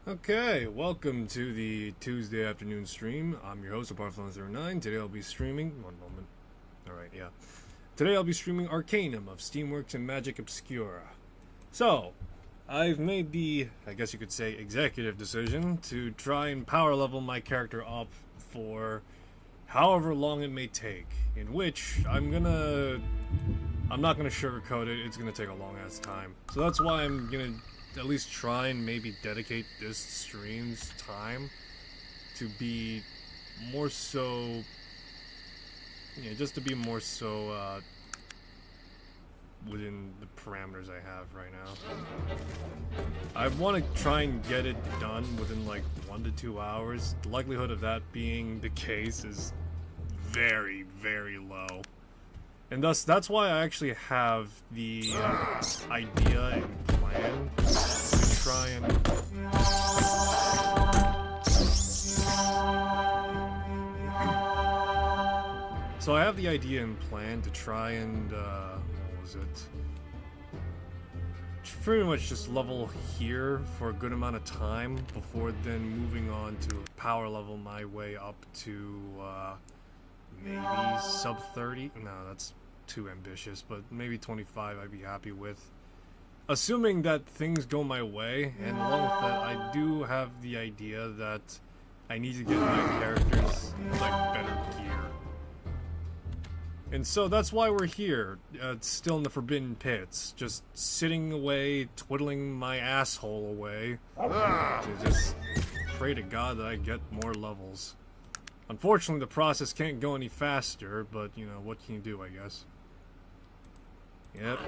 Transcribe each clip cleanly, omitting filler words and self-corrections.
Okay, welcome to the Tuesday afternoon stream. I'm your host, Aparthlon09. Today I'll be streaming. One moment. Alright, yeah. Today I'll be streaming Arcanum of Steamworks and Magick Obscura. So, I've made the, I guess you could say, executive decision to try and power level my character up for however long it may take. In which, I'm not gonna sugarcoat it, it's gonna take a long ass time. So that's why I'm gonna at least try and maybe dedicate this stream's time to be more so, just to be more so within the parameters I have right now. I want to try and get it done within like 1 to 2 hours. The likelihood of that being the case is very, very low. And thus, that's why I actually have the idea and plan to try and... So I have the idea and plan to try and, what was it? Pretty much just level here for a good amount of time before then moving on to power level my way up to, maybe sub 30? No, that's too ambitious, but maybe 25 I'd be happy with. Assuming that things go my way, and along with that, I do have the idea that I need to get my characters, like, better gear. And so that's why we're here, still in the Forbidden Pits, just sitting away, twiddling my asshole away, to just pray to God that I get more levels. Unfortunately, the process can't go any faster, but, what can you do, I guess? Yep.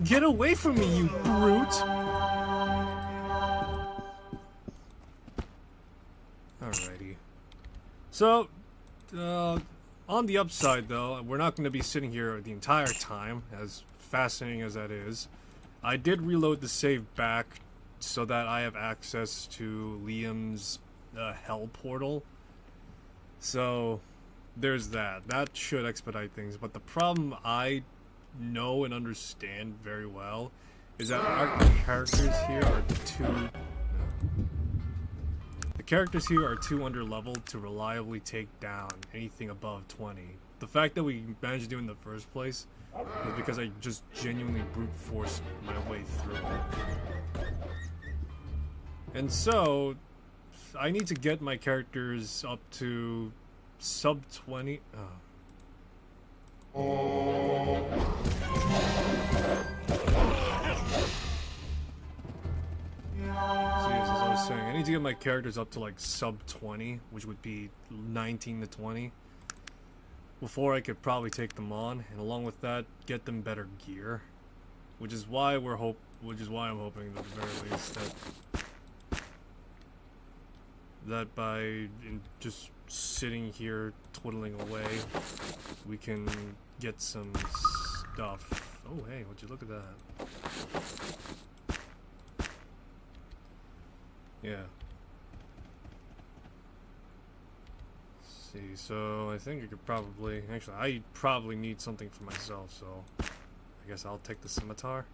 Get away from me, you brute! Alrighty. So, on the upside, though, we're not going to be sitting here the entire time, as fascinating as that is. I did reload the save back so that I have access to Liam's Hell portal. So, there's that. That should expedite things, but the problem I know and understand very well is that our characters here are too under-leveled to reliably take down anything above 20. The fact that we managed to do it in the first place was because I just genuinely brute forced my way through it. And so, I need to get my characters up to sub 20. So yes, as I was saying, I need to get my characters up to like sub 20, which would be 19 to 20, before I could probably take them on, and along with that, get them better gear, which is why I'm hoping at the very least that by just sitting here twiddling away, we can get some stuff. Oh hey, would you look at that? Yeah. Let's see, so I think I could probably... Actually, I probably need something for myself, so... I guess I'll take the scimitar.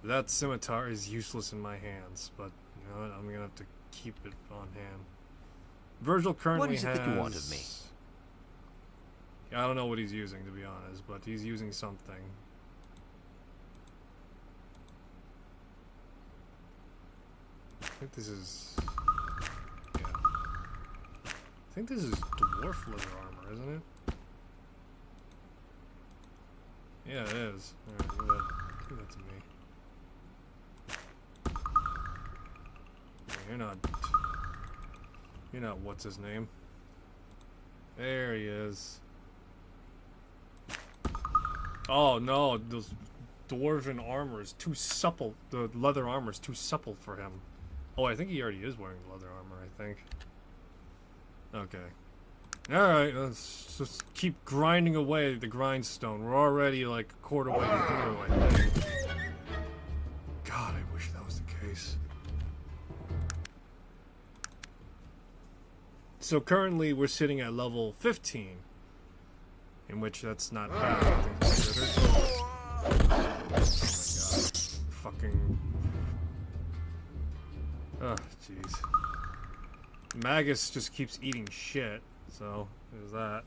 That scimitar is useless in my hands, but, you know what, I'm gonna have to keep it on hand. Virgil currently has... What is it that you want of me? I don't know what he's using, to be honest, but he's using something. I think this is... yeah. I think this is dwarf leather armor, isn't it? Yeah, it is. Alright, give that to me. Yeah, you're not what's his name. There he is. Oh no, those dwarven armor is too supple. The leather armor is too supple for him. Oh, I think he already is wearing leather armor, I think. Okay. Alright, let's just keep grinding away at the grindstone. We're already like a quarter way through, I think. God, I wish that was the case. So currently we're sitting at level 15, in which that's not bad, I think, considered. Oh my god. Fucking... Oh, jeez. Magus just keeps eating shit, so there's that.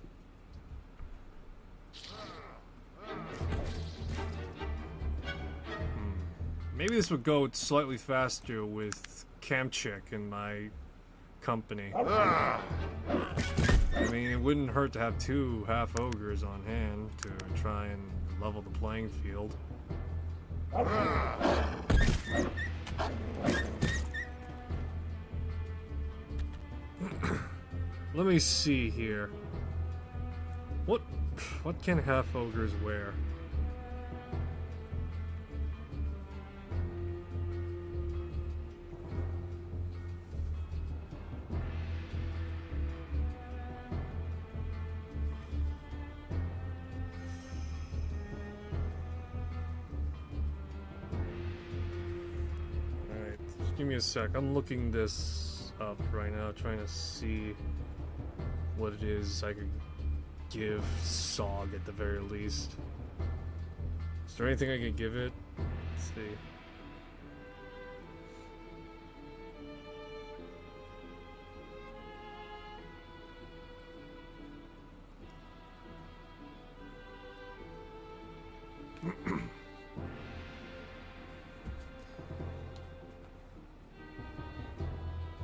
Maybe this would go slightly faster with Magick in my company. I mean, it wouldn't hurt to have 2 half ogres on hand to try and level the playing field. Let me see here. What can half ogres wear? Give me a sec. I'm looking this up right now, trying to see what it is I could give Sog at the very least. Is there anything I could give it? Let's see.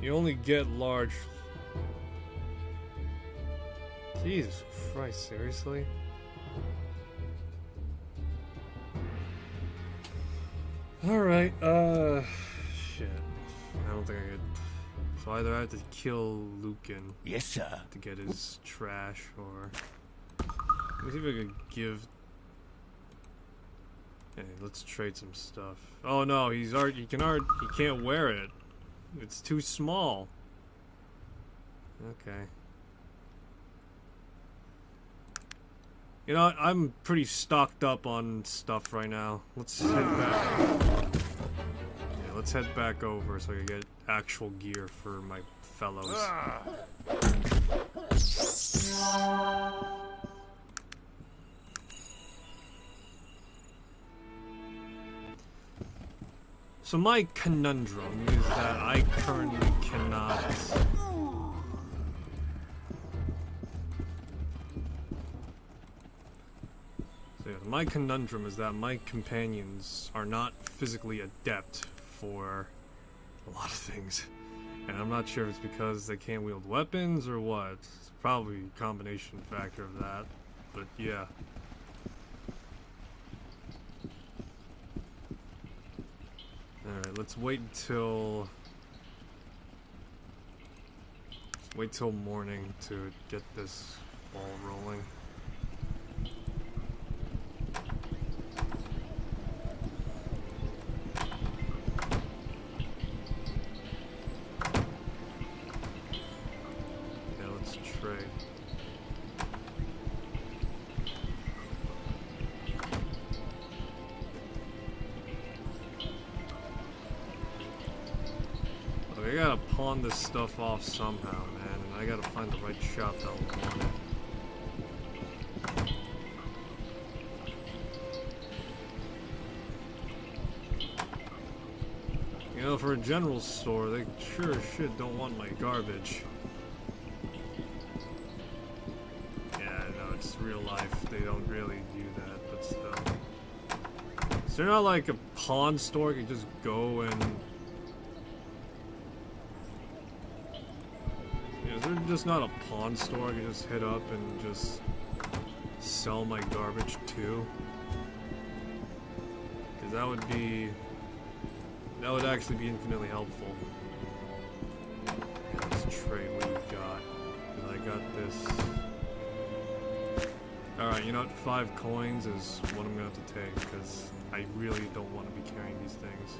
You only get large. Jesus Christ, seriously? Alright, shit. I don't think I could. So either I have to kill Lucan. Yes, sir. To get his trash, or. Let me see if I could give. Hey, let's trade some stuff. Oh no, he can't wear it. It's too small. Okay. You know what? I'm pretty stocked up on stuff right now. Let's head back. Yeah, let's head back over so I can get actual gear for my fellows. So my conundrum is that I currently cannot... So yeah, my conundrum is that my companions are not physically adept for a lot of things. And I'm not sure if it's because they can't wield weapons or what. It's probably a combination factor of that. But yeah. Alright, let's wait until morning to get this ball rolling. Yeah, let's trade. I gotta pawn this stuff off somehow, man, and I gotta find the right shop that will want it. You know, for a general store, they sure as shit don't want my garbage. Yeah, no, it's real life. They don't really do that, but still. Is there not like a pawn store you can just go and... Is there just not a pawn store I can just hit up and just sell my garbage to? Because that would actually be infinitely helpful. Let's trade what you got. Because I got this. Alright, you know what? 5 coins is what I'm going to have to take, because I really don't want to be carrying these things.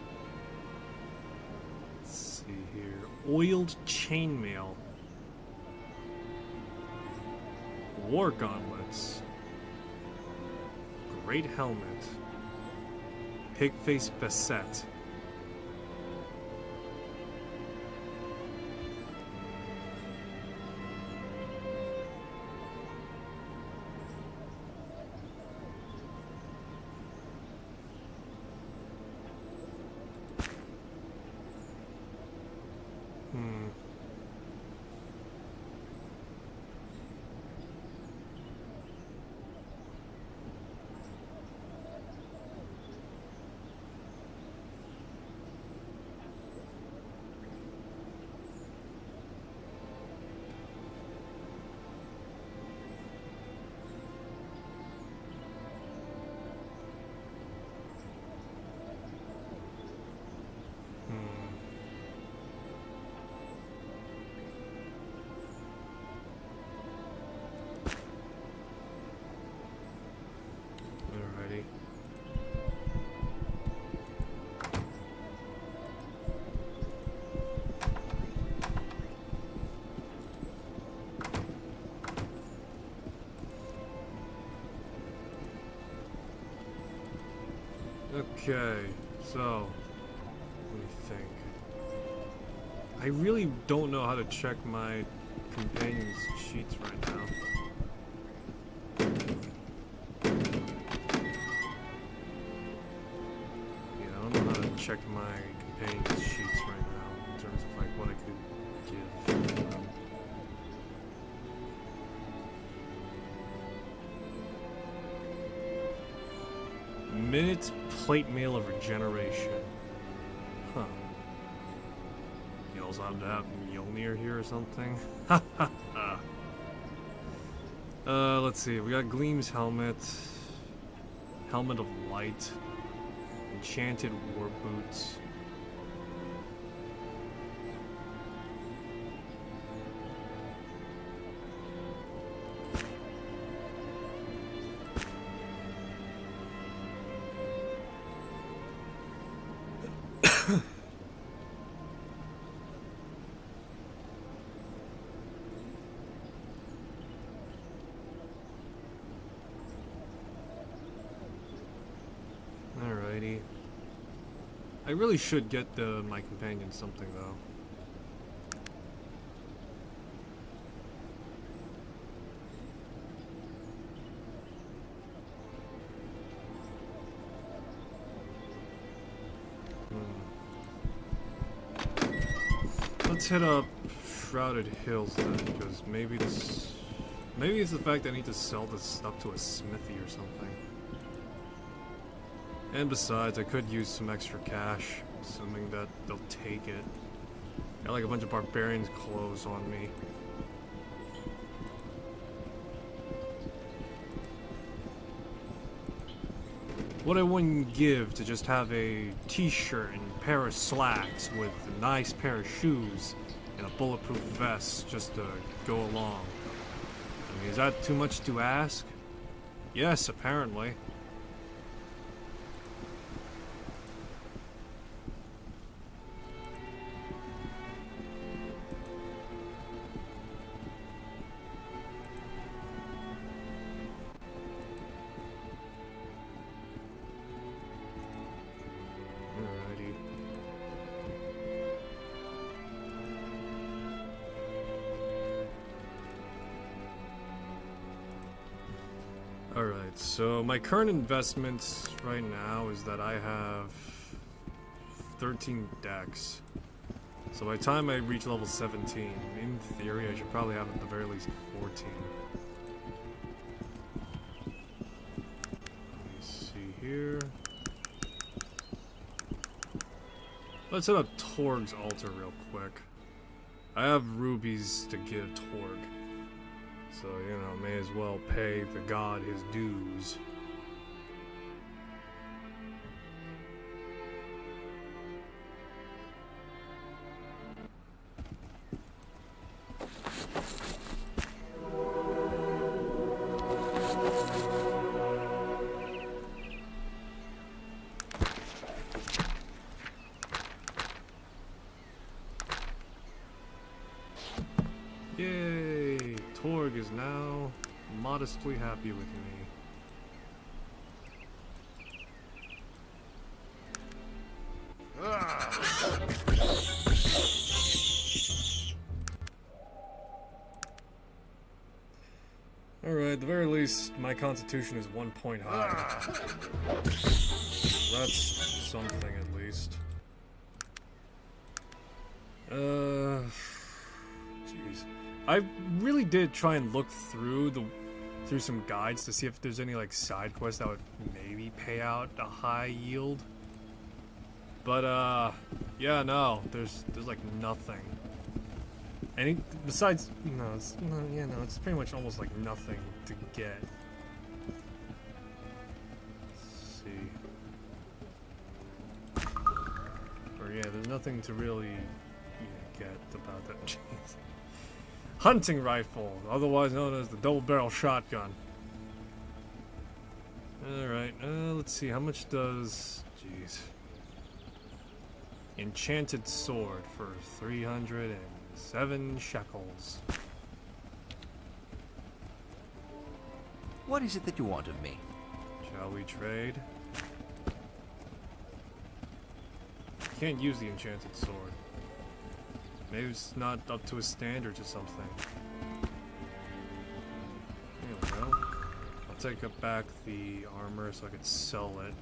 Let's see here. Oiled chainmail. War gauntlets. Great helmet. Pigface basset. Okay, so let me think. I really don't know how to check my companion's sheets right now. Yeah, I don't know how to check my companion's sheets right now in terms of like what I could give. Minutes plate mail of regeneration. Huh. You also have to have Mjolnir here or something? Let's see. We got Gleam's helmet. Helmet of light. Enchanted war boots. Alrighty. I really should get my companion something though. Let's hit up Shrouded Hills then, because maybe it's the fact that I need to sell this stuff to a smithy or something. And besides, I could use some extra cash, assuming that they'll take it. Got like a bunch of barbarians' clothes on me. What I wouldn't give to just have a t-shirt and a pair of slacks with a nice pair of shoes and a bulletproof vest just to go along. I mean, is that too much to ask? Yes, apparently. Alright, so my current investments right now is that I have 13 decks. So by the time I reach level 17, in theory I should probably have at the very least 14. Let me see here. Let's hit up Torg's altar real quick. I have rubies to give Torg. So, you know, may as well pay the god his dues. Yay! Torg is now modestly happy with me. Alright, at the very least, my constitution is 1 point higher. That's something at least. Jeez. I really did try and look through some guides to see if there's any like side quests that would maybe pay out a high yield. But yeah, no, there's like nothing. Besides, it's pretty much almost like nothing to get. Let's see. Or yeah, there's nothing to really get about that. Jeez. Hunting rifle, otherwise known as the double-barrel shotgun. Alright, let's see, how much does... Jeez. Enchanted sword for 307 shekels. What is it that you want of me? Shall we trade? can't use the enchanted sword. Maybe it's not up to his standards or something. There we go. I'll take up back the armor so I can sell it.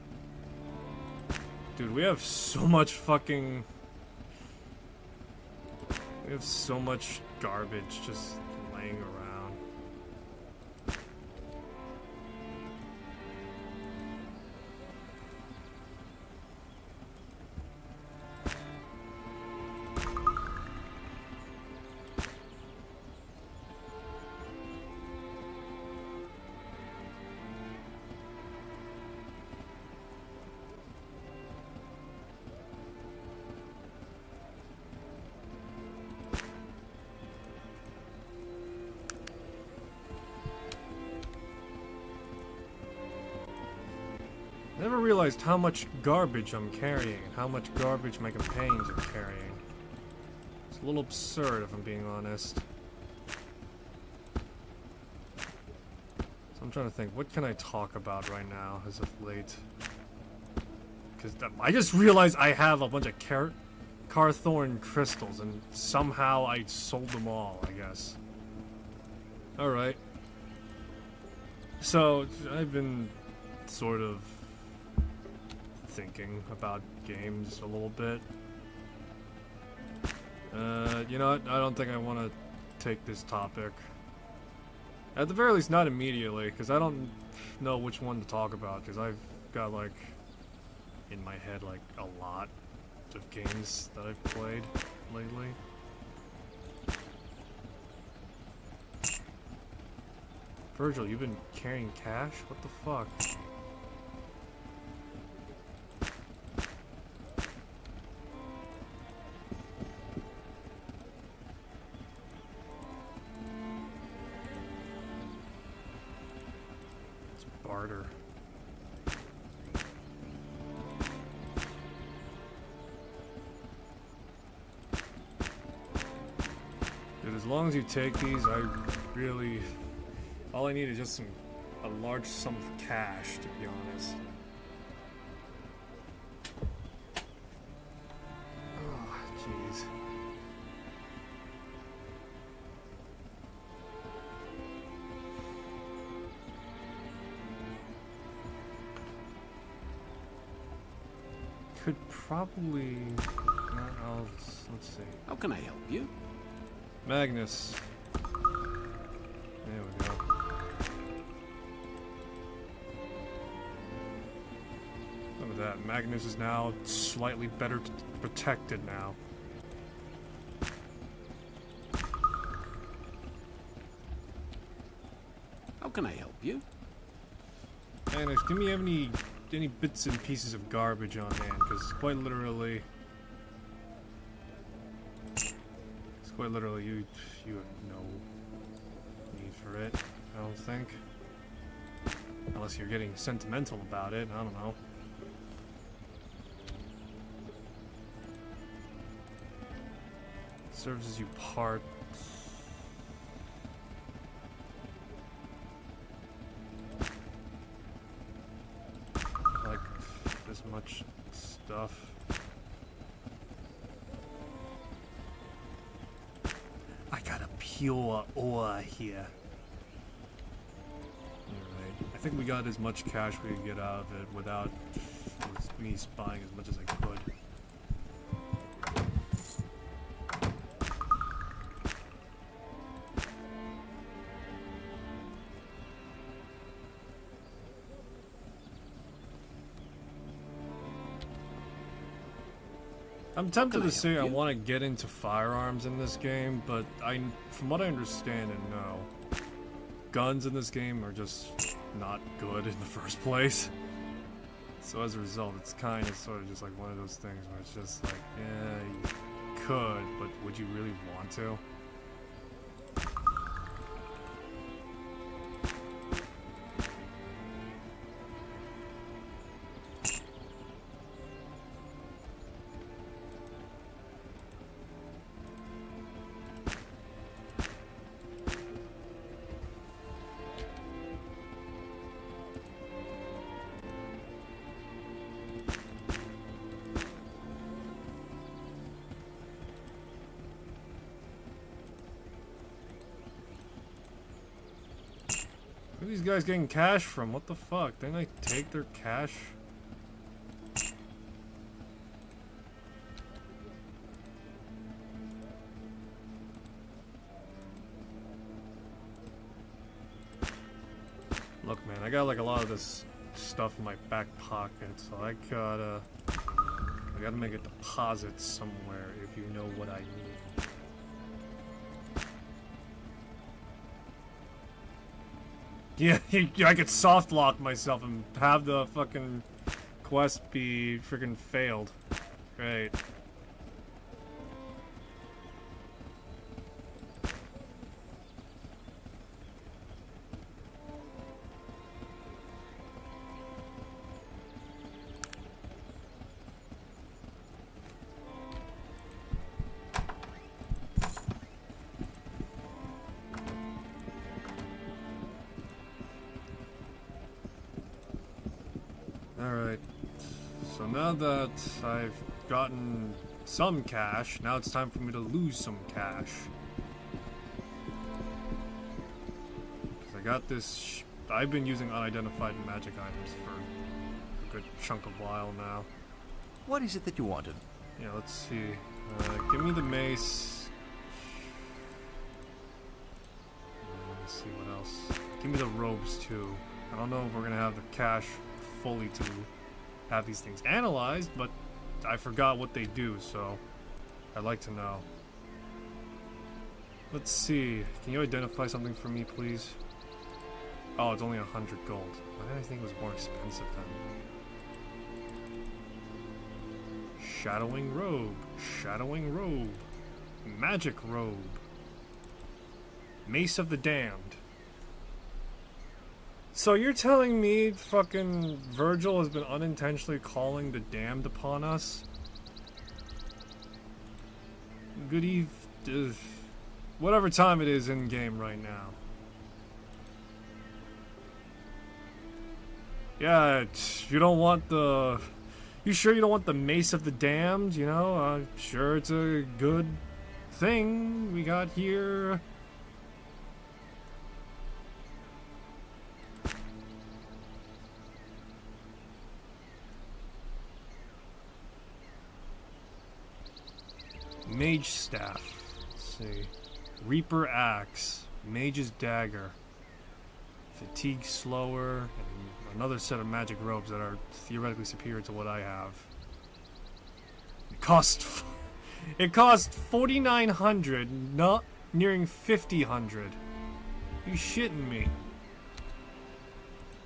Dude, we have so much fucking... We have so much garbage just laying around. I never realized how much garbage I'm carrying, how much garbage my companions are carrying. It's a little absurd if I'm being honest. So I'm trying to think, what can I talk about right now as of late? Because I just realized I have a bunch of Carthorn crystals and somehow I sold them all, I guess. Alright. So, I've been sort of thinking about games a little bit. You know what? I don't think I want to take this topic. At the very least, not immediately, because I don't know which one to talk about, because I've got, like, in my head, like, a lot of games that I've played lately. Virgil, you've been carrying cash? What the fuck? Barter. Dude, as long as you take these, I really... all I need is just a large sum of cash, to be honest. Oh, jeez. Could probably... let's see. How can I help you? Magnus. There we go. Look at that. Magnus is now slightly better protected now. How can I help you? Magnus, give me any bits and pieces of garbage on hand, because quite literally, you have no need for it, I don't think. Unless you're getting sentimental about it, I don't know. Serves as you part. Like this much stuff. I got a pure ore here. Alright. I think we got as much cash we could get out of it without me buying as much as I could. I'm tempted to say I want to get into firearms in this game, but from what I understand and know, guns in this game are just not good in the first place. So as a result, it's kind of sort of just like one of those things where it's just like, yeah, you could, but would you really want to? guys getting cash from? What the fuck? Didn't I take their cash? Look, man, I got like a lot of this stuff in my back pocket, so I gotta make a deposit somewhere, if you know what I mean. Yeah, I could soft lock myself and have the fucking quest be freaking failed. Great. Alright, so now that I've gotten some cash, now it's time for me to lose some cash. Because I got this, I've been using unidentified magic items for a good chunk of while now. What is it that you wanted? Yeah, let's see. Give me the mace. Let's see what else. Give me the robes too. I don't know if we're gonna have the cash fully to have these things analyzed, but I forgot what they do, so I'd like to know. Let's see. Can you identify something for me, please? Oh, it's only 100 gold. Why did I think it was more expensive then? Shadowing robe. Shadowing robe. Magic robe. Mace of the Damned. So you're telling me fucking Virgil has been unintentionally calling the damned upon us? Good eve... whatever time it is in game right now. Yeah, you don't want the... You sure you don't want the Mace of the Damned, you know? I'm sure it's a good thing we got here. Mage Staff. Let's see. Reaper Axe. Mage's Dagger. Fatigue Slower. And another set of magic robes that are theoretically superior to what I have. It cost 4,900, not nearing 5,000. You shitting me?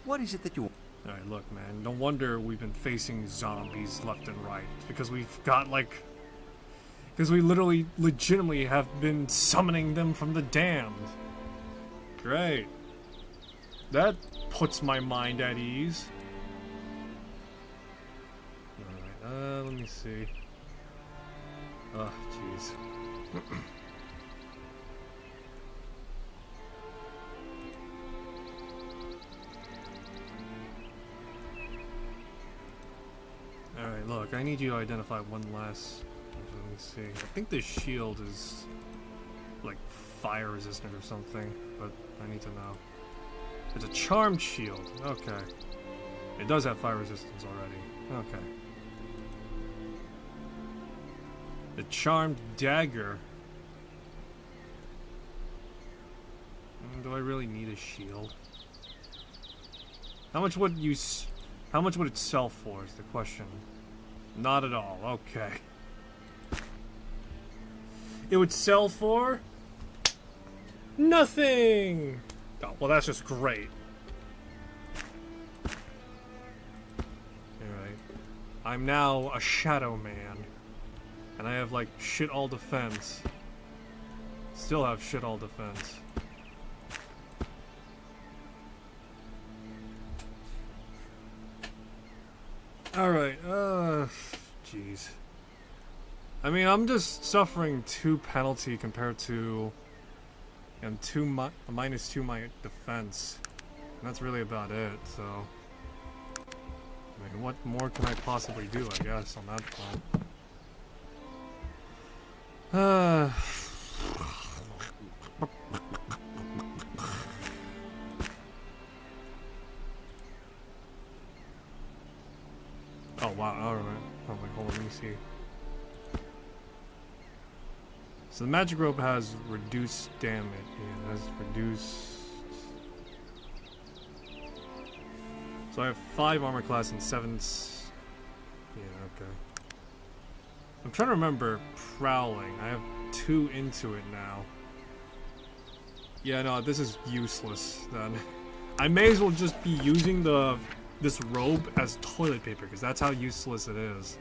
What is it that you want? Alright, look, man. No wonder we've been facing zombies left and right. It's because we've got, like... Because we literally, legitimately have been summoning them from the damned. Great. That puts my mind at ease. Alright, let me see. Oh, jeez. Alright, look, I need you to identify one last... Let me see. I think this shield is like fire resistant or something, but I need to know. It's a charmed shield. Okay. It does have fire resistance already. Okay. The charmed dagger. Do I really need a shield? How much would you how much would it sell for is the question. Not at all. Okay. It would sell for nothing. Oh, well, that's just great. Alright. I'm now a shadow man. And I have, like, shit all defense. Still have shit all defense. Alright, jeez. I mean, I'm just suffering 2 penalty compared to and -2 my defense. And that's really about it, so... I mean, what more can I possibly do, I guess, on that front? Oh wow, alright. Oh wait, hold on, let me see. So the magic rope has reduced damage. Yeah, it has reduced. So I have 5 armor class and 7. Yeah, okay. I'm trying to remember prowling. I have 2 into it now. Yeah, no, this is useless then. I may as well just be using this robe as toilet paper, because that's how useless it is.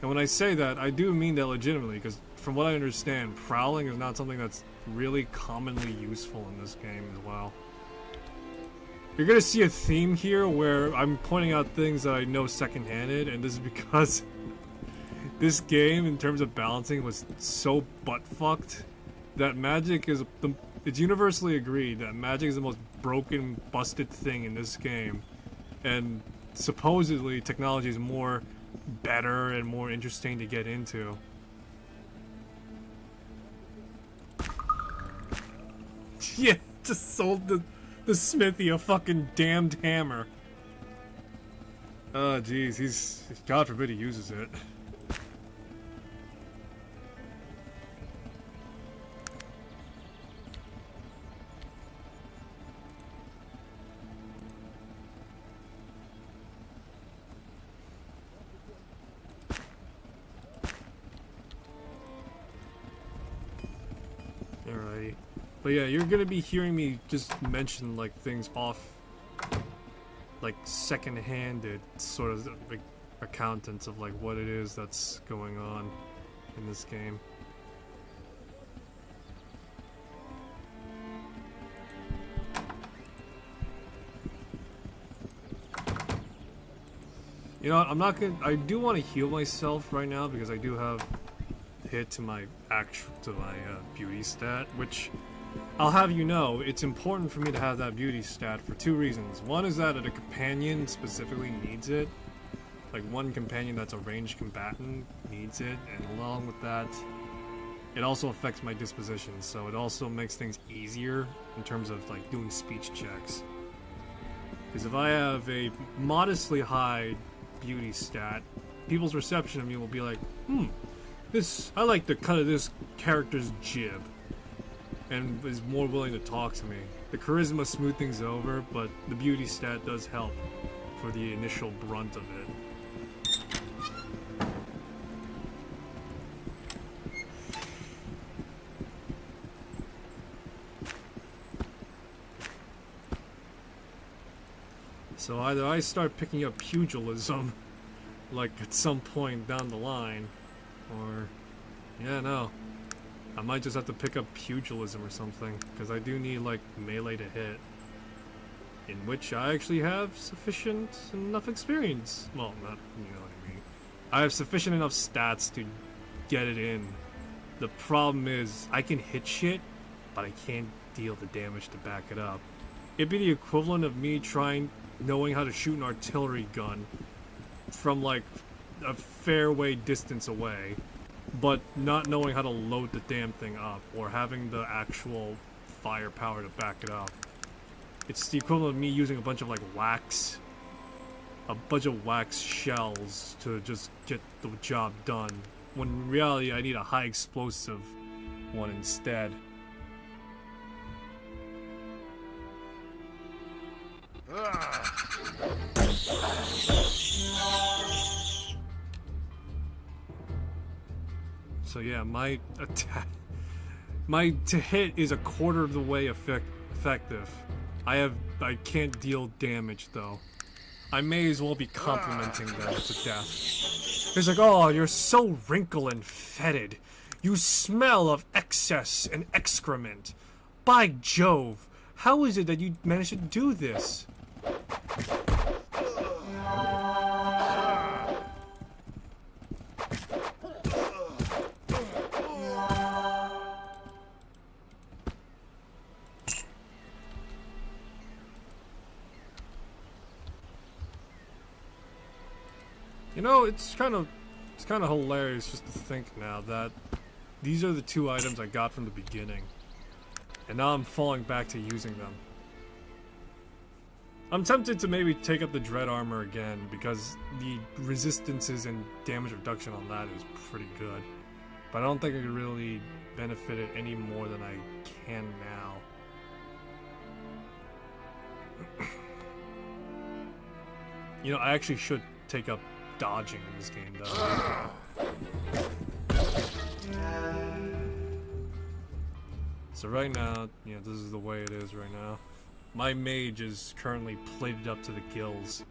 And when I say that, I do mean that legitimately, because from what I understand, prowling is not something that's really commonly useful in this game as well. You're gonna see a theme here where I'm pointing out things that I know second-handed, and this is because this game, in terms of balancing, was so butt-fucked that Magick is it's universally agreed that Magick is the most broken, busted thing in this game, and supposedly technology is more better and more interesting to get into. Yeah, just sold the smithy a fucking damned hammer. Oh jeez, he's God forbid he uses it. Alrighty. But yeah, you're gonna be hearing me just mention like things off, like second-handed sort of like accountants of like what it is that's going on in this game. You know what, I'm not gonna. I do want to heal myself right now because I do have hit to my beauty stat, which I'll have you know, it's important for me to have that beauty stat for 2 reasons. One is that a companion specifically needs it. Like one companion that's a ranged combatant needs it, and along with that, it also affects my disposition, so it also makes things easier in terms of like doing speech checks. Because if I have a modestly high beauty stat, people's reception of me will be like, I like the cut of this character's jib, and is more willing to talk to me. The charisma smooth things over, but the beauty stat does help for the initial brunt of it. So either I start picking up pugilism, like at some point down the line, or, yeah, no. I might just have to pick up pugilism or something, because I do need, like, melee to hit. In which I actually have sufficient enough experience. Well, not, you know what I mean. I have sufficient enough stats to get it in. The problem is, I can hit shit, but I can't deal the damage to back it up. It'd be the equivalent of me knowing how to shoot an artillery gun from, like, a fair way distance away, but not knowing how to load the damn thing up, or having the actual firepower to back it up. It's the equivalent of me using a bunch of, like, wax shells to just get the job done, when in reality I need a high explosive one instead. So yeah, my to hit is a quarter of the way effective. I can't deal damage though. I may as well be complimenting them to death. It's like, oh, you're so wrinkled and fetid. You smell of excess and excrement. By Jove, how is it that you managed to do this? You know, it's kind of hilarious just to think now that these are the 2 items I got from the beginning, and now I'm falling back to using them. I'm tempted to maybe take up the dread armor again because the resistances and damage reduction on that is pretty good. But I don't think I could really benefit it any more than I can now. You know, I actually should take up dodging in this game, though. So right now, you know, this is the way it is right now. My mage is currently plated up to the gills,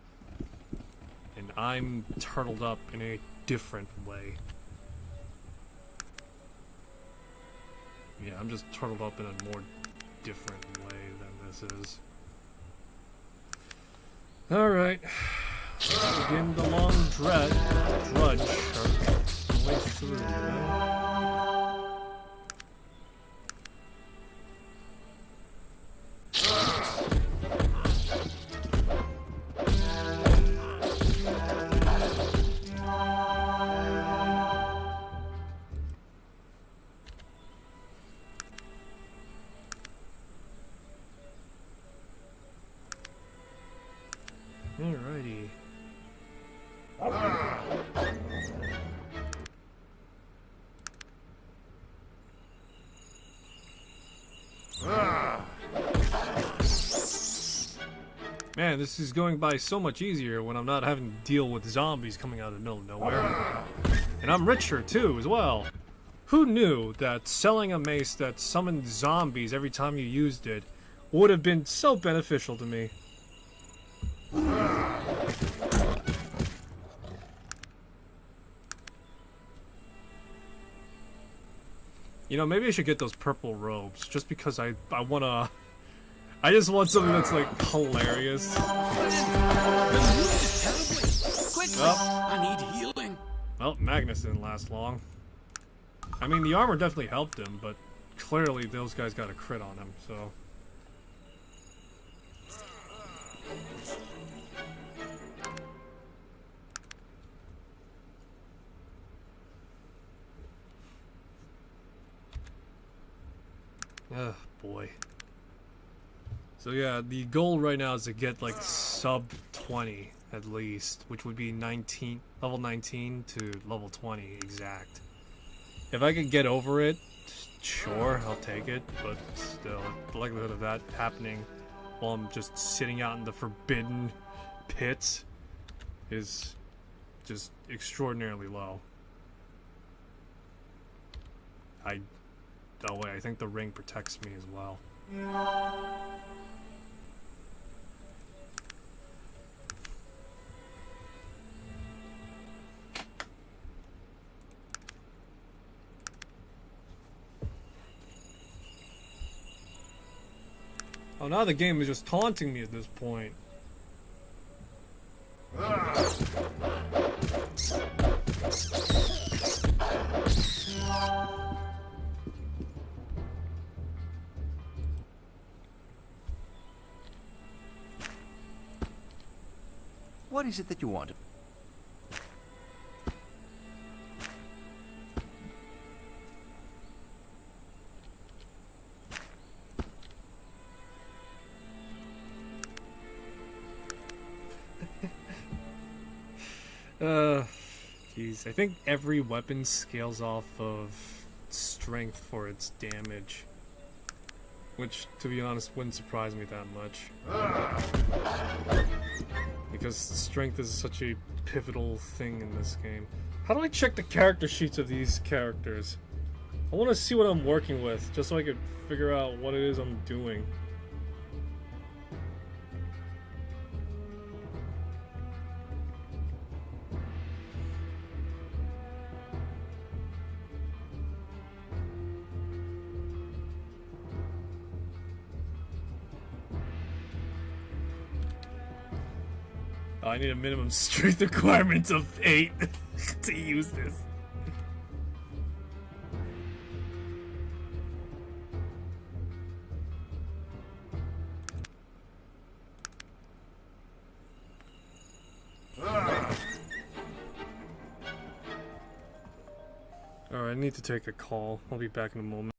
and I'm turtled up in a different way. Yeah, I'm just turtled up in a more different way than this is. Alright. Let's begin the long drudge, or way through, you know? Alrighty. Man, this is going by so much easier when I'm not having to deal with zombies coming out of the middle of nowhere. And I'm richer too, as well. Who knew that selling a mace that summoned zombies every time you used it would have been so beneficial to me? You know, maybe I should get those purple robes, just because I wanna... I just want something that's, like, hilarious. Quickly, I need healing. Well, Magnus didn't last long. I mean, the armor definitely helped him, but clearly those guys got a crit on him, so... Ugh, boy. So yeah, the goal right now is to get like sub 20 at least, which would be level 19 to level 20 exact. If I could get over it, sure, I'll take it, but still, the likelihood of that happening while I'm just sitting out in the forbidden pits is just extraordinarily low. Oh wait, I think the ring protects me as well. Oh, now the game is just taunting me at this point. What is it that you want? Jeez, I think every weapon scales off of strength for its damage. Which, to be honest, wouldn't surprise me that much. Because strength is such a pivotal thing in this game. How do I check the character sheets of these characters? I want to see what I'm working with, just so I can figure out what it is I'm doing. Oh, I need a minimum strength requirement of 8 to use this. Alright, I need to take a call. I'll be back in a moment.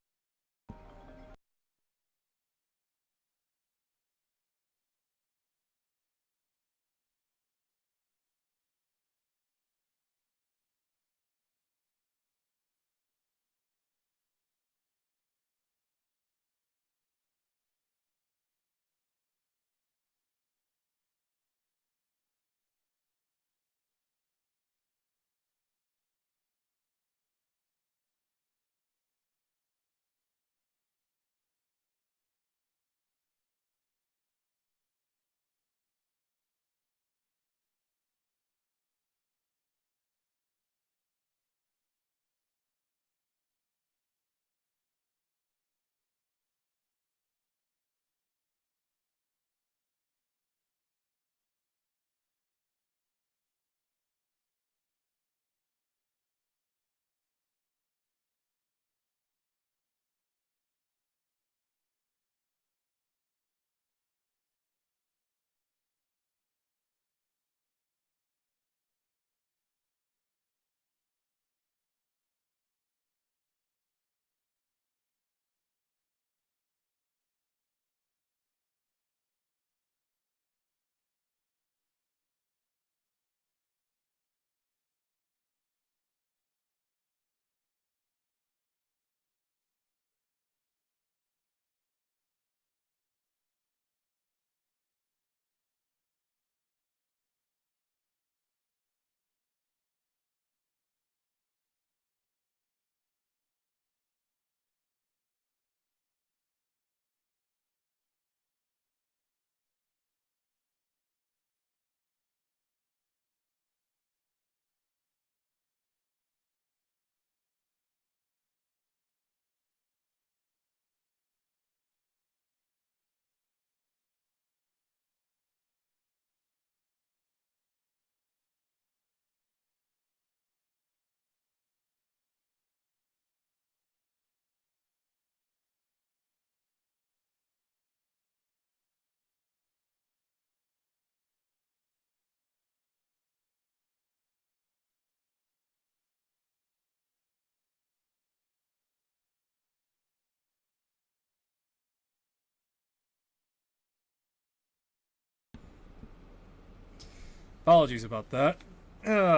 Apologies about that.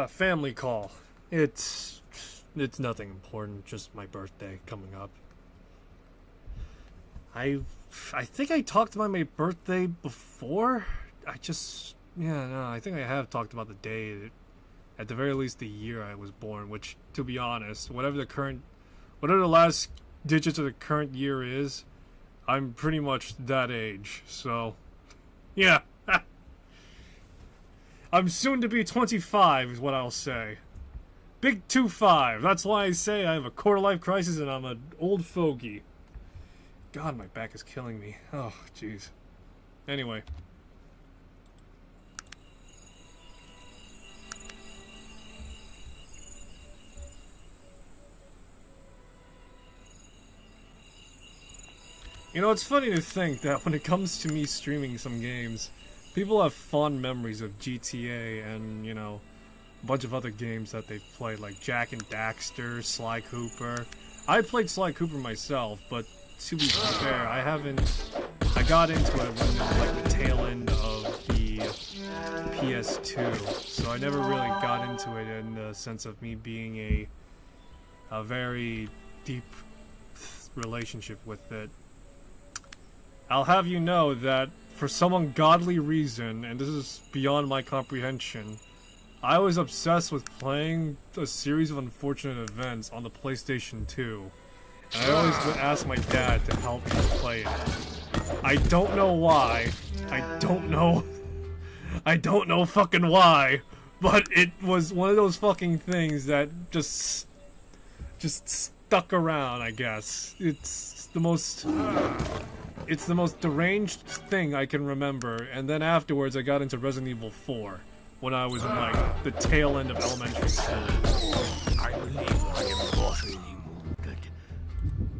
Family call. It's nothing important, just my birthday coming up. I think I talked about my birthday before. I think I have talked about the day, at the very least the year I was born, which, to be honest, whatever the last digits of the current year is, I'm pretty much that age, so, yeah. I'm soon to be 25, is what I'll say. Big 2-5. That's why I say I have a quarter-life crisis and I'm an old fogey. God, my back is killing me. Oh, jeez. Anyway. You know, it's funny to think that when it comes to me streaming some games, people have fond memories of GTA and, you know, a bunch of other games that they've played, like Jak and Daxter, Sly Cooper. I played Sly Cooper myself, but to be fair, I got into it when it was like the tail end of the PS2, so I never really got into it in the sense of me being a very deep relationship with it. I'll have you know that for some ungodly reason, and this is beyond my comprehension, I was obsessed with playing a series of unfortunate events on the PlayStation 2. And I always would ask my dad to help me play it. I don't know why. I don't know fucking why. But it was one of those fucking things that just stuck around, I guess. It's the most deranged thing I can remember. And then afterwards I got into Resident Evil 4 when I was in like the tail end of elementary school. I believe I am mortally wounded.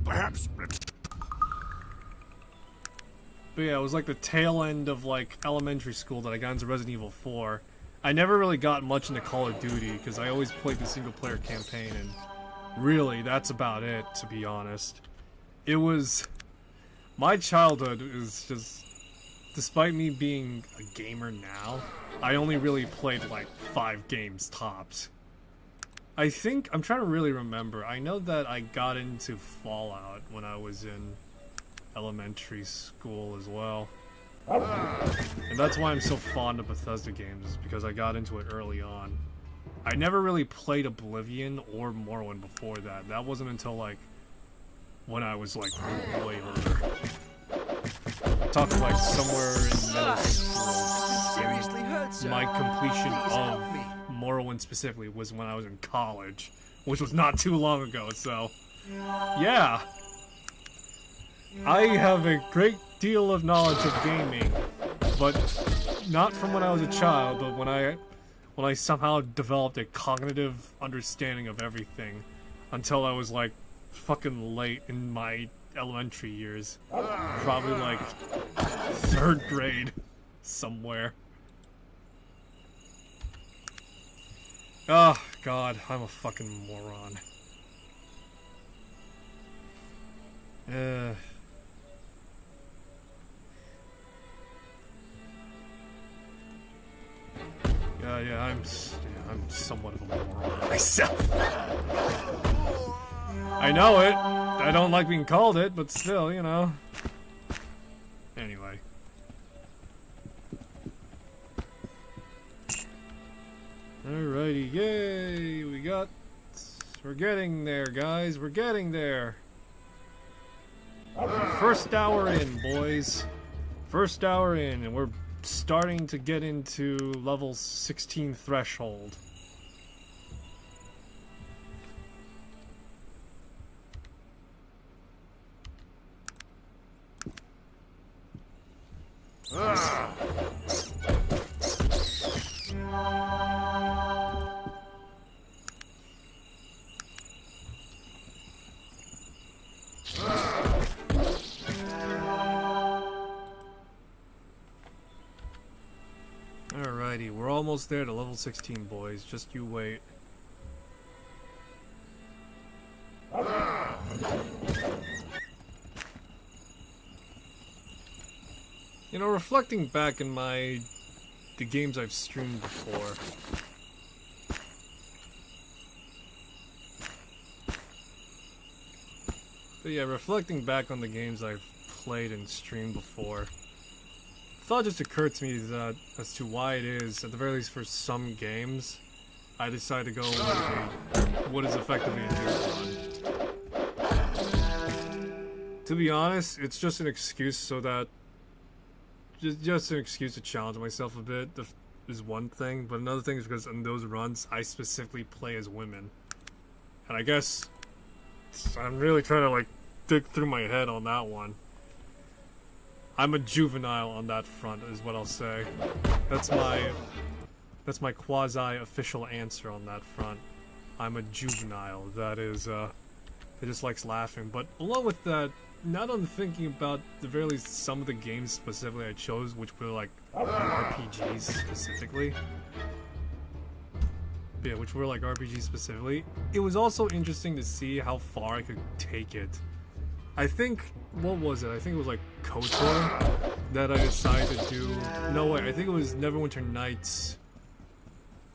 Perhaps. But yeah, it was like the tail end of like elementary school that I got into Resident Evil 4. I never really got much into Call of Duty because I always played the single player campaign, and really that's about it, to be honest. It was... My childhood is just... Despite me being a gamer now, I only really played like 5 games tops. I think, I'm trying to really remember, I know that I got into Fallout when I was in elementary school as well. And that's why I'm so fond of Bethesda games, is because I got into it early on. I never really played Oblivion or Morrowind before that. That wasn't until like, when I was like way older. Talking like somewhere in middle school. My completion of Morrowind specifically was when I was in college, which was not too long ago, so yeah. I have a great deal of knowledge of gaming, but not from when I was a child, but when I somehow developed a cognitive understanding of everything until I was like fucking late in my elementary years. Probably like 3rd grade somewhere. Oh god, I'm a fucking moron. Yeah, I'm somewhat of a moron myself. I know it. I don't like being called it, but still, you know. Anyway. Alrighty, yay! We're getting there, guys. We're getting there. First hour in, boys. First hour in, and we're starting to get into level 16 threshold. Alrighty, we're almost there to level 16, boys. Just you wait. You know, reflecting back in my the games I've streamed before. But yeah, reflecting back on the games I've played and streamed before, a thought just occurred to me that as to why it is, at the very least for some games, I decided to go with what is effectively a new run. To be honest, it's just an excuse so that just an excuse to challenge myself a bit is one thing, but another thing is because in those runs I specifically play as women, and I guess I'm really trying to like dig through my head on that one. I'm a juvenile on that front, is what I'll say. That's my quasi-official answer on that front. I'm a juvenile that just likes laughing. But along with that, now that I'm thinking about the very least some of the games specifically I chose, which were like RPGs specifically. Yeah, which were like RPGs specifically. It was also interesting to see how far I could take it. I think, what was it? I think it was like KOTOR that I decided to do. No way, I think it was Neverwinter Nights.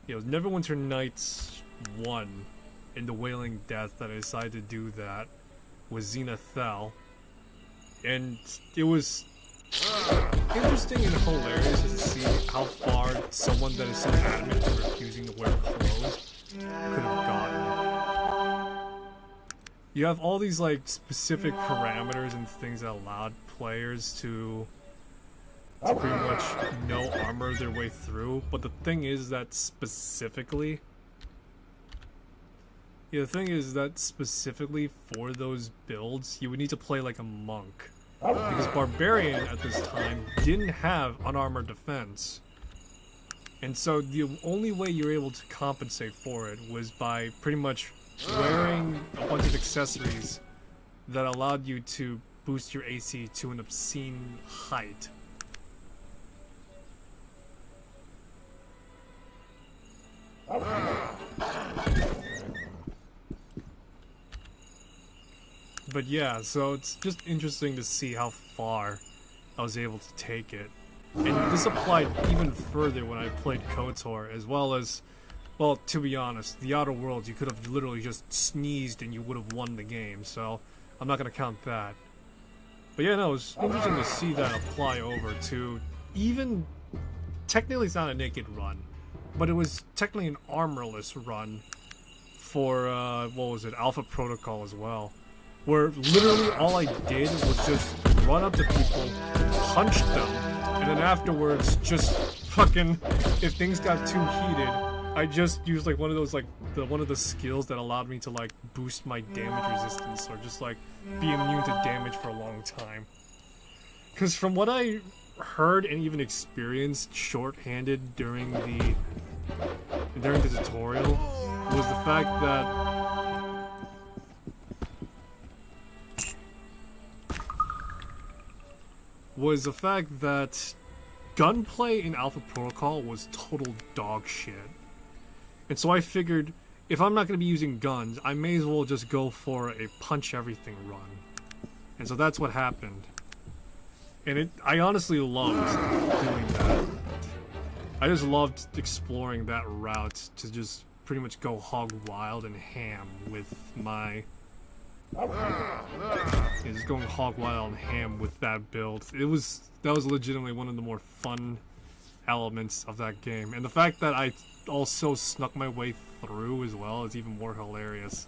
Yeah, it was Neverwinter Nights 1 in the Wailing Death that I decided to do that with Xenothel. And it was interesting and hilarious to see how far someone that is so adamant to refusing to wear clothes could have gotten. You have all these like specific parameters and things that allowed players to pretty much no armor their way through, but the thing is that specifically for those builds, you would need to play like a monk. Because Barbarian at this time didn't have unarmored defense. And so the only way you were able to compensate for it was by pretty much wearing a bunch of accessories that allowed you to boost your AC to an obscene height. But yeah, so it's just interesting to see how far I was able to take it. And this applied even further when I played KOTOR, as well as, well, to be honest, the Outer Worlds, you could have literally just sneezed and you would have won the game, so I'm not going to count that. But yeah, no, it was interesting to see that apply over to even, technically it's not a naked run, but it was technically an armorless run for, what was it, Alpha Protocol as well. Where literally all I did was just run up to people, punch them, and then afterwards just fucking, if things got too heated, I just used like one of those like one of the skills that allowed me to like boost my damage resistance or just like be immune to damage for a long time. Because from what I heard and even experienced shorthanded during the tutorial was the fact that gunplay in Alpha Protocol was total dog shit. And so I figured, if I'm not going to be using guns, I may as well just go for a punch everything run. And so that's what happened. And I honestly loved doing that. I just loved exploring that route to just pretty much go hog wild and ham with my... Yeah, just going hog wild and ham with that build. That was legitimately one of the more fun elements of that game. And the fact that I also snuck my way through as well is even more hilarious.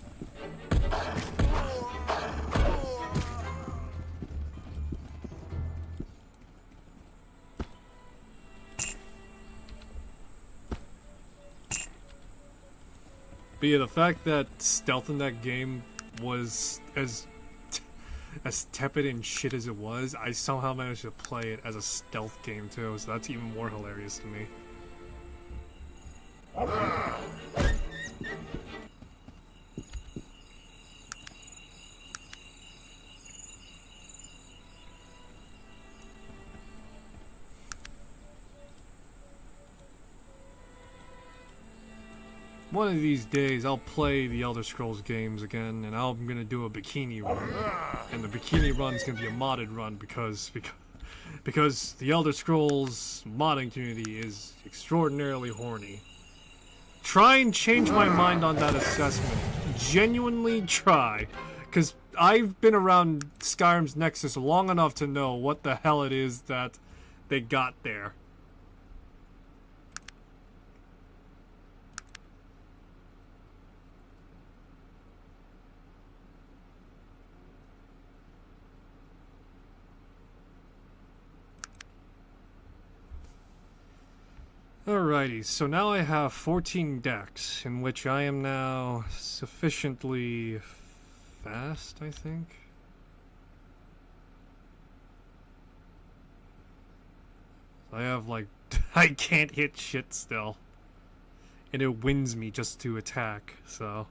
But yeah, the fact that stealth in that game was as tepid and shit as it was, I somehow managed to play it as a stealth game too, so that's even more hilarious to me. One of these days, I'll play the Elder Scrolls games again, and I'm gonna do a bikini run. And the bikini run is gonna be a modded run because Because the Elder Scrolls modding community is extraordinarily horny. Try and change my mind on that assessment. Genuinely try. Because I've been around Skyrim's Nexus long enough to know what the hell it is that they got there. Alrighty, so now I have 14 decks, in which I am now sufficiently fast, I think. I have like, I can't hit shit still. And it wins me just to attack, so.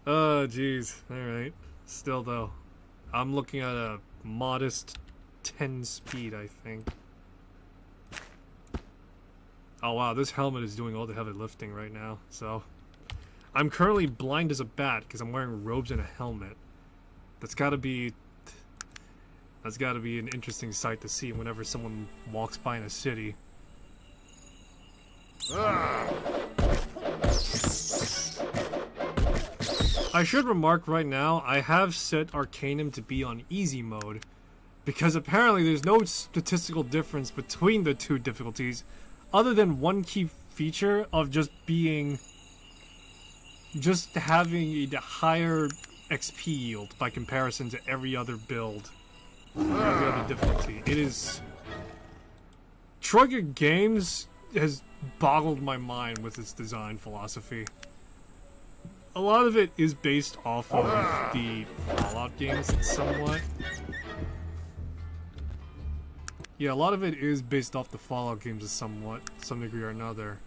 Oh, jeez. Alright. Still though, I'm looking at a modest 10 speed, I think. Oh wow, this helmet is doing all the heavy lifting right now, so. I'm currently blind as a bat because I'm wearing robes and a helmet. That's gotta be an interesting sight to see whenever someone walks by in a city. I should remark right now, I have set Arcanum to be on easy mode, because apparently there's no statistical difference between the two difficulties, other than one key feature of just having a higher XP yield by comparison to every other build, every other difficulty. It is... Troika Games has boggled my mind with its design philosophy. A lot of it is based off of the Fallout games somewhat. Yeah, a lot of it is based off the Fallout games somewhat, some degree or another.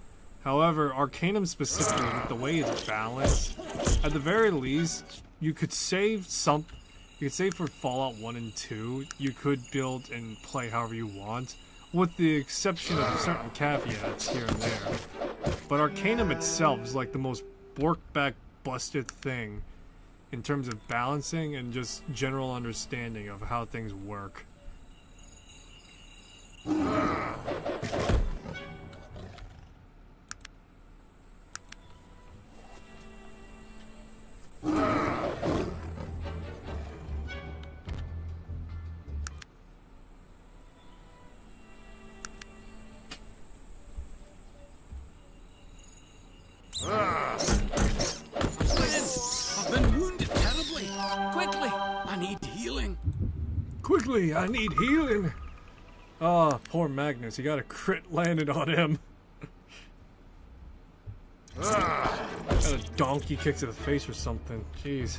However, Arcanum specifically, with the way it's balanced, at the very least, you could save for Fallout 1 and 2, you could build and play however you want, with the exception of certain caveats here and there. But Arcanum itself is like the most bork-back busted thing in terms of balancing and just general understanding of how things work. I've been wounded terribly. Quickly, I need healing. Quickly, I need healing! Ah, poor Magnus, he got a crit landed on him. Got a donkey kick to the face or something. Jeez.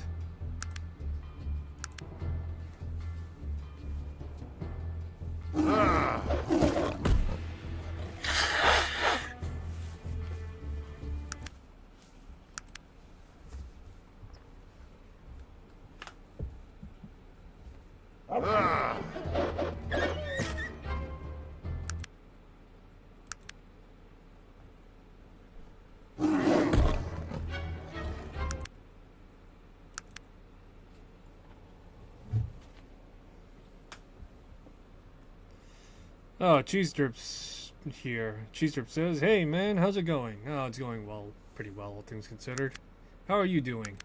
Oh, Cheese Drip's here. Cheese Drip says, "Hey man, how's it going?" Oh, it's going well, pretty well, all things considered. How are you doing?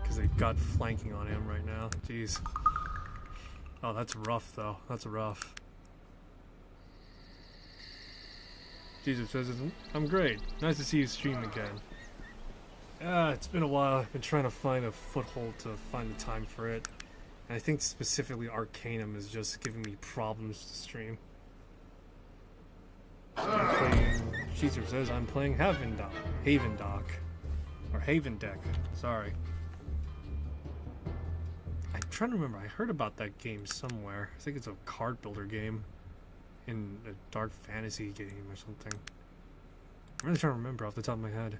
Because they got flanking on him right now. Jeez. Oh, that's rough though. That's rough. Jesus says, "I'm great. Nice to see you stream again." It's been a while. I've been trying to find a foothold to find the time for it. And I think specifically Arcanum is just giving me problems to stream. Cheezer says, "I'm playing Haven Deck. Sorry. I'm trying to remember. I heard about that game somewhere. I think it's a card builder game. In a dark fantasy game or something. I'm really trying to remember off the top of my head.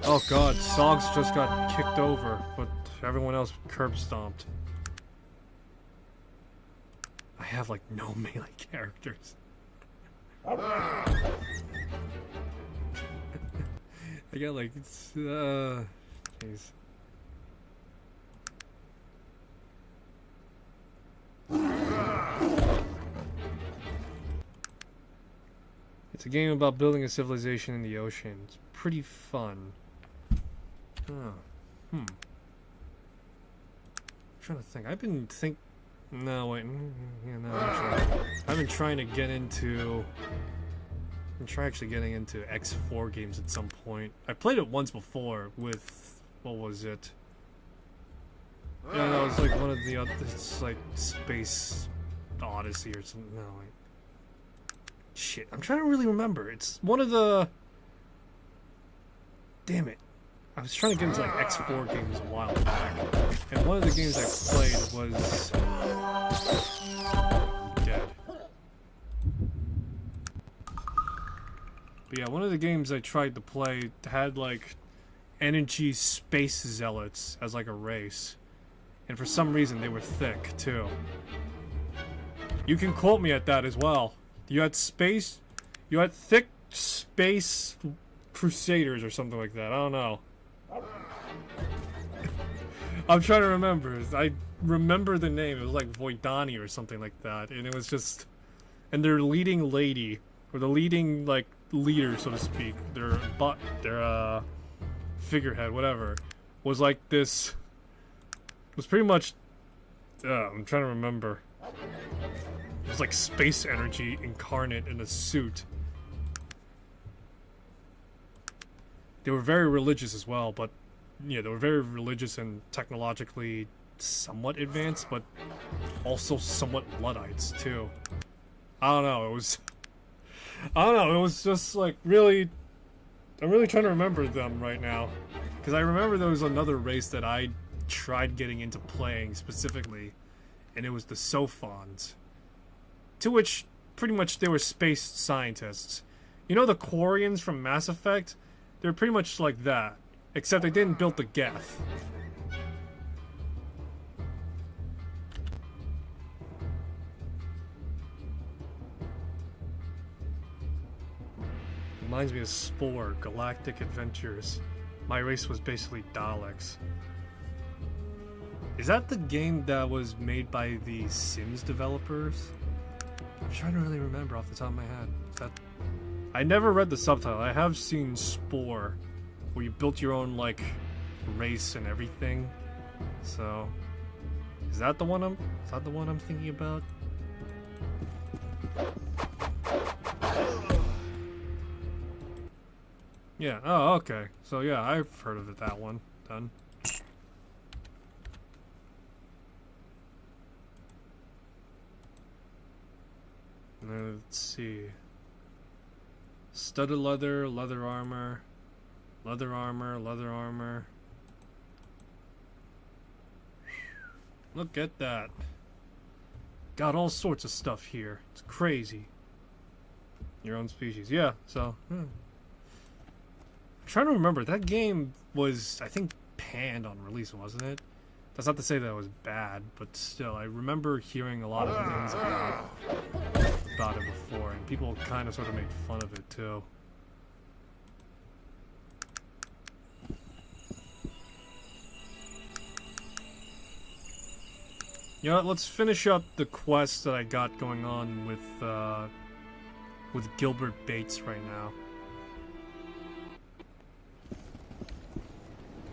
Oh god, Sogs just got kicked over, but everyone else curb stomped. I have like no melee characters. I got like, jeez. It's a game about building a civilization in the ocean. It's pretty fun. Oh. I'm trying to think. No, wait. Yeah, no, actually. I've been trying to get into... actually getting into X4 games at some point. I played it once before with... What was it? Yeah, no, it was like one of the other... It's like Space Odyssey or something. No, wait. Shit, I'm trying to really remember. It's one of the... Damn it. I was trying to get into like X4 games a while back. And one of the games I played was... Dead. But yeah, one of the games I tried to play had like energy space zealots as like a race. And for some reason they were thick too. You can quote me at that as well. You had thick space crusaders or something like that. I don't know. I'm trying to remember. I remember the name. It was like Voidani or something like that. And it was just... And their leading lady, or the leading, like, leader, so to speak, their figurehead, whatever, was like this... Was pretty much... I'm trying to remember. It was like space energy incarnate in a suit. They were very religious as well, but yeah, they were very religious and technologically somewhat advanced, but also somewhat Luddites too. I don't know, it was just like really... I'm really trying to remember them right now. Because I remember there was another race that I tried getting into playing specifically, and it was the Sophons. To which, pretty much, they were space scientists. You know the Quarians from Mass Effect? They're pretty much like that. Except they didn't build the Geth. Reminds me of Spore, Galactic Adventures. My race was basically Daleks. Is that the game that was made by the Sims developers? I'm trying to really remember off the top of my head. I never read the subtitle. I have seen Spore, where you built your own, like, race and everything. So, is that the one I'm thinking about? Yeah, oh, okay. So yeah, I've heard of it, that one. Done. Let's see. Studded leather, leather armor, leather armor, leather armor. Look at that. Got all sorts of stuff here. It's crazy. Your own species. Yeah, so... I'm trying to remember. That game was, I think, panned on release, wasn't it? That's not to say that it was bad, but still, I remember hearing a lot of things about it before, and people kind of sort of made fun of it, too. You know what, let's finish up the quest that I got going on with Gilbert Bates right now.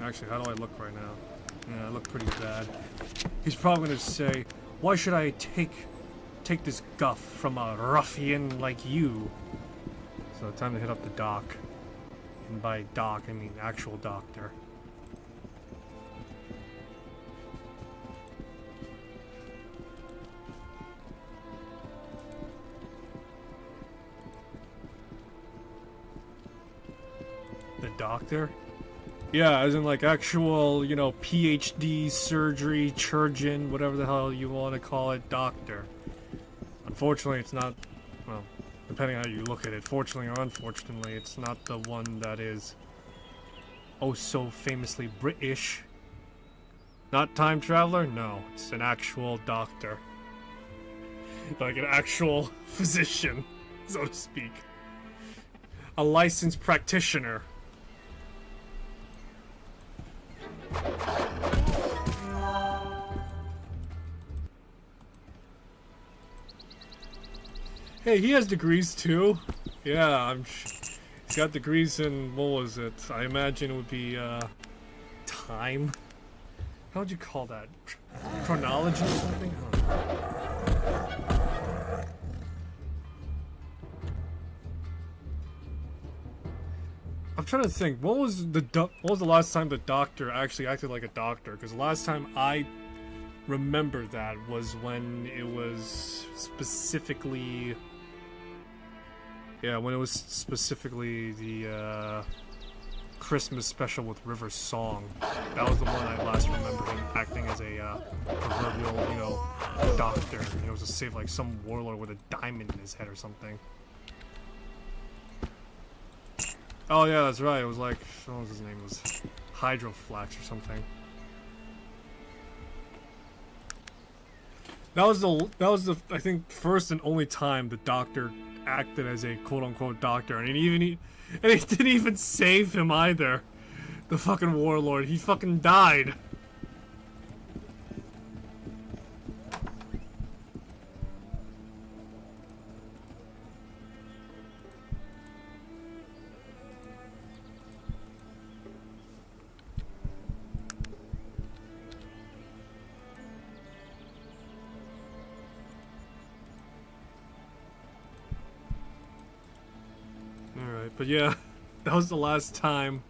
Actually, how do I look right now? Yeah, I look pretty bad. He's probably gonna say, "Why should I take this guff from a ruffian like you?" So time to hit up the doc. And by doc, I mean actual doctor. The doctor? Yeah, as in like actual, you know, PhD, surgery, surgeon, whatever the hell you want to call it, doctor. Unfortunately, it's not, well, depending on how you look at it, fortunately or unfortunately, it's not the one that is oh so famously British. Not time traveler? No, it's an actual doctor. Like an actual physician. so to speak. A licensed practitioner. Hey, he has degrees too. Yeah, he's got degrees in, what was it? I imagine it would be, time? How would you call that? Chronology or something? I don't know. I'm trying to think. What was the last time the doctor actually acted like a doctor? Because the last time I remember that was when it was specifically. Yeah, when it was specifically the Christmas special with River's Song. That was the one I last remember him acting as a proverbial, you know, doctor. You know, to save like some warlord with a diamond in his head or something. Oh yeah, that's right. It was like, what was his name? It was Hydroflax or something. That was the I think first and only time the doctor acted as a quote-unquote doctor, and he didn't even save him either. The fucking warlord, he fucking died. But yeah, that was the last time.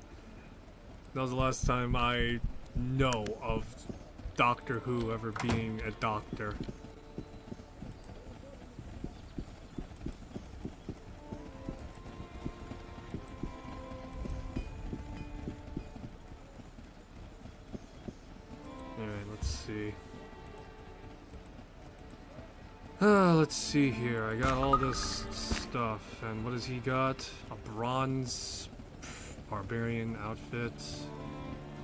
That was the last time I know of Doctor Who ever being a doctor. Alright, let's see. Let's see here. I got all this stuff, and what has he got? A bronze barbarian outfit,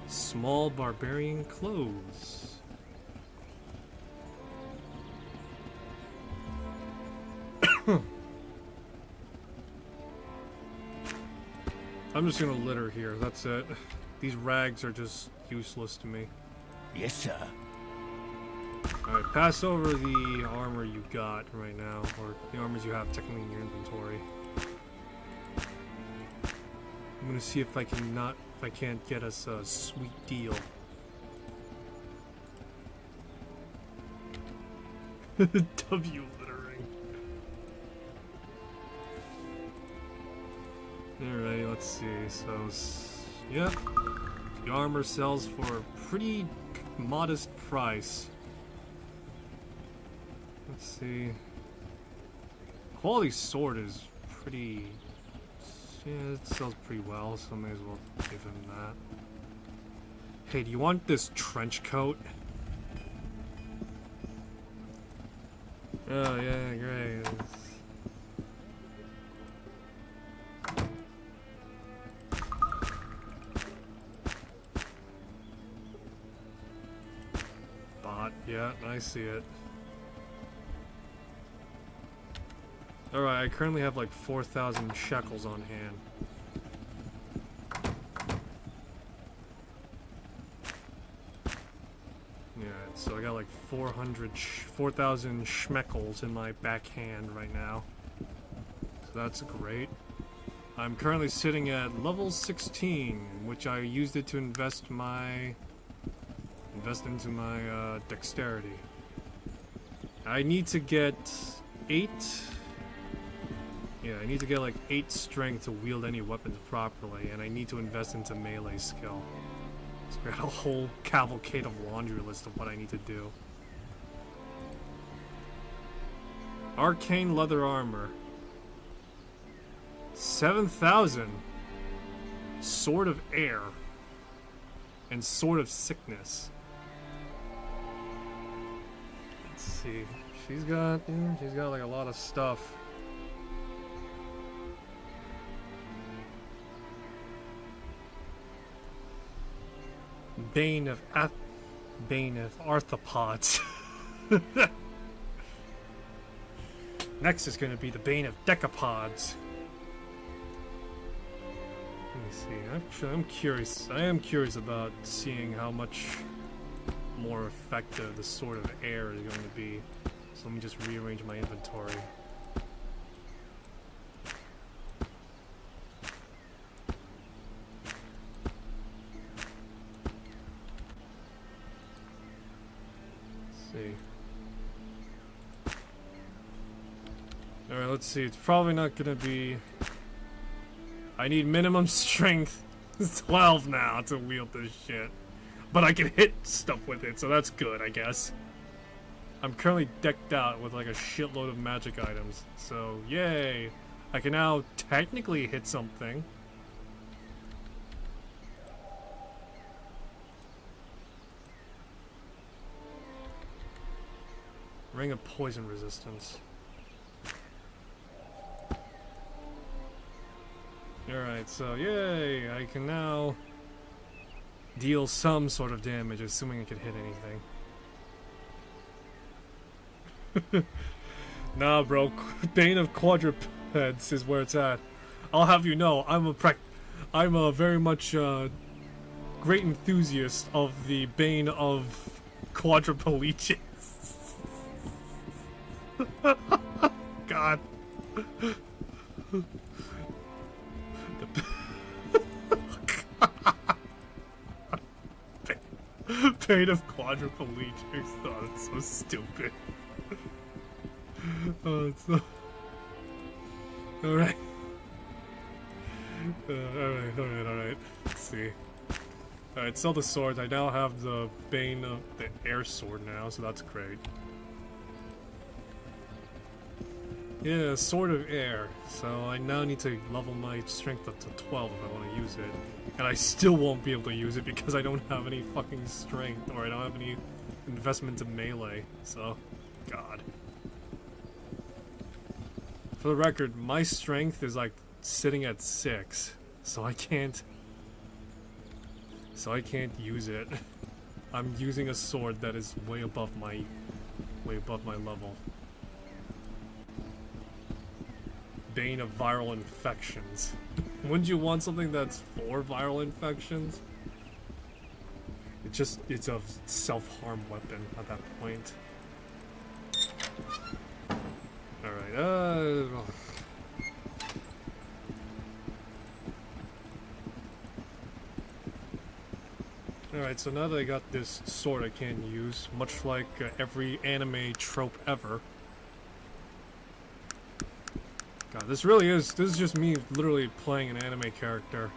small barbarian clothes. I'm just gonna litter here. That's it. These rags are just useless to me. Yes, sir. Alright, pass over the armor you got right now, or the armors you have technically in your inventory. I'm gonna see if I can't get us a sweet deal. W littering. Alright, let's see. So, yep. The armor sells for a pretty modest price. Let's see. Quality sword is pretty. Yeah, it sells pretty well, so I may as well give him that. Hey, do you want this trench coat? Oh, yeah, great. Bot, yeah, I see it. Alright, I currently have like 4,000 shekels on hand. Yeah, so I got like 4,000 schmeckles in my backhand right now. So that's great. I'm currently sitting at level 16, which I used it to invest into my dexterity. I need to get 8. Yeah, I need to get like 8 strength to wield any weapons properly, and I need to invest into melee skill. So I got a whole cavalcade of laundry list of what I need to do. Arcane leather armor. 7,000. Sword of air. And sword of sickness. Let's see. She's got like a lot of stuff. Bane of arthropods. Next is going to be the Bane of Decapods. Let me see. Actually, I'm curious. I am curious about seeing how much more effective the Sword of Air is going to be. So let me just rearrange my inventory. Alright, let's see. It's probably not gonna be... I need minimum strength 12 now to wield this shit. But I can hit stuff with it, so that's good, I guess. I'm currently decked out with like a shitload of magic items. So, yay! I can now technically hit something. Ring of Poison Resistance. Alright, so yay! I can now deal some sort of damage, assuming I can hit anything. Nah, bro. Bane of Quadrupeds is where it's at. I'll have you know, I'm a very much great enthusiast of the Bane of Quadriplegics. God. Bane of Quadriplegics. Oh, that's so stupid. Oh, it's so... Alright. Alright. Let's see. Alright, sell the swords. I now have the Bane of the Air Sword now, so that's great. Yeah, Sword of Air. So I now need to level my strength up to 12 if I want to use it. And I still won't be able to use it because I don't have any fucking strength, or I don't have any investment in melee. So, God. For the record, my strength is like sitting at 6, so I can't use it. I'm using a sword that is way above my level. Bane of Viral Infections. Wouldn't you want something that's for viral infections? It's a self-harm weapon at that point. Alright, Alright, so now that I got this sword I can use, much like every anime trope ever. God, this is just me literally playing an anime character.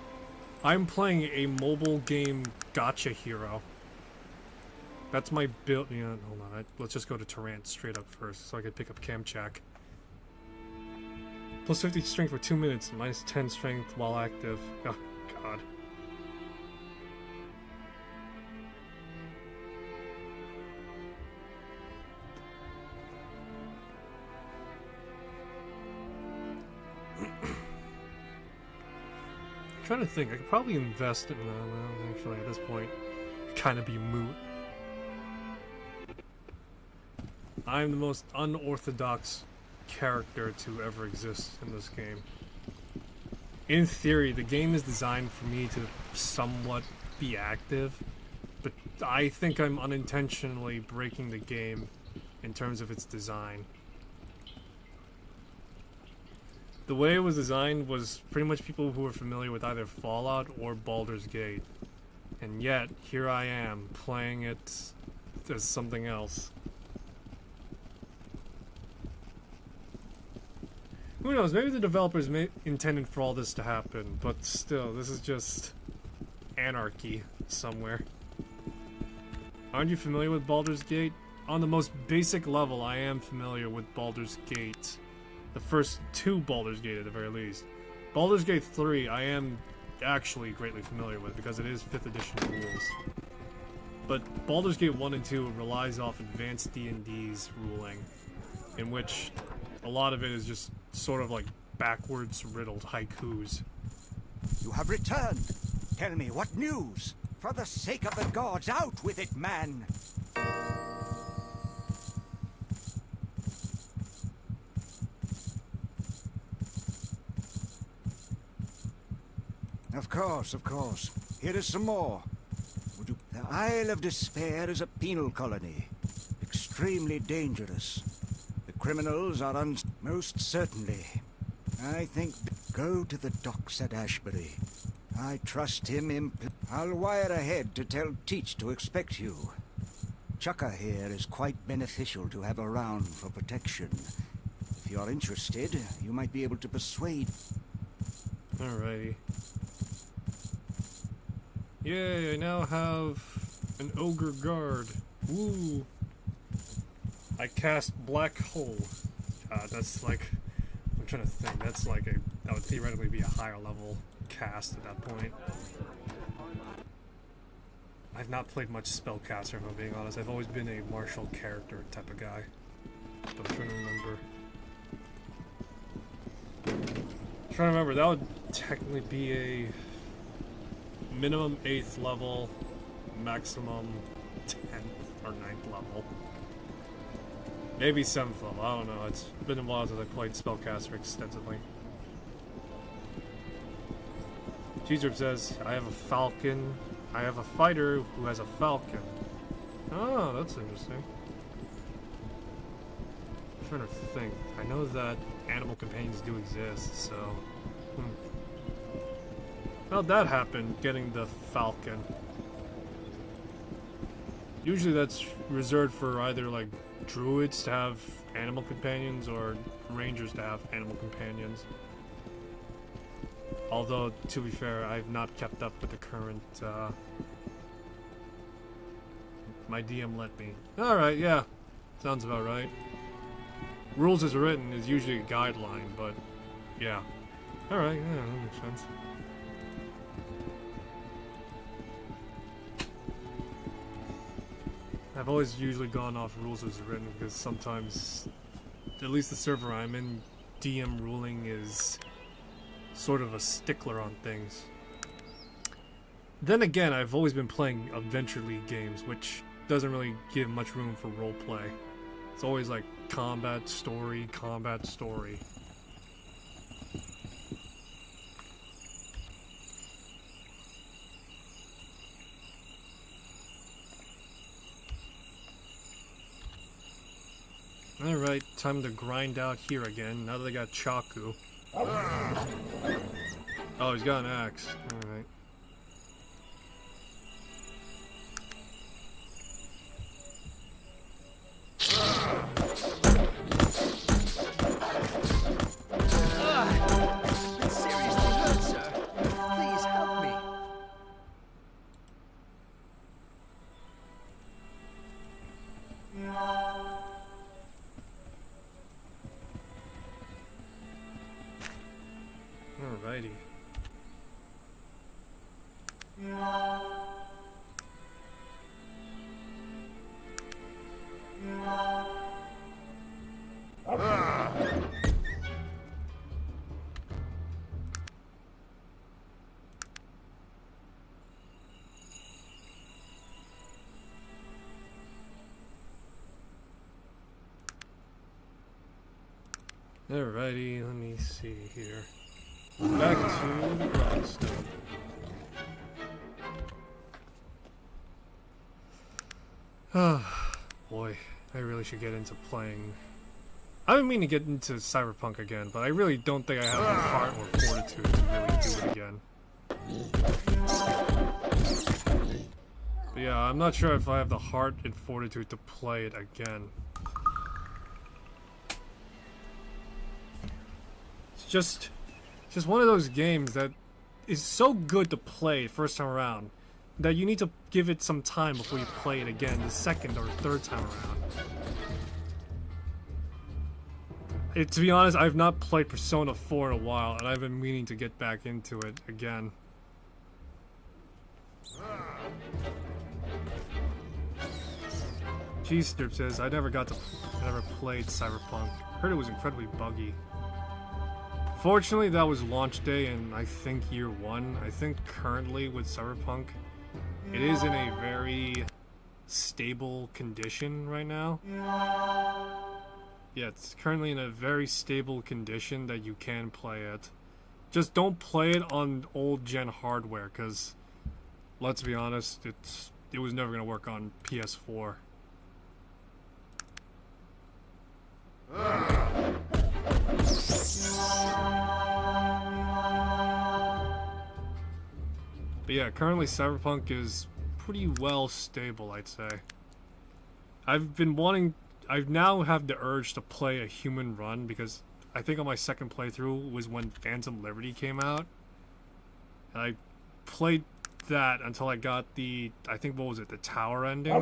I'm playing a mobile game gacha hero. That's my build. Yeah, hold on. Let's just go to Tarrant straight up first so I can pick up Kamchak. Plus 50 strength for 2 minutes, minus 10 strength while active. Oh, God. I'm trying to think. I could probably invest in well, actually, at this point, kind of be moot. I'm the most unorthodox character to ever exist in this game. In theory, the game is designed for me to somewhat be active, but I think I'm unintentionally breaking the game in terms of its design. The way it was designed was pretty much people who were familiar with either Fallout or Baldur's Gate. And yet, here I am, playing it as something else. Who knows, maybe the developers intended for all this to happen, but still, this is just anarchy somewhere. Aren't you familiar with Baldur's Gate? On the most basic level, I am familiar with Baldur's Gate. The first 2 Baldur's Gate at the very least. Baldur's Gate 3 I am actually greatly familiar with because it is 5th edition rules. But Baldur's Gate 1 and 2 relies off advanced D&D's ruling, in which a lot of it is just sort of like backwards riddled haikus. You have returned. Tell me what news. For the sake of the gods, out with it, man. Of course, of course. Here is some more. Would you... The Isle of Despair is a penal colony. Extremely dangerous. The criminals are most certainly. I think... Go to the docks at Ashbury. I trust him I'll wire ahead to tell Teach to expect you. Chukka here is quite beneficial to have around for protection. If you're interested, you might be able to persuade... Alrighty. Yay, I now have an ogre guard. Woo! I cast Black Hole. That's like... I'm trying to think. That's like a... That would theoretically be a higher level cast at that point. I've not played much spellcaster, if I'm being honest. I've always been a martial character type of guy. But I'm trying to remember. That would technically be a minimum 8th level, maximum 10th or 9th level. Maybe 7th level, I don't know. It's been a while since I played spellcaster extensively. Cheeser says, I have a falcon. I have a fighter who has a falcon. Oh, that's interesting. I'm trying to think. I know that animal companions do exist, so... How'd that happen, getting the falcon? Usually that's reserved for either, like, druids to have animal companions or rangers to have animal companions. Although, to be fair, I've not kept up with the current, my DM let me. Alright, yeah. Sounds about right. Rules as written is usually a guideline, but, yeah. Alright, yeah, that makes sense. I've always usually gone off rules as written, because sometimes, at least the server I'm in, DM ruling is sort of a stickler on things. Then again, I've always been playing Adventure League games, which doesn't really give much room for roleplay. It's always like combat, story, combat, story. Alright, time to grind out here again, now that I got Chaku. Oh, he's got an axe. Alright. It seriously hurts, sir. Please help me. Alrighty. Alrighty, let me see here. Back to the grindstone. Ah, boy, I really should get into playing. I didn't mean to get into Cyberpunk again, but I really don't think I have the heart or fortitude to really do it again. But yeah, I'm not sure if I have the heart and fortitude to play it again. It's just one of those games that is so good to play first time around that you need to give it some time before you play it again the second or third time around. To be honest, I've not played Persona 4 in a while, and I've been meaning to get back into it again. Cheese Strip says, I never played Cyberpunk. Heard it was incredibly buggy. Fortunately, that was launch day in, I think, year 1. I think currently with Cyberpunk, it is in a very stable condition right now. Yeah, it's currently in a very stable condition that you can play it. Just don't play it on old gen hardware, because let's be honest, it was never gonna work on PS4. But yeah, currently Cyberpunk is pretty well stable, I'd say. I now have the urge to play a human run, because I think on my second playthrough was when Phantom Liberty came out. And I played that until I got the, I think, what was it, the tower ending?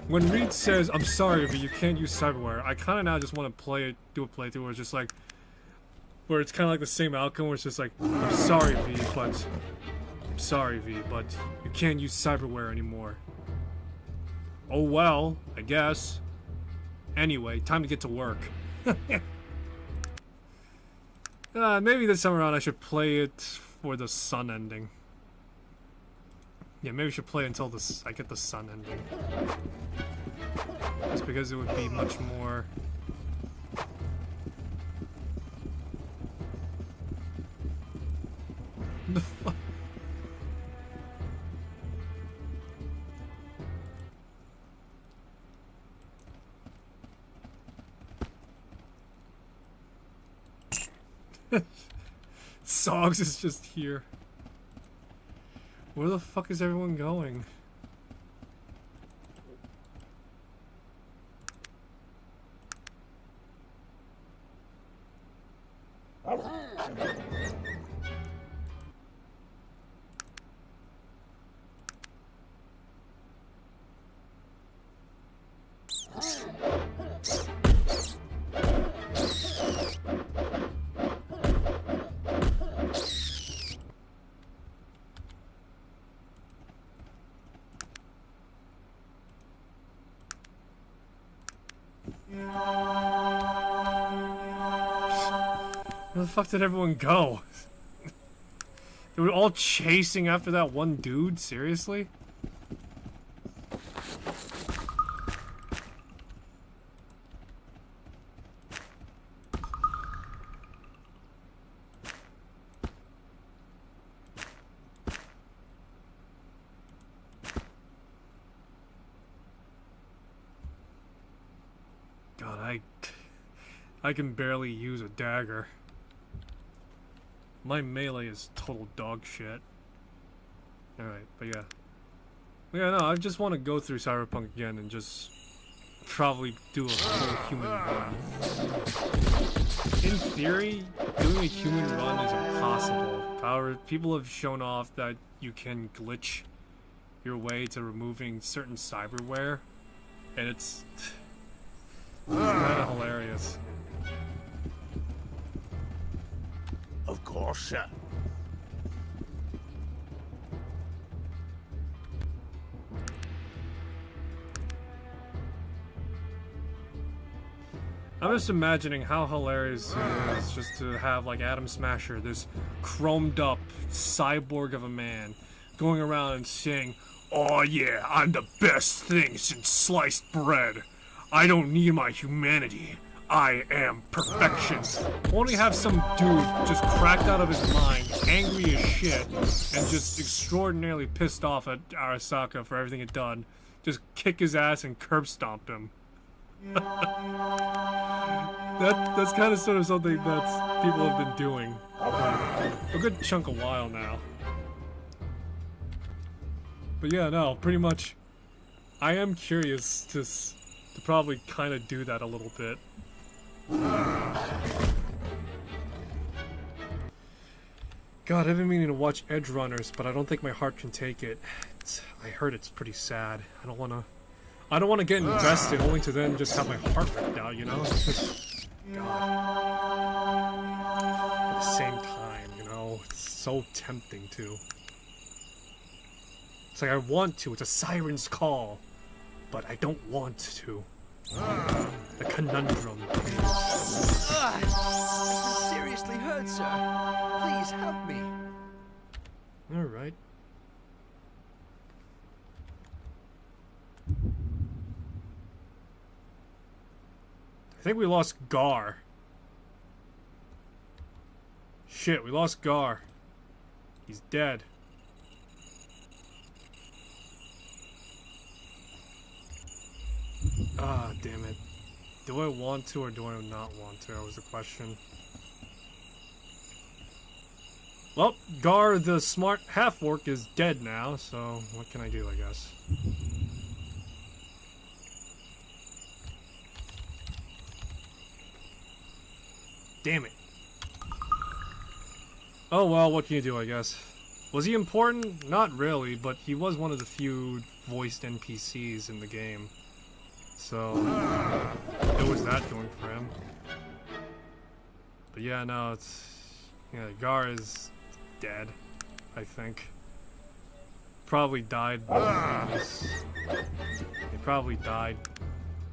When Reed says, "I'm sorry, but you can't use cyberware," I kind of now just want to do a playthrough where it's just like, where it's kind of like the same outcome, where it's just like, I'm sorry, V, but you can't use cyberware anymore. Oh well, I guess. Anyway, time to get to work. Maybe this time around I should play it for the sun ending. Yeah, maybe I should play until I get the sun ending. Just because it would be much more... The fuck? Sogs is just here. Where the fuck is everyone going? Where the fuck did everyone go? They were all chasing after that one dude? Seriously? God, I can barely use a dagger. My melee is total dog shit. Alright, but yeah. Yeah, no, I just want to go through Cyberpunk again and just probably do a full human run. In theory, doing a human run is impossible. However, people have shown off that you can glitch your way to removing certain cyberware, and it's kind of hilarious. Of course, sir. I'm just imagining how hilarious it is just to have, like, Atom Smasher, this chromed up cyborg of a man, going around and saying, "Oh yeah, I'm the best thing since sliced bread. I don't need my humanity. I am perfection." Only have some dude just cracked out of his mind, angry as shit, and just extraordinarily pissed off at Arasaka for everything he'd done, just kick his ass and curb stomp him. That's kind of sort of something that people have been doing for a good chunk of while now. But yeah, no, pretty much, I am curious to probably kind of do that a little bit. God, I've been meaning to watch Edge Runners, but I don't think my heart can take it. I heard it's pretty sad. I don't want to get invested only to then just have my heart ripped out, you know? It's just, God. At the same time, you know, it's so tempting to. It's like I want to. It's a siren's call, but I don't want to. The conundrum, please. I'm seriously hurt, sir. Please help me. Alright. I think we lost Gar. Shit, we lost Gar. He's dead. Ah, damn it. Do I want to or do I not want to? That was the question. Well, Gar, the smart half-orc, is dead now, so what can I do, I guess? Damn it. Oh well, what can you do, I guess? Was he important? Not really, but he was one of the few voiced NPCs in the game. So, there was that going for him. But yeah, no, it's... Yeah, Gar is dead, I think. Probably died. He probably died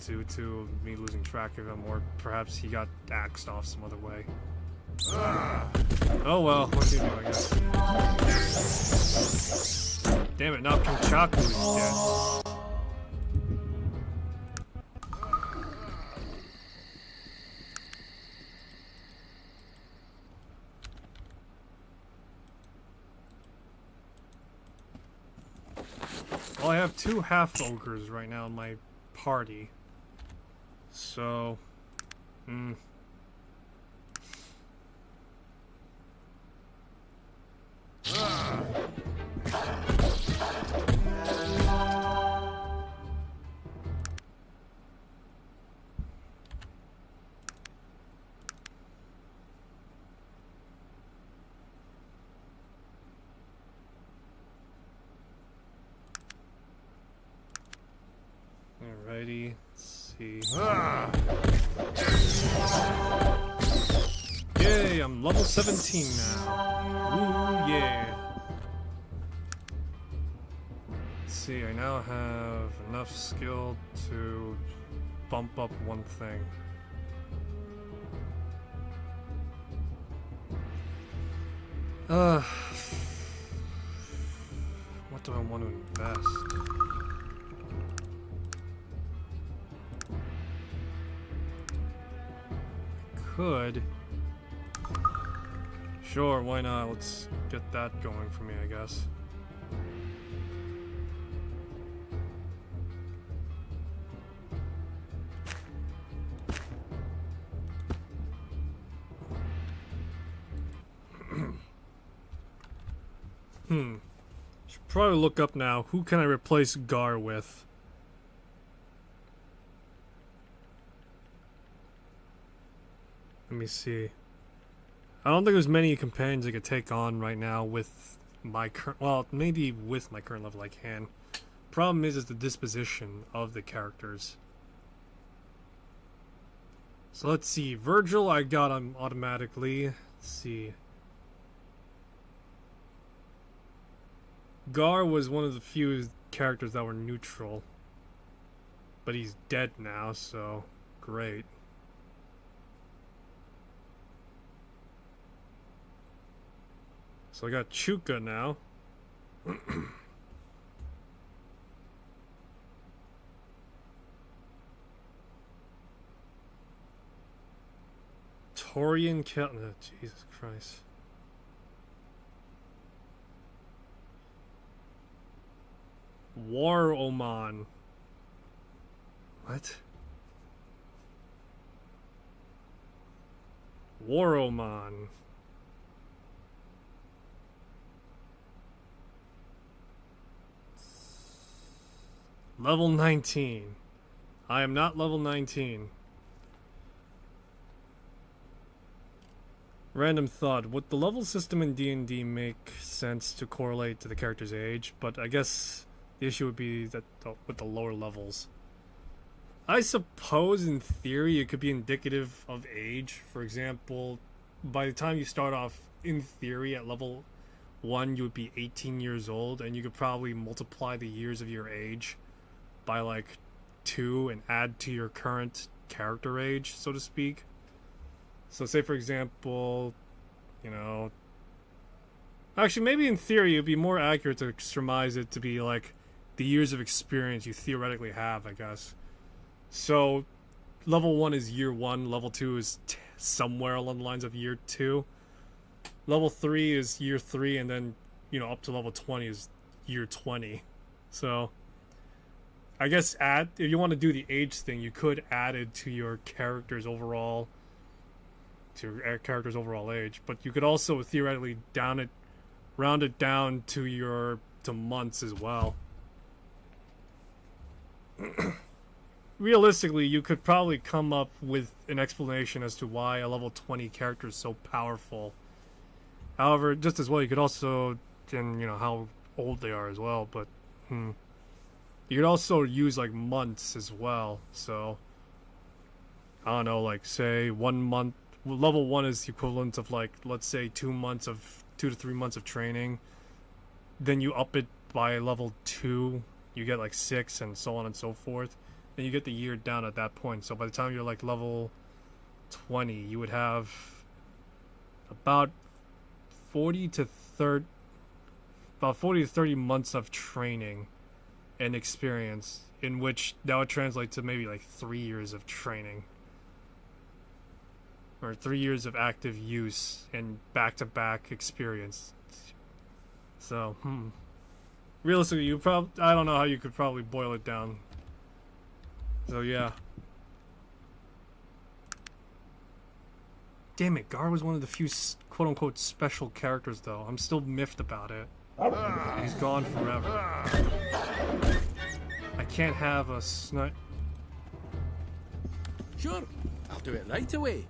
due to me losing track of him, or perhaps he got axed off some other way. Oh well, what can you do, I guess? Damn it, now Kinchaku is dead. Well, I have 2 half-ogres right now in my party. So... Alrighty, let's see. Yay, I'm level 17 now. Ooh, yeah. Let's see, I now have enough skill to bump up one thing. What do I want to invest? Could. Sure, why not? Let's get that going for me, I guess. Should probably look up now. Who can I replace Gar with? Let me see. I don't think there's many companions I could take on right now with my current... Well, maybe with my current level I can. Problem is the disposition of the characters. So let's see. Virgil I got him automatically. Let's see. Gar was one of the few characters that were neutral. But he's dead now, so great. So I got Chuka now. Torian Keltner, Jesus Christ. War Oman. What? War Oman. Level 19. I am not level 19. Random thought. Would the level system in D&D make sense to correlate to the character's age? But I guess the issue would be that with the lower levels. I suppose in theory it could be indicative of age. For example, by the time you start off in theory at level 1 you would be 18 years old, and you could probably multiply the years of your age by like 2 and add to your current character age, so to speak. So say for example, you know, actually maybe in theory it'd be more accurate to surmise it to be like the years of experience you theoretically have, I guess. So level 1 is year 1, level 2 is somewhere along the lines of year 2. level 3 is year 3, and then, you know, up to level 20 is year 20. So I guess if you want to do the age thing, you could add it to your character's overall age, but you could also theoretically round it down to months as well. Realistically, you could probably come up with an explanation as to why a level 20 character is so powerful. However, just as well, you could also, and you know how old they are as well, but you could also use like months as well. So I don't know, like say 1 month. Level 1 is the equivalent of like, let's say 2 to 3 months of training. Then you up it by level 2, you get like 6 and so on and so forth. Then you get the year down at that point. So by the time you're like level 20, you would have about 40 to 30 months of training and experience, in which that would translate to maybe like 3 years of training. Or 3 years of active use and back-to-back experience. So, realistically, I don't know how you could probably boil it down. So, yeah. Damn it, Gar was one of the few quote-unquote special characters, though. I'm still miffed about it. He's gone forever. I can't have a snipe. Sure, I'll do it right away.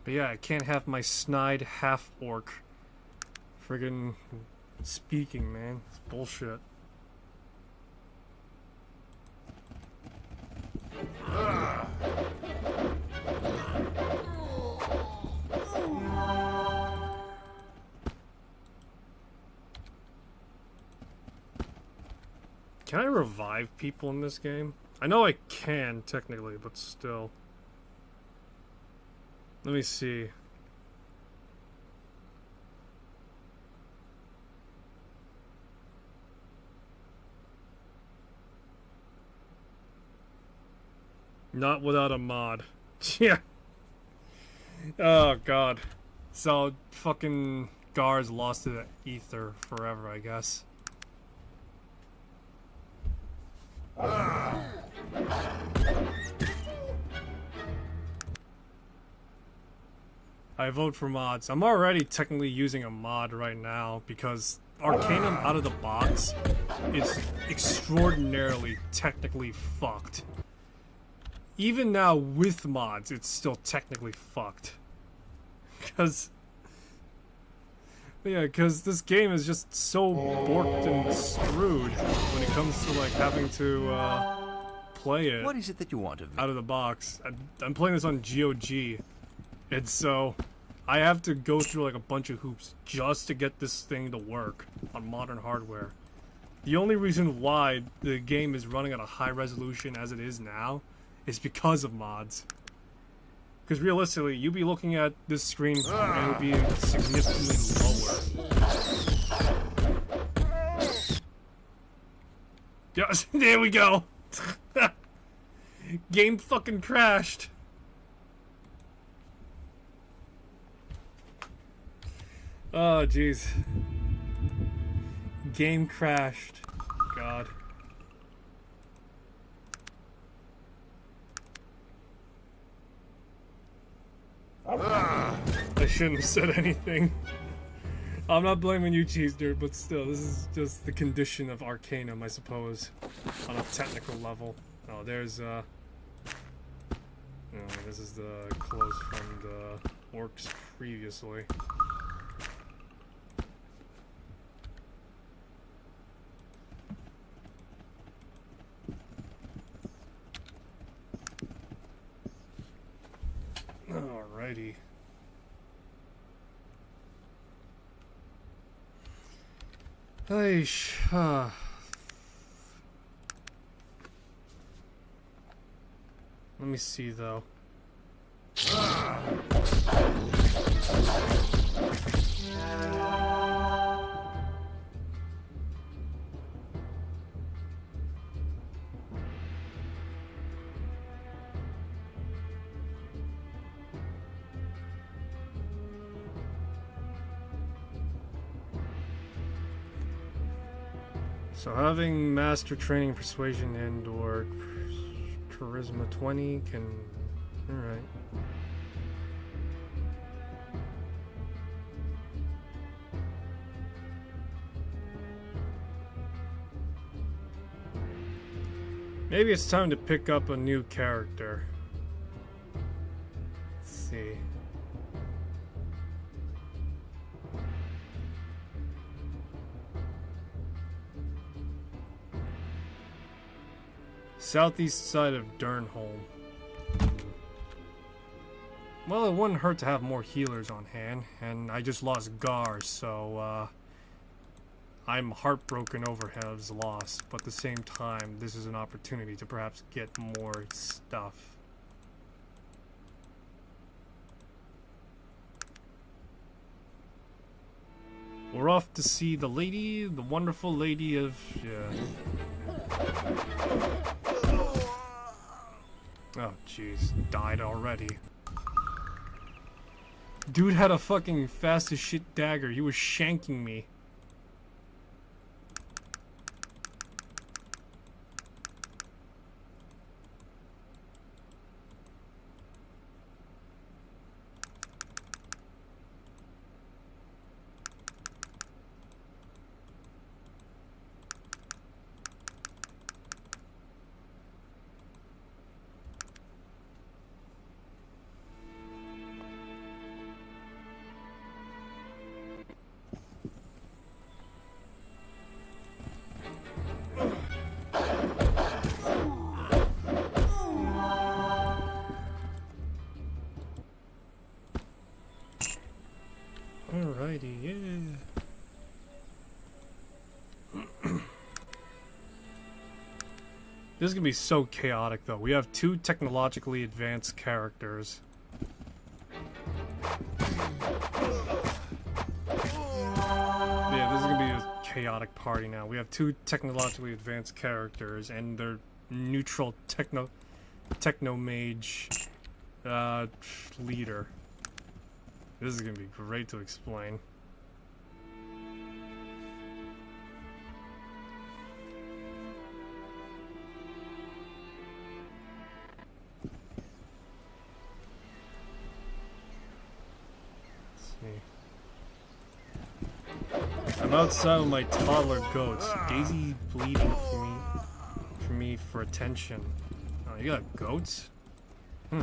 But yeah, I can't have my snide half-orc friggin' speaking, man. It's bullshit. Can I revive people in this game? I know I can, technically, but still. Let me see. Not without a mod. Yeah. Oh, God. So, fucking Gar's lost to the ether forever, I guess. I vote for mods. I'm already technically using a mod right now because Arcanum out of the box is extraordinarily technically fucked. Even now with mods, it's still technically fucked. Because this game is just so borked and screwed when it comes to like having to play it. What is it that you want of me? Out of the box. I'm playing this on GOG, and so I have to go through like a bunch of hoops just to get this thing to work on modern hardware. The only reason why the game is running at a high resolution as it is now is because of mods. Because realistically, you'd be looking at this screen and it would be significantly lower. Yes, there we go. Game fucking crashed. Oh, jeez. Game crashed. God. I shouldn't have said anything. I'm not blaming you, Cheese Dirt, but still, this is just the condition of Arcanum, I suppose, on a technical level. Oh, there's, oh, this is the close from the orcs previously. Alrighty. Let me see though. So having master training, persuasion, and/or charisma 20 can. All right. Maybe it's time to pick up a new character. Let's see. Southeast side of Durnholm. Well, it wouldn't hurt to have more healers on hand, and I just lost Gar, so I'm heartbroken over his loss, but at the same time, this is an opportunity to perhaps get more stuff. We're off to see the lady, the wonderful lady of... Oh, jeez. Died already. Dude had a fucking fast as shit dagger. He was shanking me. Alrighty, yeah. This is gonna be so chaotic, though. We have 2 technologically advanced characters. Yeah, this is gonna be a chaotic party now. We have 2 technologically advanced characters, and they're neutral techno mage leader. This is gonna be great to explain. Let's see. I'm outside with my toddler goats. Daisy bleeding for me for attention. Oh, you got goats? Hmm.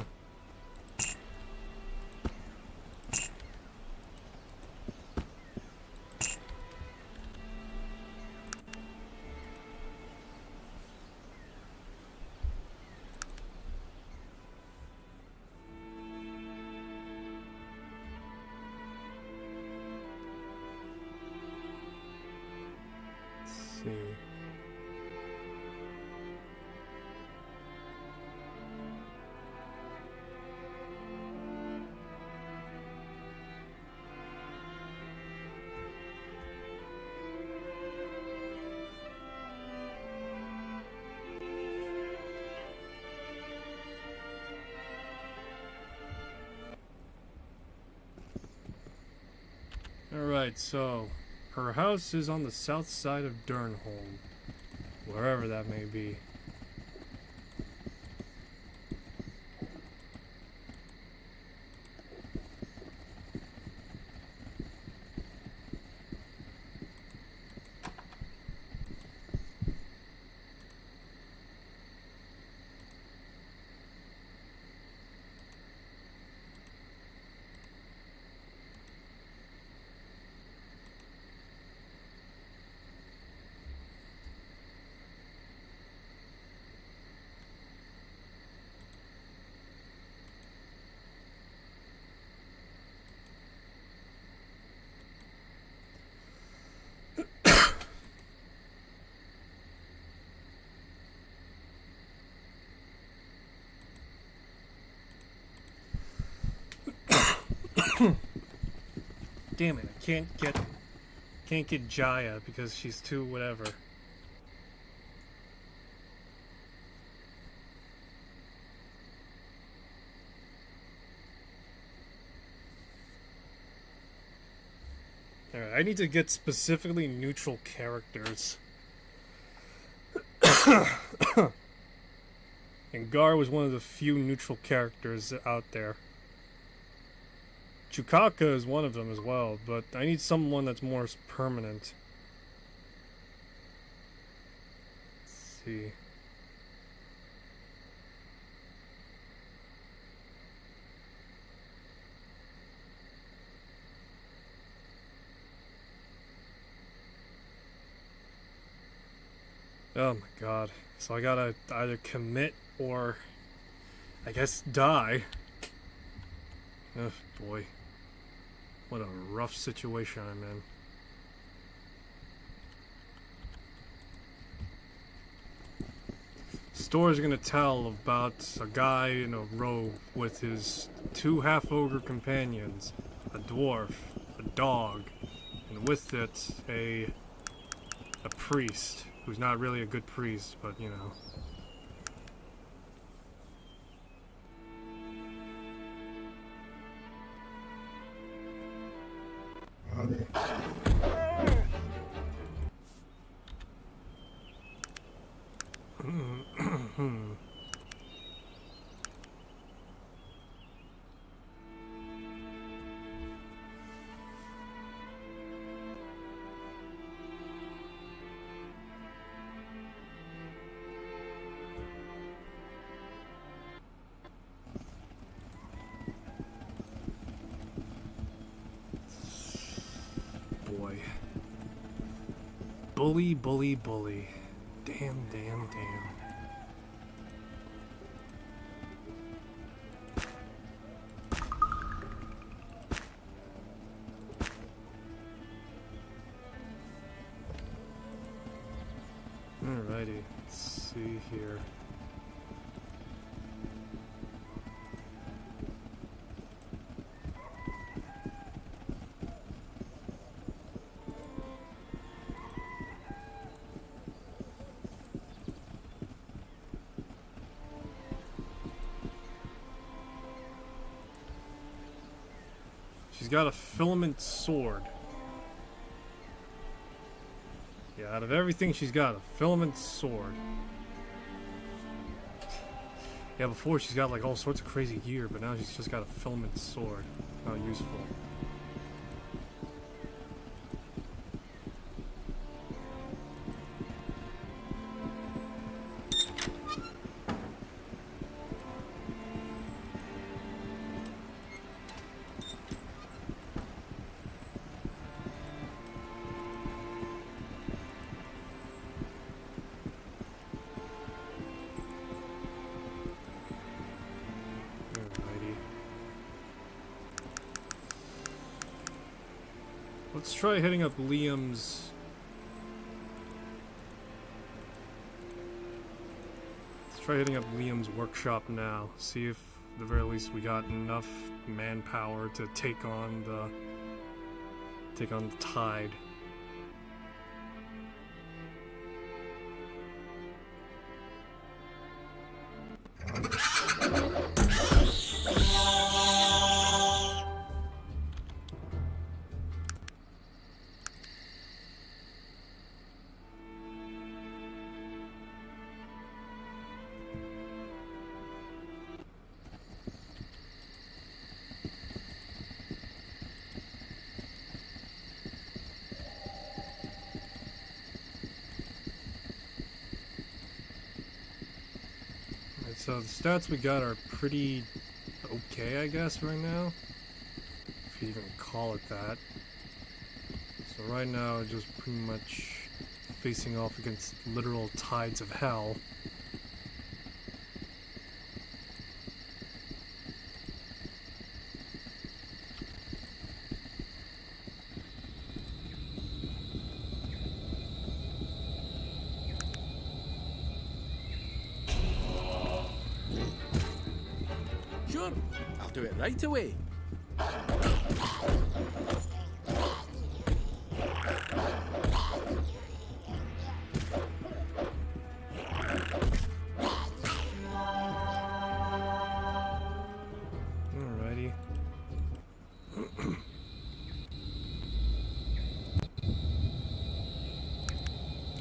Alright, so her house is on the south side of Durnholm, wherever that may be. Damn it, I can't get Jaya because she's too whatever. Alright, I need to get specifically neutral characters. And Gar was one of the few neutral characters out there. Chukaka is one of them as well, but I need someone that's more permanent. Let's see. Oh my god. So I gotta either commit or, I guess, die. Oh boy. What a rough situation I'm in. Stories are gonna tell about a guy in a row with his 2 half-ogre companions, a dwarf, a dog, and with it, a priest, who's not really a good priest, but you know. Boy. Bully, bully, bully. Damn, damn, damn. Alrighty, let's see here. She's got a filament sword. Yeah, out of everything she's got a filament sword. Yeah, before she's got like all sorts of crazy gear, but now she's just got a filament sword. How useful. Let's try hitting up Liam's... Let's try hitting up Liam's workshop now. See if, at the very least, we got enough manpower to take on the tide. So the stats we got are pretty okay, I guess, right now. If you even call it that. So right now, just pretty much facing off against literal tides of hell. Sure, I'll do it right away. Alrighty.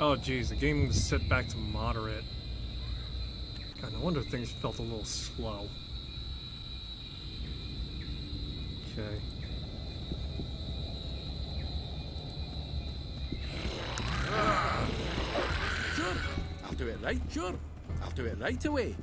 Oh geez, the game was set back to moderate. God, no wonder things felt a little slow. Okay. Sure, I'll do it right, sure. I'll do it right away.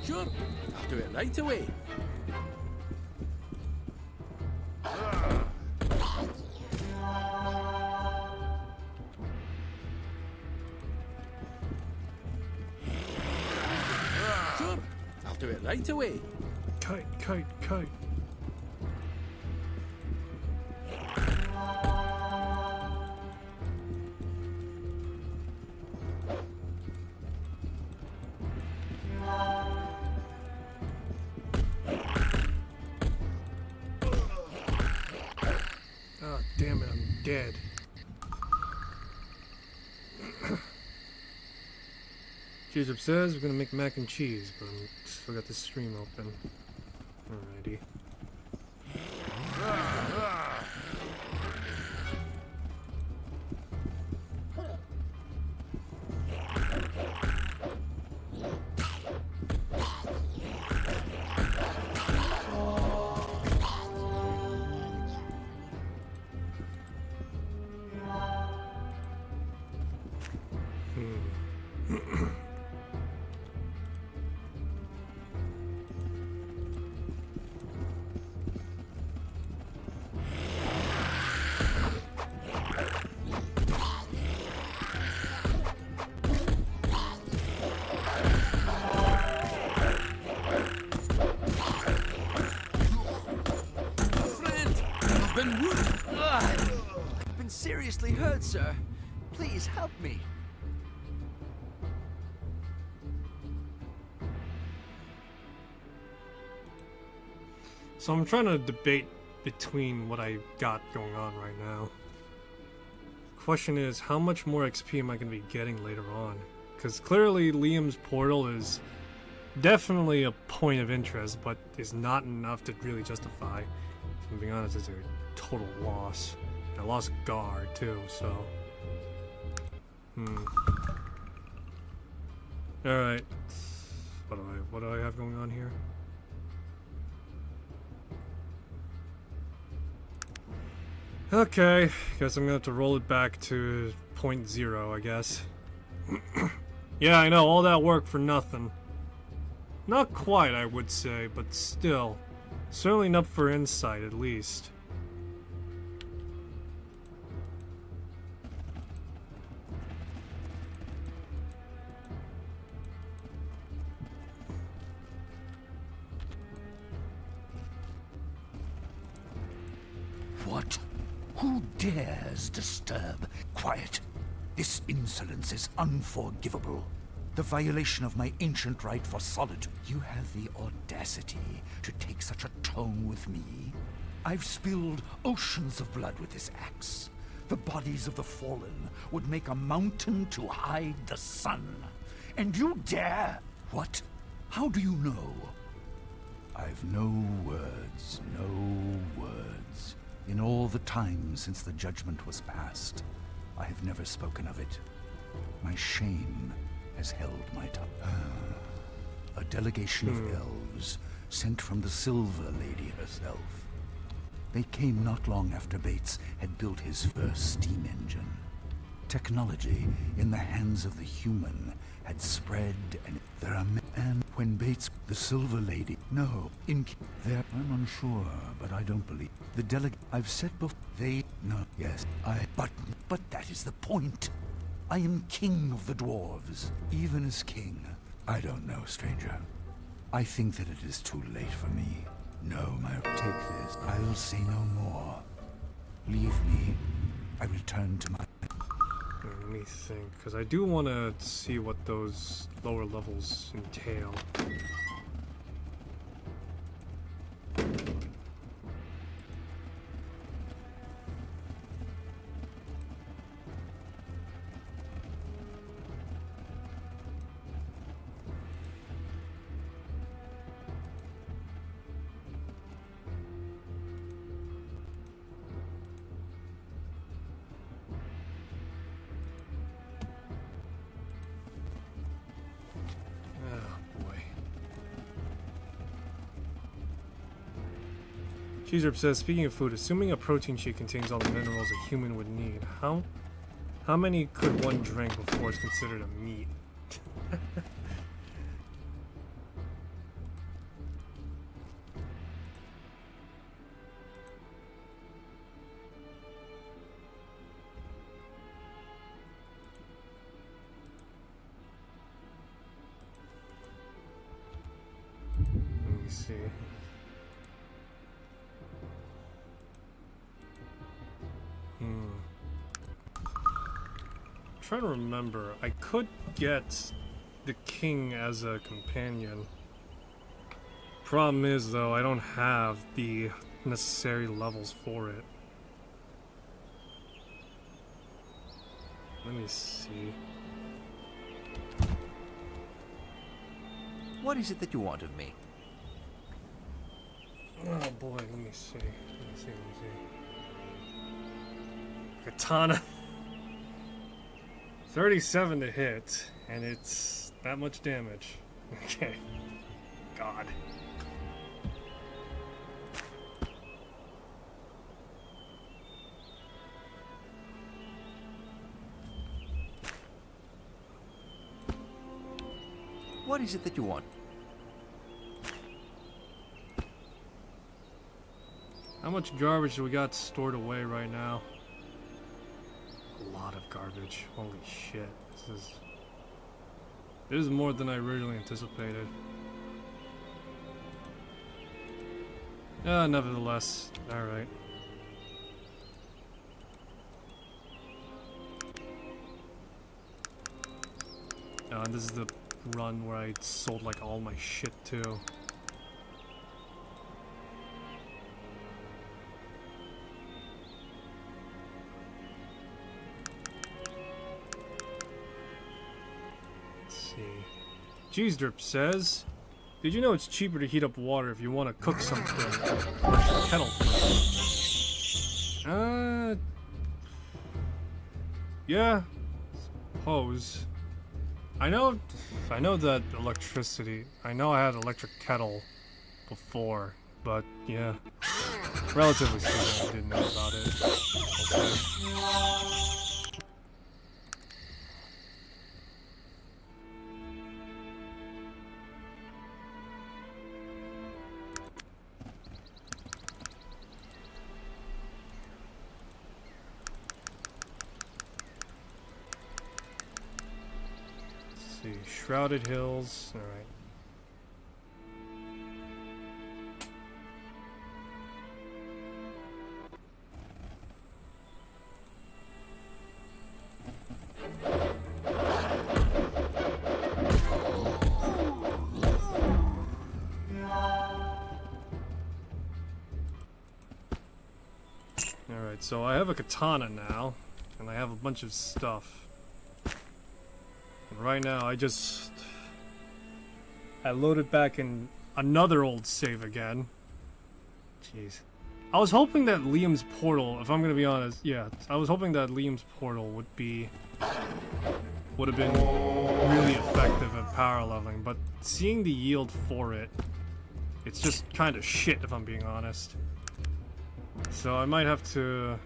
Sure, I'll do it right away. Sure, I'll do it right away. Kite, kite, kite. Oh, damn it, I'm dead. Cheese Up says we're gonna make mac and cheese, but I'm still got this stream open. Alrighty. I've been seriously hurt, sir. Please help me. So I'm trying to debate between what I got going on right now. Question is, how much more XP am I going to be getting later on? Because clearly Liam's portal is definitely a point of interest, but is not enough to really justify. If I'm being honest, it's a total loss. I lost guard too, so. Alright. What do I have going on here? Okay, guess I'm gonna have to roll it back to 0.0, I guess. Yeah, I know, all that work for nothing. Not quite, I would say, but still. Certainly enough for insight, at least. What? Who dares disturb? Quiet. This insolence is unforgivable. The violation of my ancient right for solitude. You have the audacity to take such a tone with me? I've spilled oceans of blood with this axe. The bodies of the fallen would make a mountain to hide the sun. And you dare? What? How do you know? I've no words, no words. In all the time since the judgment was passed, I have never spoken of it. My shame has held my tongue. A delegation of elves sent from the Silver Lady herself. They came not long after Bates had built his first steam engine. Technology in the hands of the human had spread, and there are and when Bates, the Silver Lady, no, in there, I'm unsure, but I don't believe the delegate I've said before. They no, yes, but that is the point. I am king of the dwarves, even as king. I don't know, stranger. I think that it is too late for me. No, take this. I'll say no more. Leave me. I return to my. Let me think, because I do want to see what those lower levels entail. Cheeserp says, speaking of food, assuming a protein shake contains all the minerals a human would need, how many could one drink before it's considered a meat? Let me see. Trying to remember. I could get the king as a companion. Problem is, though, I don't have the necessary levels for it. Let me see. What is it that you want of me? Oh boy, let me see. Katana. 37 to hit, and it's that much damage. Okay. God. What is it that you want? How much garbage do we got stored away right now? A lot of garbage. Holy shit. This is more than I originally anticipated. Nevertheless. Alright. And this is the run where I sold like all my shit too. Cheesedrip says, did you know it's cheaper to heat up water if you want to cook something? Kettle first. Yeah, suppose. I know that electricity. I know I had electric kettle before, but yeah, relatively speaking, I didn't know about it. Okay. Shrouded Hills, alright. Alright, so I have a katana now, and I have a bunch of stuff. Right now, I loaded back in another old save again. Jeez. I was hoping that Liam's portal, if I'm gonna be honest, yeah, I was hoping that Liam's portal would have been really effective at power leveling, but seeing the yield for it, it's just kind of shit if I'm being honest. So I might have to,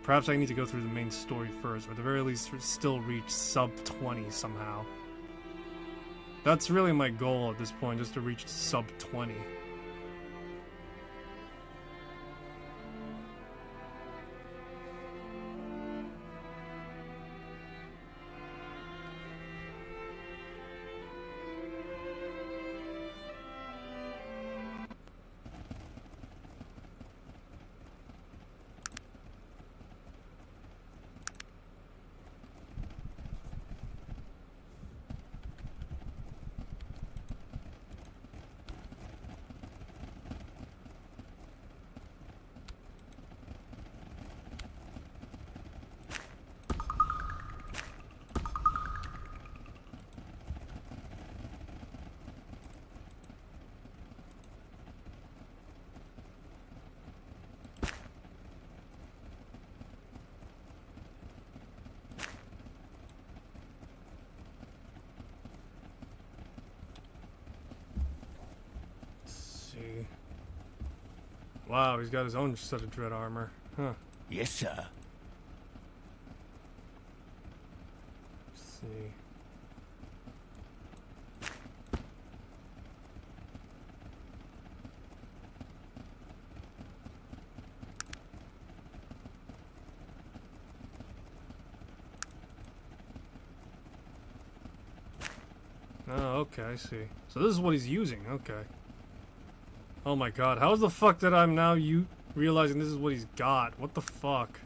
perhaps I need to go through the main story first, or at the very least still reach sub 20 somehow. That's really my goal at this point, just to reach sub 20. Wow, he's got his own set of dread armor. Huh. Yes, sir. Let's see. Oh, okay, I see. So this is what he's using, okay. Oh my god, how is the fuck that I'm now realizing this is what he's got? What the fuck?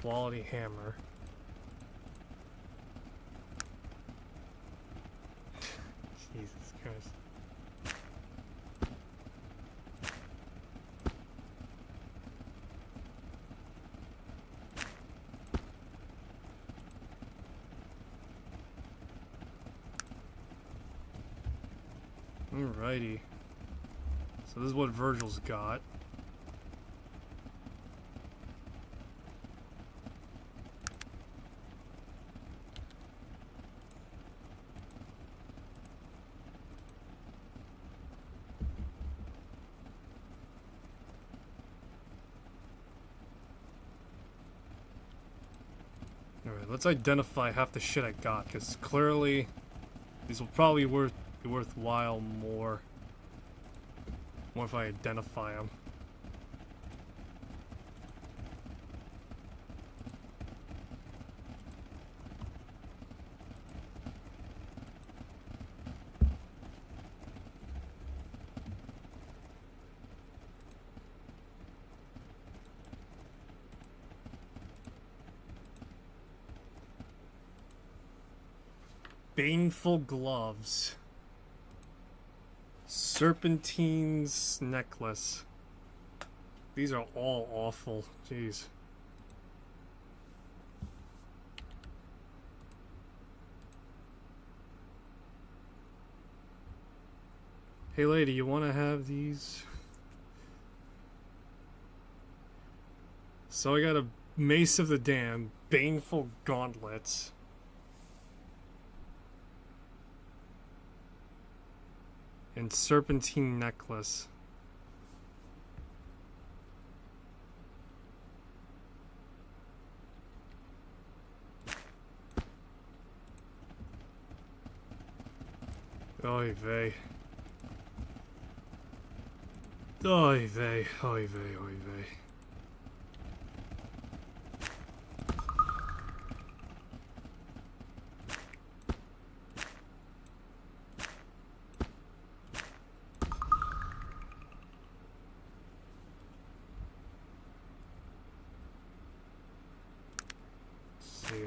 Quality hammer. Jesus Christ. Alrighty. So this is what Virgil's got. Alright, let's identify half the shit I got, because clearly these will probably be worthwhile more if I identify them. Baneful gloves. Serpentine's necklace. These are all awful. Jeez. Hey lady, you want to have these? So I got a Mace of the Damned, Baneful gauntlets. And serpentine necklace. Oy vey. Oy vey, oy vey, oy vey.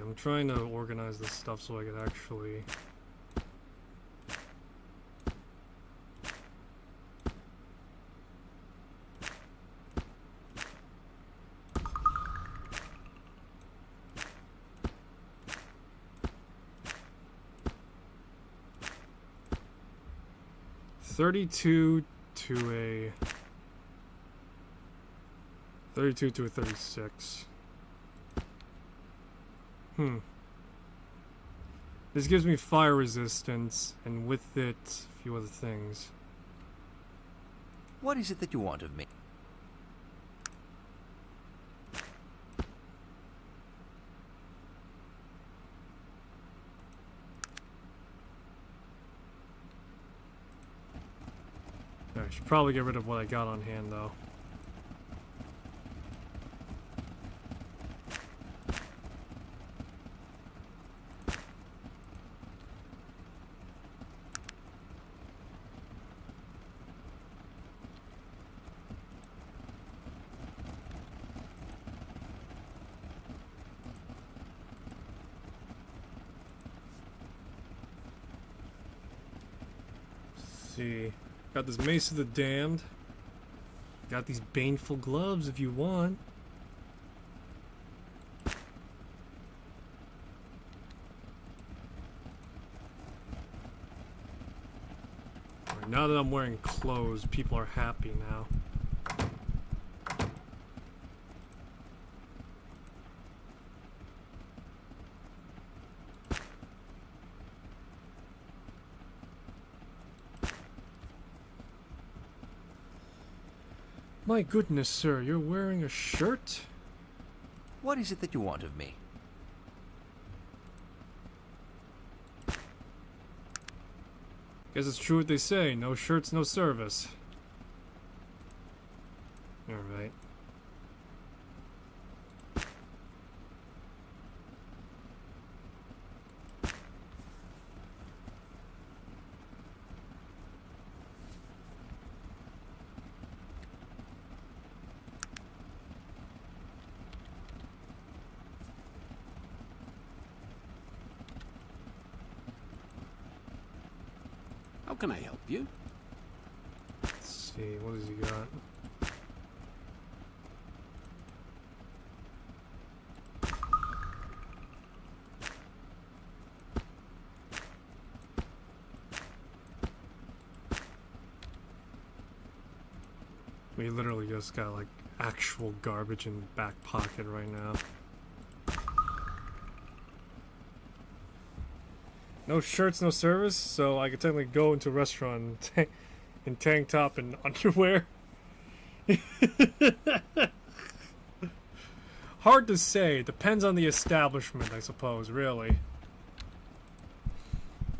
I'm trying to organize this stuff so I can actually... $32 to a 36. This gives me fire resistance, and with it, a few other things. What is it that you want of me? I should probably get rid of what I got on hand, though. See, got this Mace of the Damned. Got these Baneful gloves if you want. Alright, now that I'm wearing clothes, people are happy now. My goodness, sir, you're wearing a shirt? What is it that you want of me? Guess it's true what they say, no shirts, no service. Alright. How can I help you? Let's see, what has he got? We literally just got like actual garbage in the back pocket right now. No shirts, no service, so I could technically go into a restaurant in tank top and underwear. Hard to say. Depends on the establishment, I suppose, really.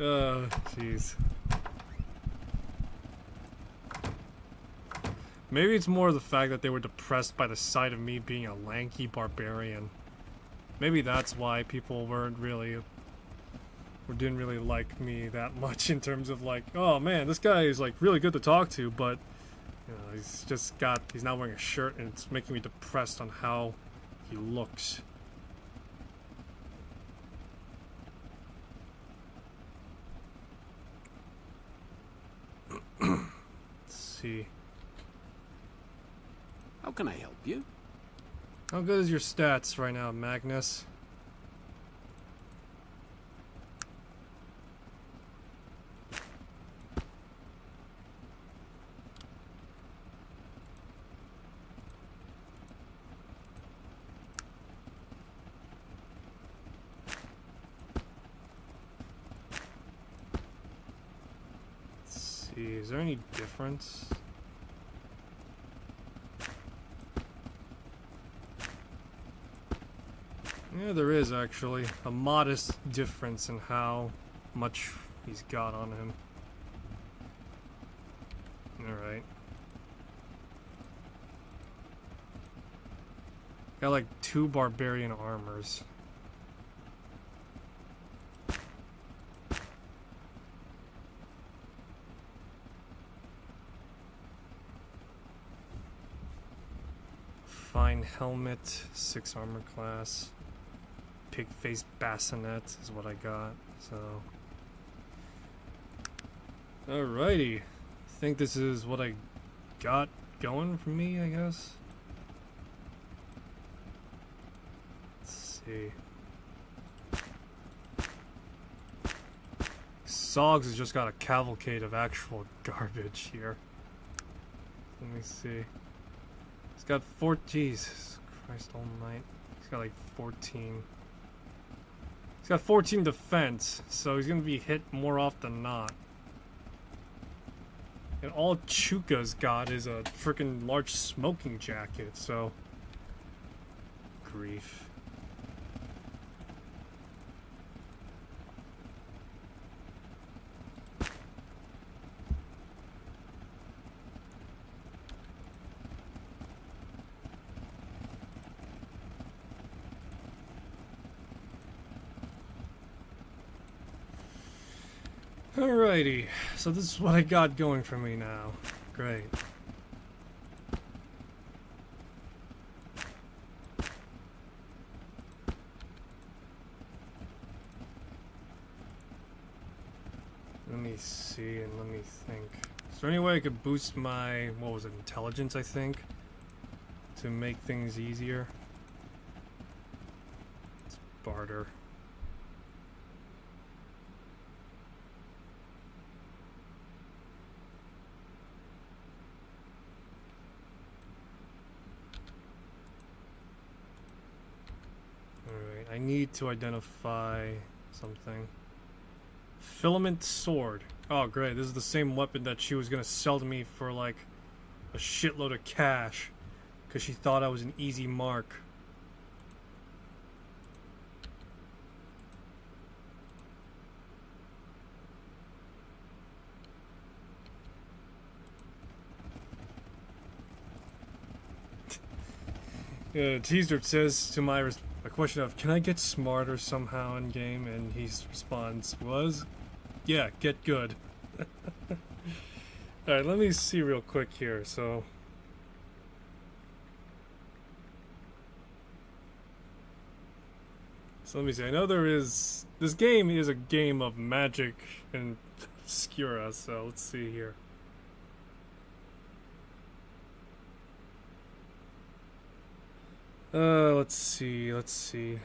Jeez. Maybe it's more the fact that they were depressed by the sight of me being a lanky barbarian. Maybe that's why people weren't really... or didn't really like me that much in terms of like, oh man, this guy is like really good to talk to, but you know, he's not wearing a shirt and it's making me depressed on how he looks. Let's see. How can I help you? How good is your stats right now, Magnus? Is there any difference? Yeah, there is actually a modest difference in how much he's got on him. Alright. Got like 2 barbarian armors. Fine helmet, 6 armor class. Pig face bassinet is what I got, so. Alrighty. I think this is what I got going for me, I guess. Let's see. Soggs has just got a cavalcade of actual garbage here. Let me see. He's got 4. Jesus Christ almighty. He's got like 14. He's got 14 defense, so he's gonna be hit more often than not. And all Chuka's got is a freaking large smoking jacket, so. Grief. Alrighty, so this is what I got going for me now. Great. Let me see and let me think. Is there any way I could boost my, what was it, intelligence, I think? To make things easier? Let's barter. I need to identify something. Filament sword. Oh great, this is the same weapon that she was gonna sell to me for like a shitload of cash because she thought I was an easy mark. Teasdrip says to my a question of, can I get smarter somehow in game? And his response was, yeah, get good. Alright, let me see real quick here. So let me see. I know this game is a game of Magick and Obscura, so let's see here. Let's see.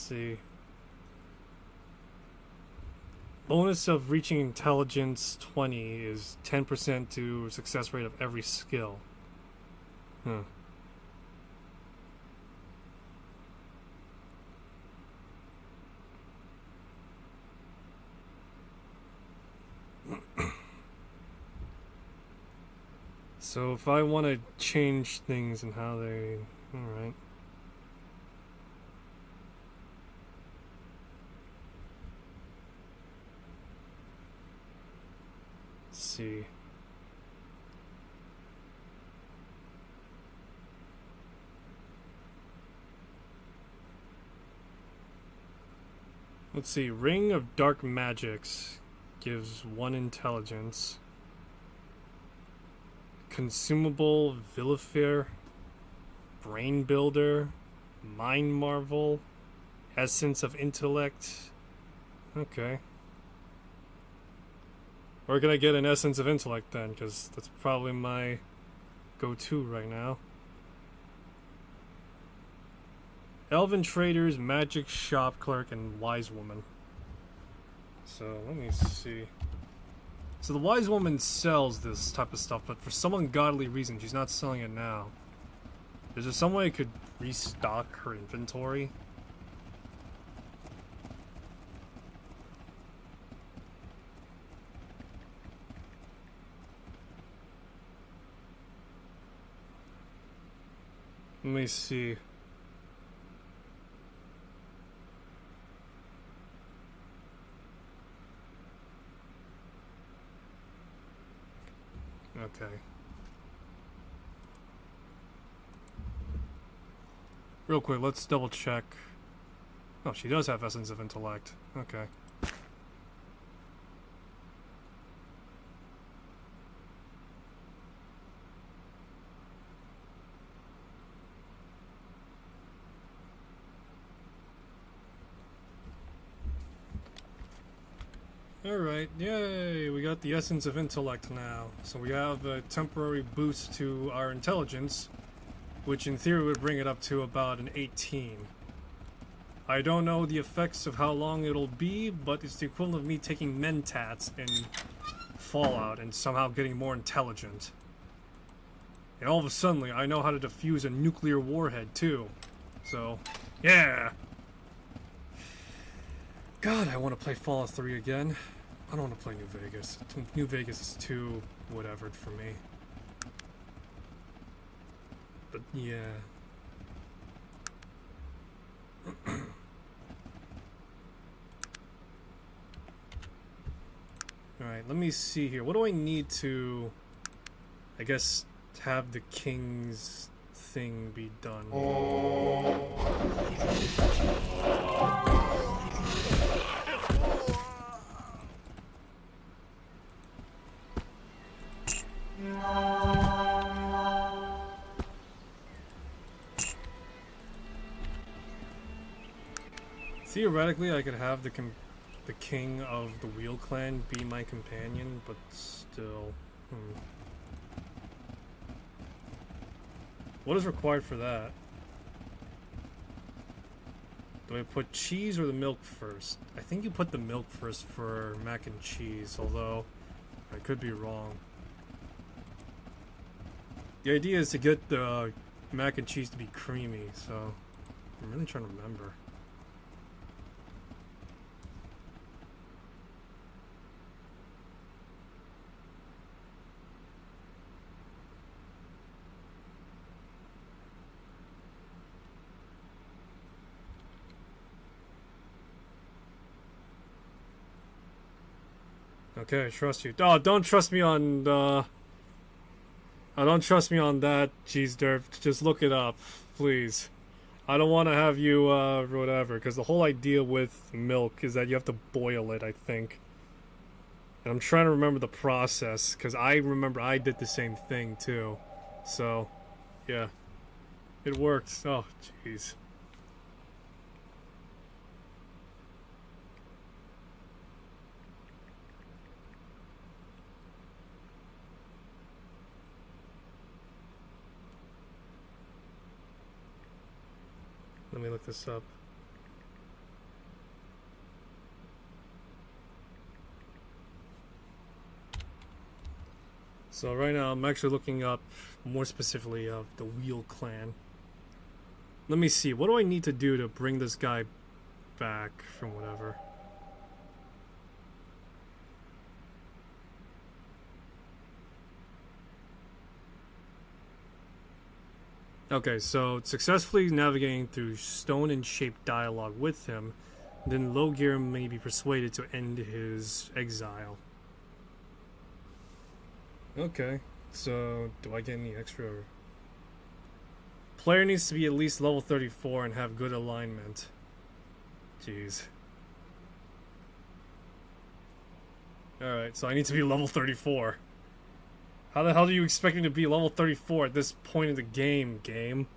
See. Bonus of reaching intelligence 20 is 10% to success rate of every skill. Huh. So if I want to change things and how they... Alright. See. Let's see. Ring of Dark Magics gives 1 intelligence. Consumable Vilifier, Brain Builder, Mind Marvel, Essence of Intellect. Okay. Where can I get an Essence of Intellect then? Because that's probably my go-to right now. Elven Traders, Magic Shop Clerk, and Wise Woman. So, let me see. So the Wise Woman sells this type of stuff, but for some ungodly reason, she's not selling it now. Is there some way I could restock her inventory? Let me see. Okay. Real quick, let's double check. Oh, she does have Essence of Intellect. Okay. Alright, yay! We got the Essence of Intellect now. So we have a temporary boost to our intelligence, which in theory would bring it up to about an 18. I don't know the effects of how long it'll be, but it's the equivalent of me taking Mentats in Fallout and somehow getting more intelligent. And all of a sudden, I know how to defuse a nuclear warhead too. So, yeah! God, I want to play Fallout 3 again. I don't want to play New Vegas. New Vegas is too whatever for me. But yeah. Alright, let me see here. What do I need to, I guess, have the king's thing be done? Theoretically, I could have the king of the Wheel Clan be my companion, but still... What is required for that? Do I put cheese or the milk first? I think you put the milk first for mac and cheese, although I could be wrong. The idea is to get the mac and cheese to be creamy, so I'm really trying to remember. Okay, I trust you. Oh, don't trust me on don't trust me on that, cheese derp. Just look it up, please. I don't want to have you, whatever, because the whole idea with milk is that you have to boil it, I think. And I'm trying to remember the process, because I remember I did the same thing, too. So, yeah. It worked. Oh, jeez. Let me look this up. So right now I'm actually looking up more specifically of the Wheel Clan. Let me see, what do I need to do to bring this guy back from whatever? Okay, so successfully navigating through stone and shaped dialogue with him, then Logir may be persuaded to end his exile. Okay, so do I get any extra? Player needs to be at least level 34 and have good alignment. Jeez. Alright, so I need to be level 34. How the hell do you expect me to be level 34 at this point in the game, game?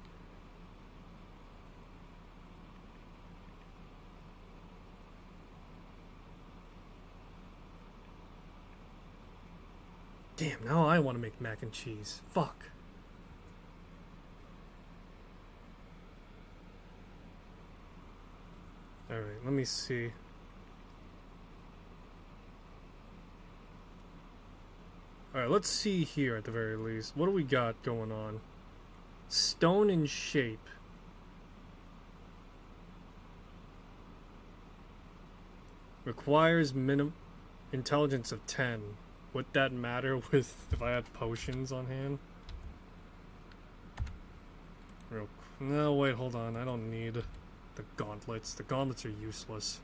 Damn, now I want to make mac and cheese. Fuck. Alright, let me see. Alright, let's see here at the very least. What do we got going on? Stone and shape. Requires minimum intelligence of 10. Would that matter with if I had potions on hand? No, wait, hold on. I don't need the gauntlets. The gauntlets are useless.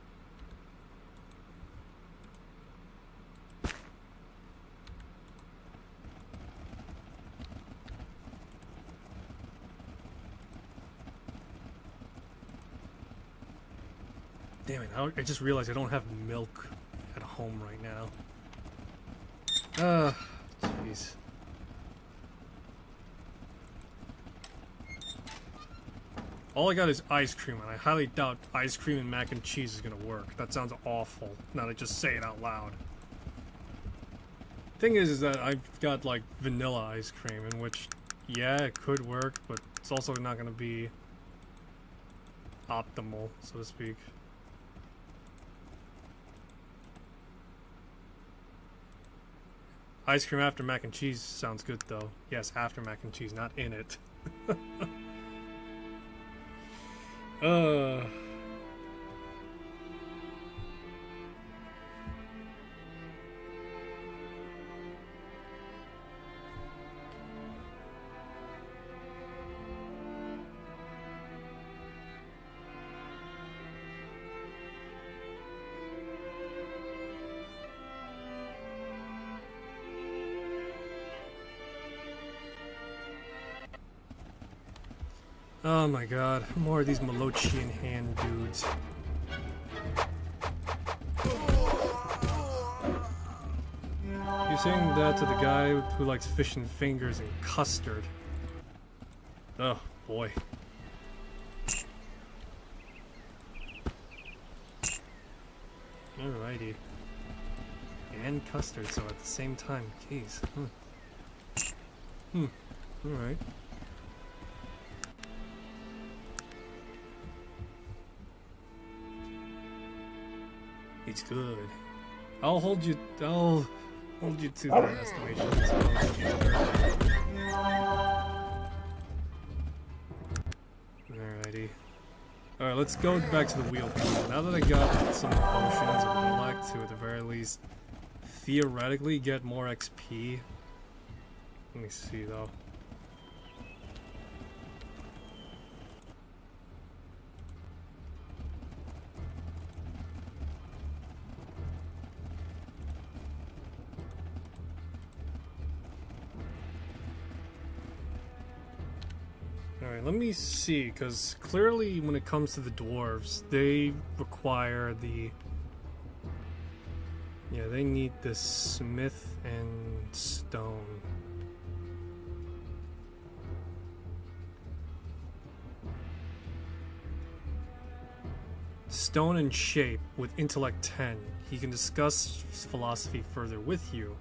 Damn it, I just realized I don't have milk at home right now. Jeez. All I got is ice cream, and I highly doubt ice cream and mac and cheese is gonna work. That sounds awful, now that I just say it out loud. Thing is that I've got, like, vanilla ice cream, in which, yeah, it could work, but it's also not gonna be optimal, so to speak. Ice cream after mac and cheese sounds good, though. Yes, after mac and cheese, not in it. Oh my god, more of these Malochian hand dudes. You're saying that to the guy who likes fish and fingers and custard. Oh boy. Alrighty. And custard, so at the same time, jeez. Alright. It's good. I'll hold you to the estimation. Alrighty. Alright, let's go back to the wheel. Now that I got some potions of intellect to, at the very least, theoretically get more XP. Let me see though. Alright, let me see, because clearly when it comes to the dwarves, they require the... Yeah, they need the smith and stone. Stone and shape with intellect 10. He can discuss philosophy further with you.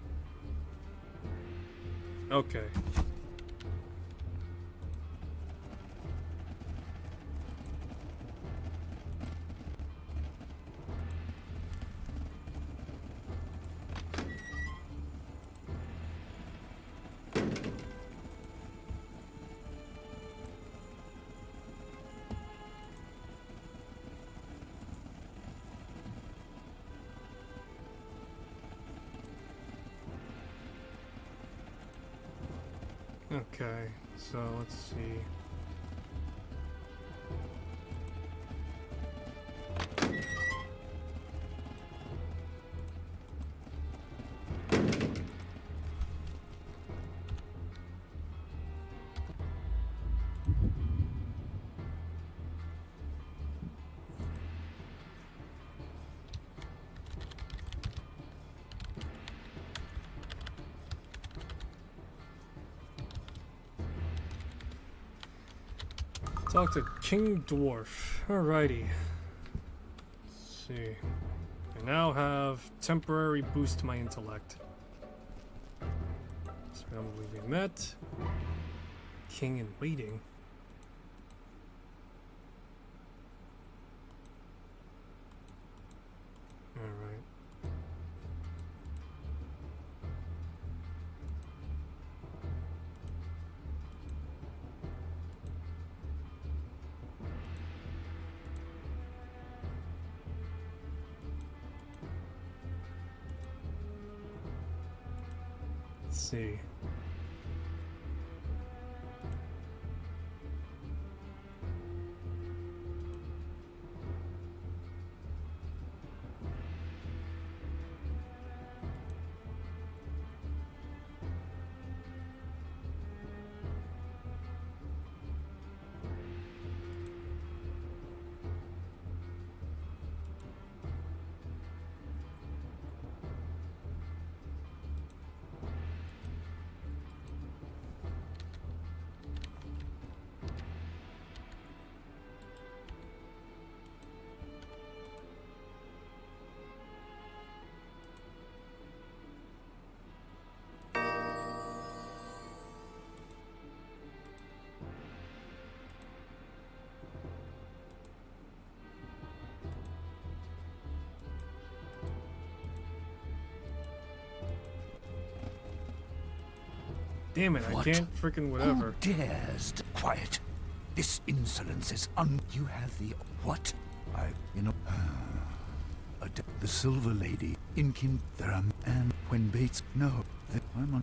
Okay. Okay, so let's see. Talk to King Dwarf. Alrighty. Let's see. I now have temporary boost to my intellect. So we met. King in waiting. Alright. Let's see. Damn it, What? I can't freaking whatever. Who dares to... Quiet. This insolence is You have the... What? The Silver Lady. Inkin... There are... And when Bates... No. I'm on...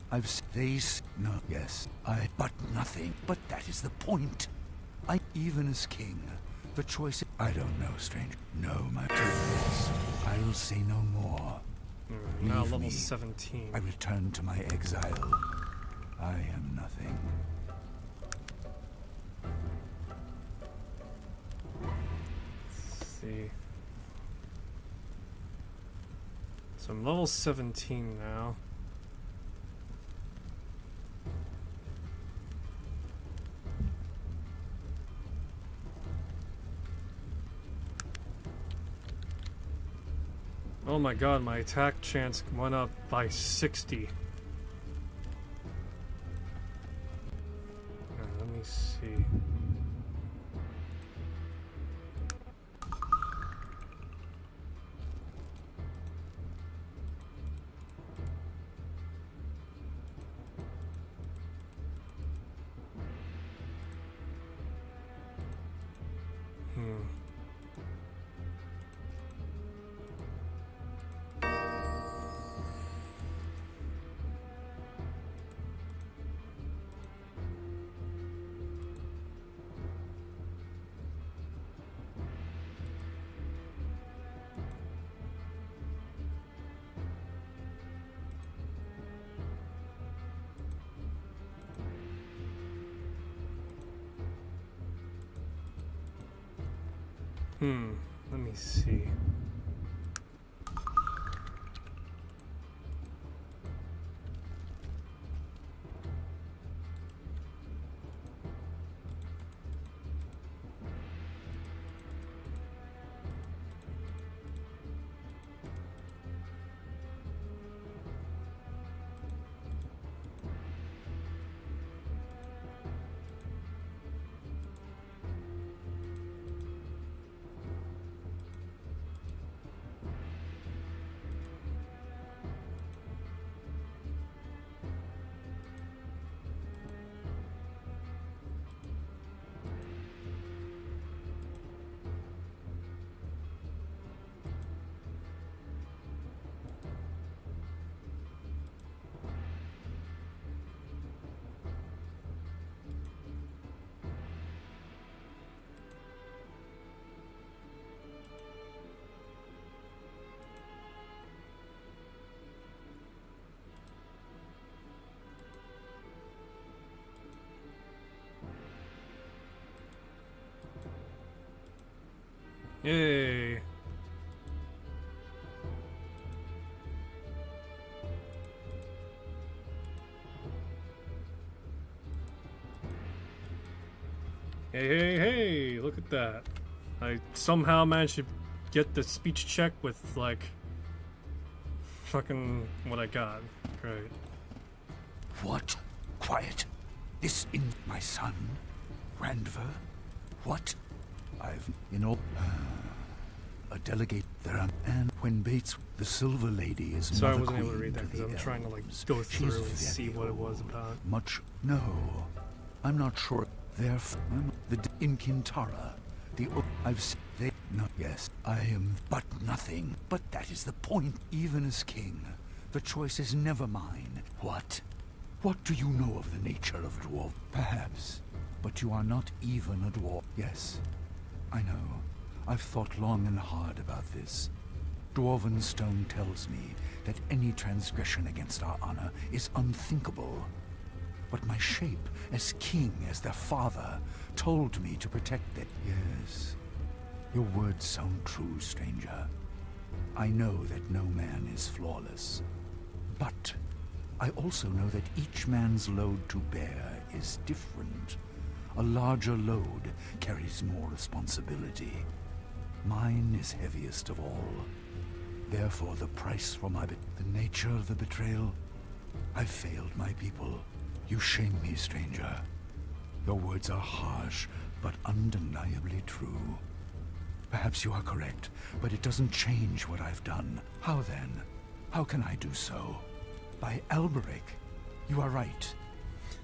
No. Yes. But nothing. But that is the point. Even as king, the choice... I don't know, stranger. No, my... I will say no more. Now Leave level me. 17. I return to my exile. I am nothing. Let's see. So I'm level 17 now. Oh my god, my attack chance went up by 60. Let me see. Let me see. Yay! Hey, hey, look at that. I somehow managed to get the speech check with, like, fucking what I got. Great. What? Quiet. This in my son? Randver? What? A delegate there, and when Bates, the Silver Lady, is Sorry I Mother wasn't able to Queen read that because I'm the trying to, like, elves. go She's through and see very what it was old. about. No, I'm not sure. In Kintara, yes, I am but nothing. But that is the point. Even as king, the choice is never mine. What? What do you know of the nature of dwarf? Perhaps, but you are not even a dwarf. Yes, I know. I've thought long and hard about this. Dwarven stone tells me that any transgression against our honor is unthinkable. But my shape as king, as their father, told me to protect it. Yes, your words sound true, stranger. I know that no man is flawless. But I also know that each man's load to bear is different. A larger load carries more responsibility. Mine is heaviest of all. Therefore, the price for the nature of the betrayal. I failed my people. You shame me, stranger. Your words are harsh, but undeniably true. Perhaps you are correct, but it doesn't change what I've done. How then? How can I do so? By Alberic. You are right.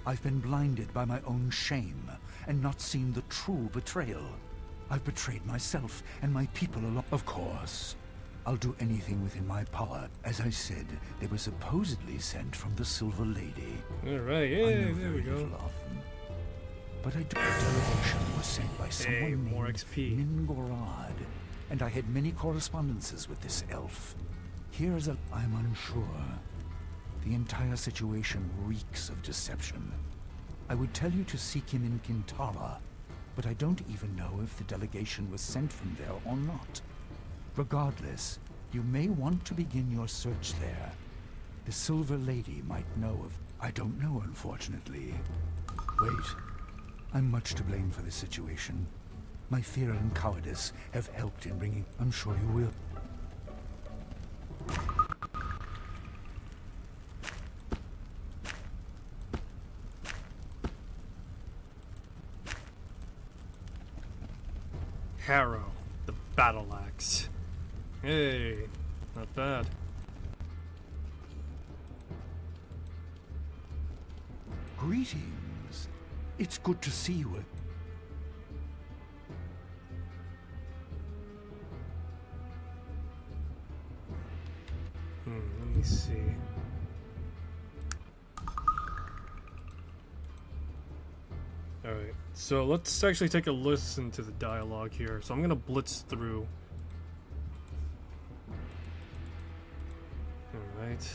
I've been blinded by my own shame and not seen the true betrayal. I've betrayed myself and my people along. Of course. I'll do anything within my power. As I said, they were supposedly sent from the Silver Lady. Alright, I yeah, know there we very go. little of them. But I do. A delegation was sent by someone more named XP. Mingorad, and I had many correspondences with this elf. Here's I'm unsure. The entire situation reeks of deception. I would tell you to seek him in Kintara, but I don't even know if the delegation was sent from there or not. Regardless, you may want to begin your search there. The Silver Lady might know of... I don't know, unfortunately. Wait. I'm much to blame for this situation. My fear and cowardice have helped in bringing... I'm sure you will. Harrow, the battle axe. Hey, not bad. Greetings. It's good to see you. Alright, so let's actually take a listen to the dialogue here. So I'm gonna blitz through. Alright.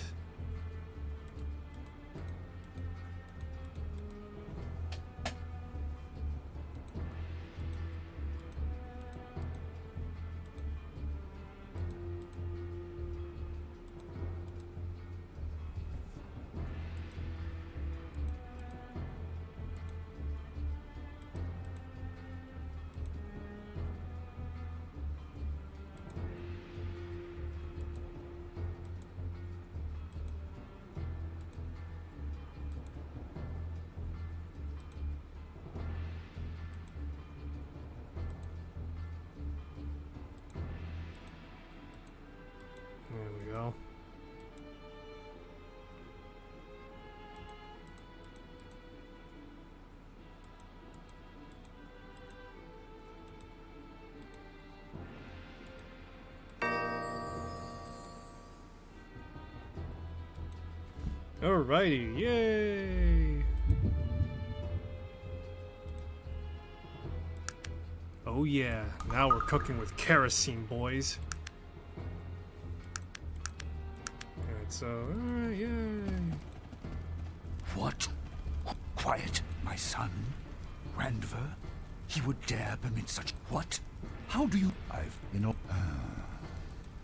There we go. Alrighty, yay! Oh yeah, now we're cooking with kerosene, boys. Alright, so, alright, yay! What? Quiet, my son? Randver? He would dare permit such... What? How do you...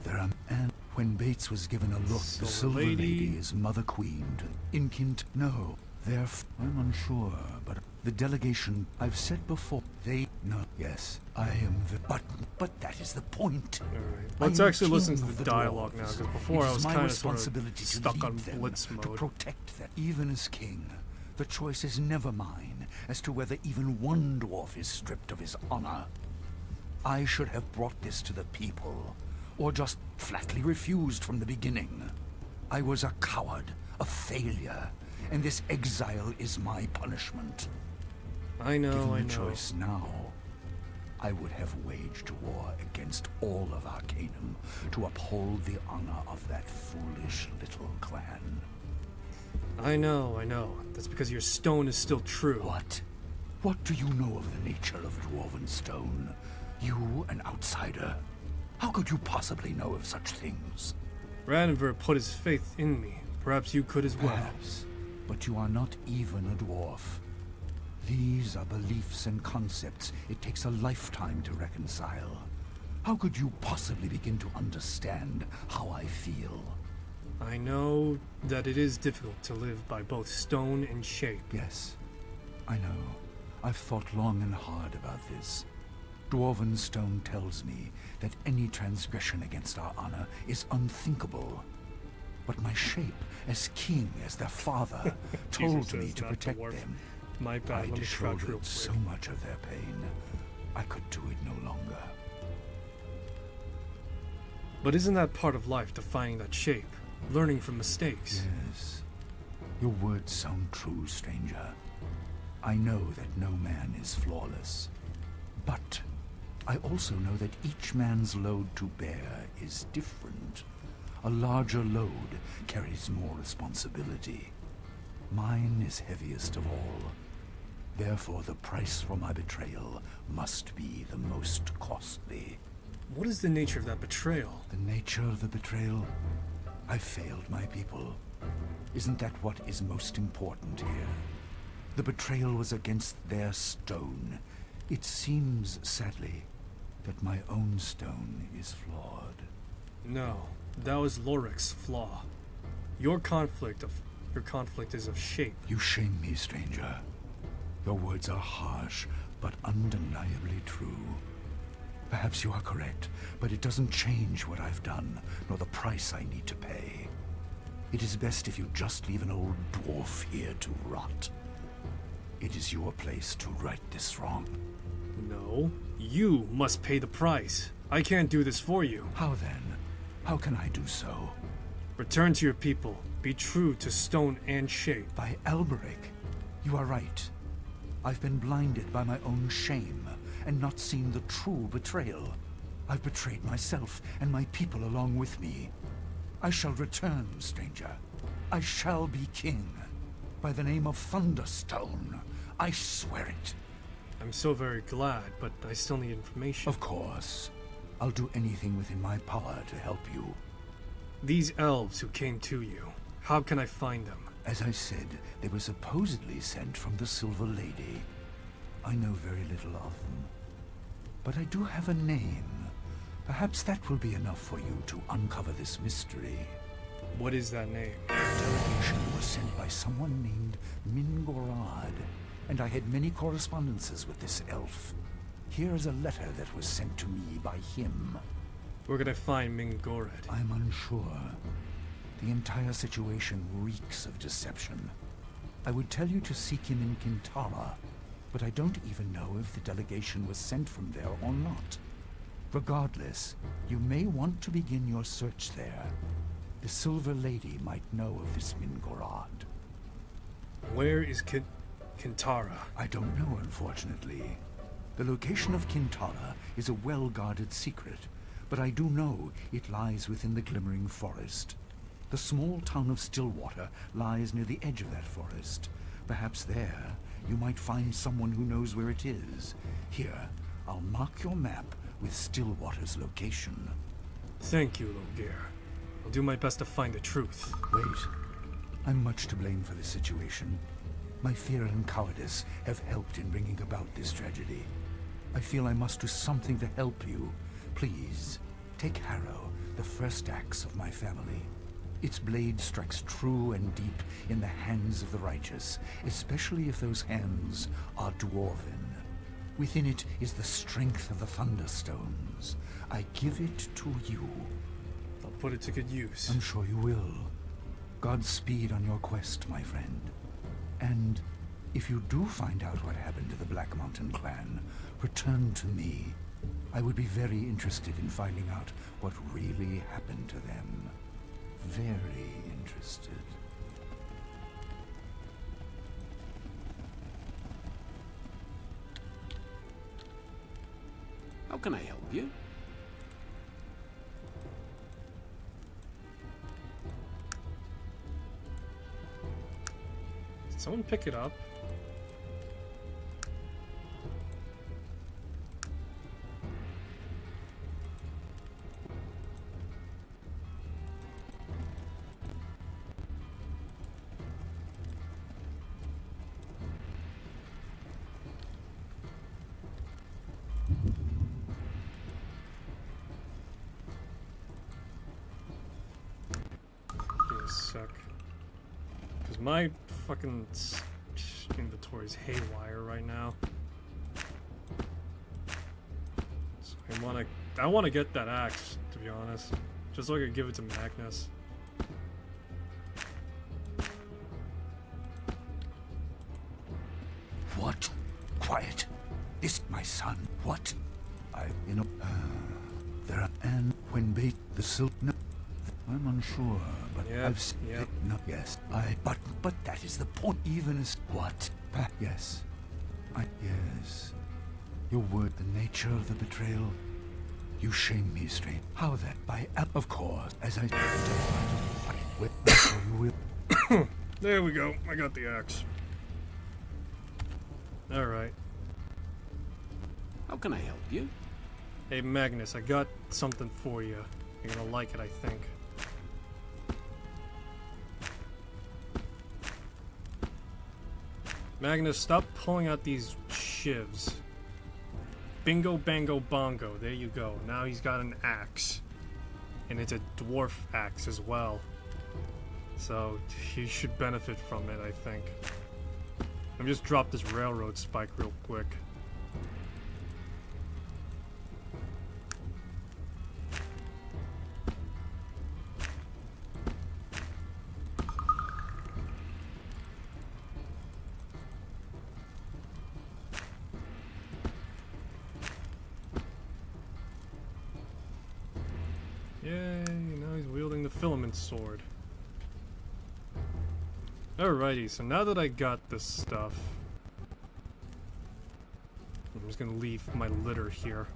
There are... And when Bates was given a look, So the Silver lady- Lady is Mother Queen to Inkint... No, I'm unsure, but the delegation... I've said before, they... No, yes, I am the... But that is the point. Alright, I let's am actually listen king to of the the dialogue now, dwarves. because before It I is was my kind of sort of responsibility to stuck lead on them, blitz to mode. protect them. Even as king, the choice is never mine as to whether even one dwarf is stripped of his honor. I should have brought this to the people, or just flatly refused from the beginning. I was a coward, a failure, and this exile is my punishment. I know, Given I the know. choice now, I would have waged war against all of Arcanum to uphold the honor of that foolish little clan. I know, I know. That's because your stone is still true. What? What do you know of the nature of Dwarven stone? You, an outsider? How could you possibly know of such things? Randver put his faith in me. Perhaps you could as well. Perhaps, but you are not even a dwarf. These are beliefs and concepts it takes a lifetime to reconcile. How could you possibly begin to understand how I feel? I know that it is difficult to live by both stone and shape. Yes, I know. I've thought long and hard about this. Dwarven stone tells me that any transgression against our honor is unthinkable. But my shape, as king, as their father, told Jesus me says to not protect dwarf. them. My bad, I let me crouch real shouldered quick. so much of their pain, I could do it no longer. But isn't that part of life, defining that shape? Learning from mistakes? Yes. Your words sound true, stranger. I know that no man is flawless. But I also know that each man's load to bear is different. A larger load carries more responsibility. Mine is heaviest of all. Therefore, the price for my betrayal must be the most costly. What is the nature of that betrayal? The nature of the betrayal? I failed my people. Isn't that what is most important here? The betrayal was against their stone. It seems, sadly, that my own stone is flawed. No, that was Lorik's flaw. Your conflict is of shape. You shame me, stranger. Your words are harsh, but undeniably true. Perhaps you are correct, but it doesn't change what I've done, nor the price I need to pay. It is best if you just leave an old dwarf here to rot. It is your place to right this wrong. No, you must pay the price. I can't do this for you. How then? How can I do so? Return to your people. Be true to stone and shape. By Alberic, you are right. I've been blinded by my own shame and not seen the true betrayal. I've betrayed myself and my people along with me. I shall return, stranger. I shall be king. By the name of Thunderstone, I swear it. I'm so very glad, but I still need information. Of course. I'll do anything within my power to help you. These elves who came to you, how can I find them? As I said, they were supposedly sent from the Silver Lady. I know very little of them. But I do have a name. Perhaps that will be enough for you to uncover this mystery. What is that name? The delegation was sent by someone named Mingorad, and I had many correspondences with this elf. Here is a letter that was sent to me by him. Where can I find Mingorad? I'm unsure. The entire situation reeks of deception. I would tell you to seek him in Kintara, but I don't even know if the delegation was sent from there or not. Regardless, you may want to begin your search there. The Silver Lady might know of this Mingorad. Where is Kintara? I don't know, unfortunately. The location of Kintara is a well-guarded secret, but I do know it lies within the Glimmering Forest. The small town of Stillwater lies near the edge of that forest. Perhaps there you might find someone who knows where it is. Here, I'll mark your map with Stillwater's location. Thank you, Logir. I'll do my best to find the truth. Wait. I'm much to blame for this situation. My fear and cowardice have helped in bringing about this tragedy. I feel I must do something to help you. Please, take Harrow, the first axe of my family. Its blade strikes true and deep in the hands of the righteous, especially if those hands are dwarven. Within it is the strength of the Thunderstones. I give it to you. I'll put it to good use. I'm sure you will. Godspeed on your quest, my friend. And if you do find out what happened to the Black Mountain clan, return to me. I would be very interested in finding out what really happened to them. Very interested. How can I help you? Did someone pick it up? Sec. Because my fucking inventory is haywire right now. So I wanna get that axe, to be honest. Just so I could give it to Magnus. What? Quiet. This, my son. What? There are, and when bait the silk. No, I'm unsure, but Yep, I've seen yep. it. No, yes, but that is the point. Even as what? Yes, yes. Your word, the nature of the betrayal. You shame me straight. How that? Of course, as I said, you will. There we go. I got the axe. Alright. How can I help you? Hey Magnus, I got something for you. You're gonna like it, I think. Magnus, stop pulling out these shivs. Bingo, bango, bongo. There you go. Now he's got an axe. And it's a dwarf axe as well. So, he should benefit from it, I think. Let me just drop this railroad spike real quick. Yay, now he's wielding the filament sword. Alrighty, so now that I got this stuff, I'm just gonna leave my litter here.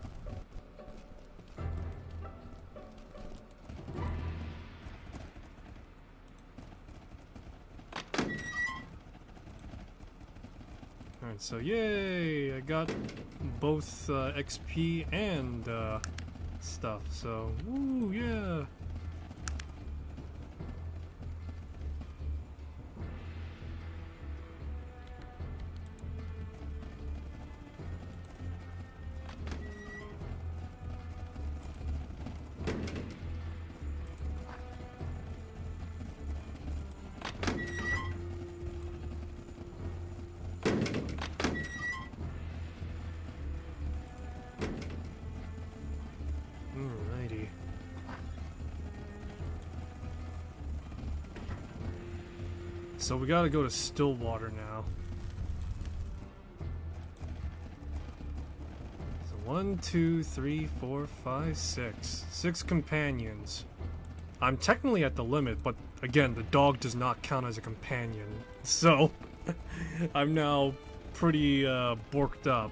Alright, so yay! I got both XP and stuff, so woo, yeah! Alrighty. So we gotta go to Stillwater now. So 1, 2, 3, 4, 5, 6. 6 companions. I'm technically at the limit, but again, the dog does not count as a companion. So, I'm now pretty borked up.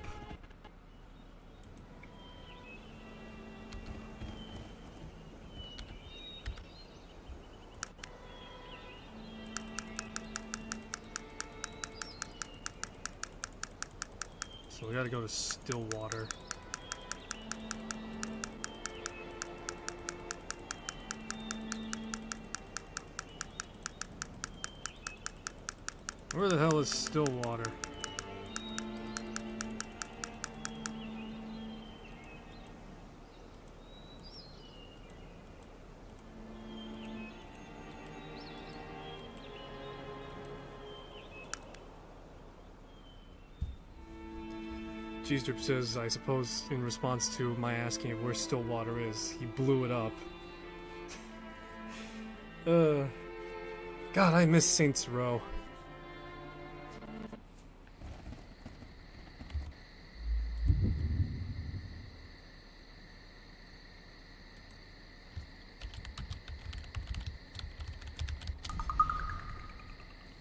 So we gotta go to Stillwater. Where the hell is Stillwater? G-Strip says, I suppose in response to my asking where Stillwater is, he blew it up. God, I miss Saints Row.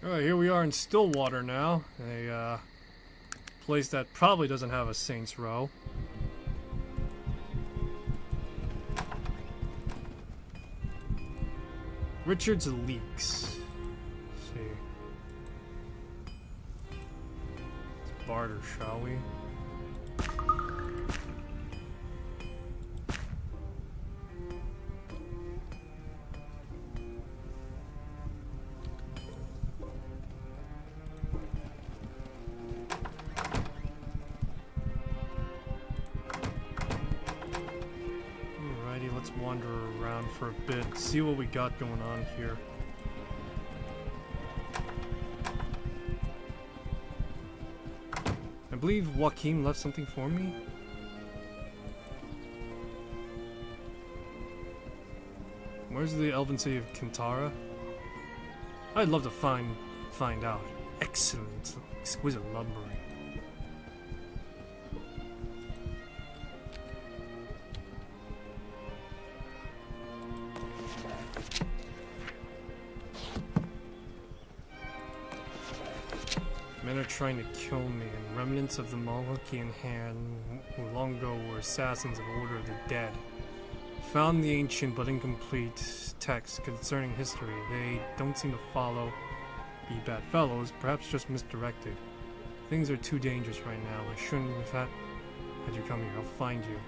Alright, here we are in Stillwater now. A place that probably doesn't have a Saints Row. Richard's Leaks. Let's see. Let's barter, shall we? Let's wander around for a bit, see what we got going on here. I believe Joaquin left something for me. Where's the elven city of Kintara? I'd love to find out. Excellent, exquisite lumbering. Men are trying to kill me, and remnants of the Malachian hand, who long ago were assassins of Order of the Dead, found the ancient but incomplete text concerning history. They don't seem to follow, be bad fellows, perhaps just misdirected. Things are too dangerous right now. I shouldn't have had you come here. I'll find you.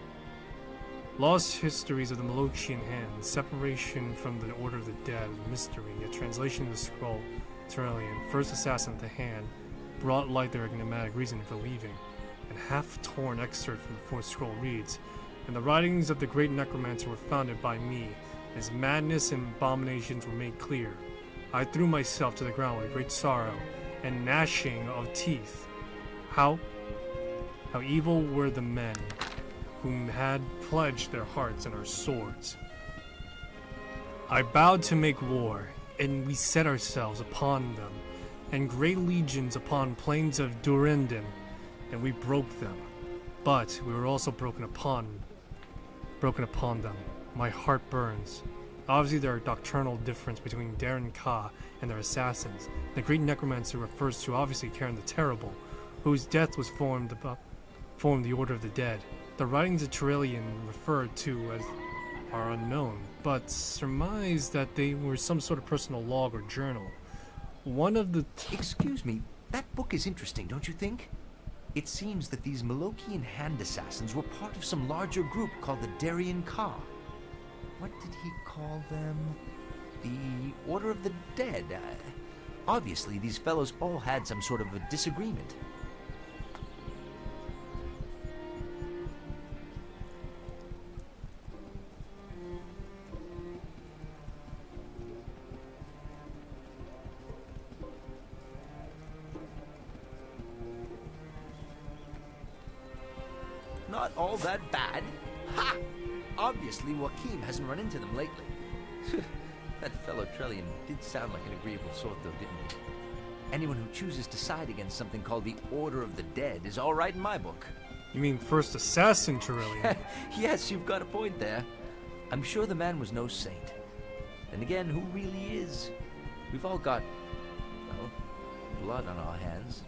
Lost histories of the Malachian hand, separation from the Order of the Dead, mystery, a translation of the scroll, Turelian, first assassin of the hand, brought light their enigmatic reason for leaving. And half-torn excerpt from the fourth scroll reads, and the writings of the great necromancer were founded by me. His madness and abominations were made clear. I threw myself to the ground with great sorrow and gnashing of teeth. How evil were the men whom had pledged their hearts and our swords. I vowed to make war, and we set ourselves upon them, and great legions upon plains of Durendin, and we broke them. But we were also broken upon them. My heart burns. Obviously there are doctrinal difference between Darren Ka and their assassins. The great necromancer refers to obviously Karen the Terrible, whose death was formed the Order of the Dead. The writings of Turelian referred to as are unknown, but surmise that they were some sort of personal log or journal. One of the... Excuse me, That book is interesting, don't you think? It seems that these Malokian hand assassins were part of some larger group called the Darien Ka. What did he call them? The Order of the Dead. Obviously, these fellows all had some sort of a disagreement. Not all that bad. Ha! Obviously, Joachim hasn't run into them lately. That fellow Trellian did sound like an agreeable sort, though, didn't he? Anyone who chooses to side against something called the Order of the Dead is all right in my book. You mean First Assassin Trillian? Yes, you've got a point there. I'm sure the man was no saint. Then again, who really is? We've all got, well, blood on our hands.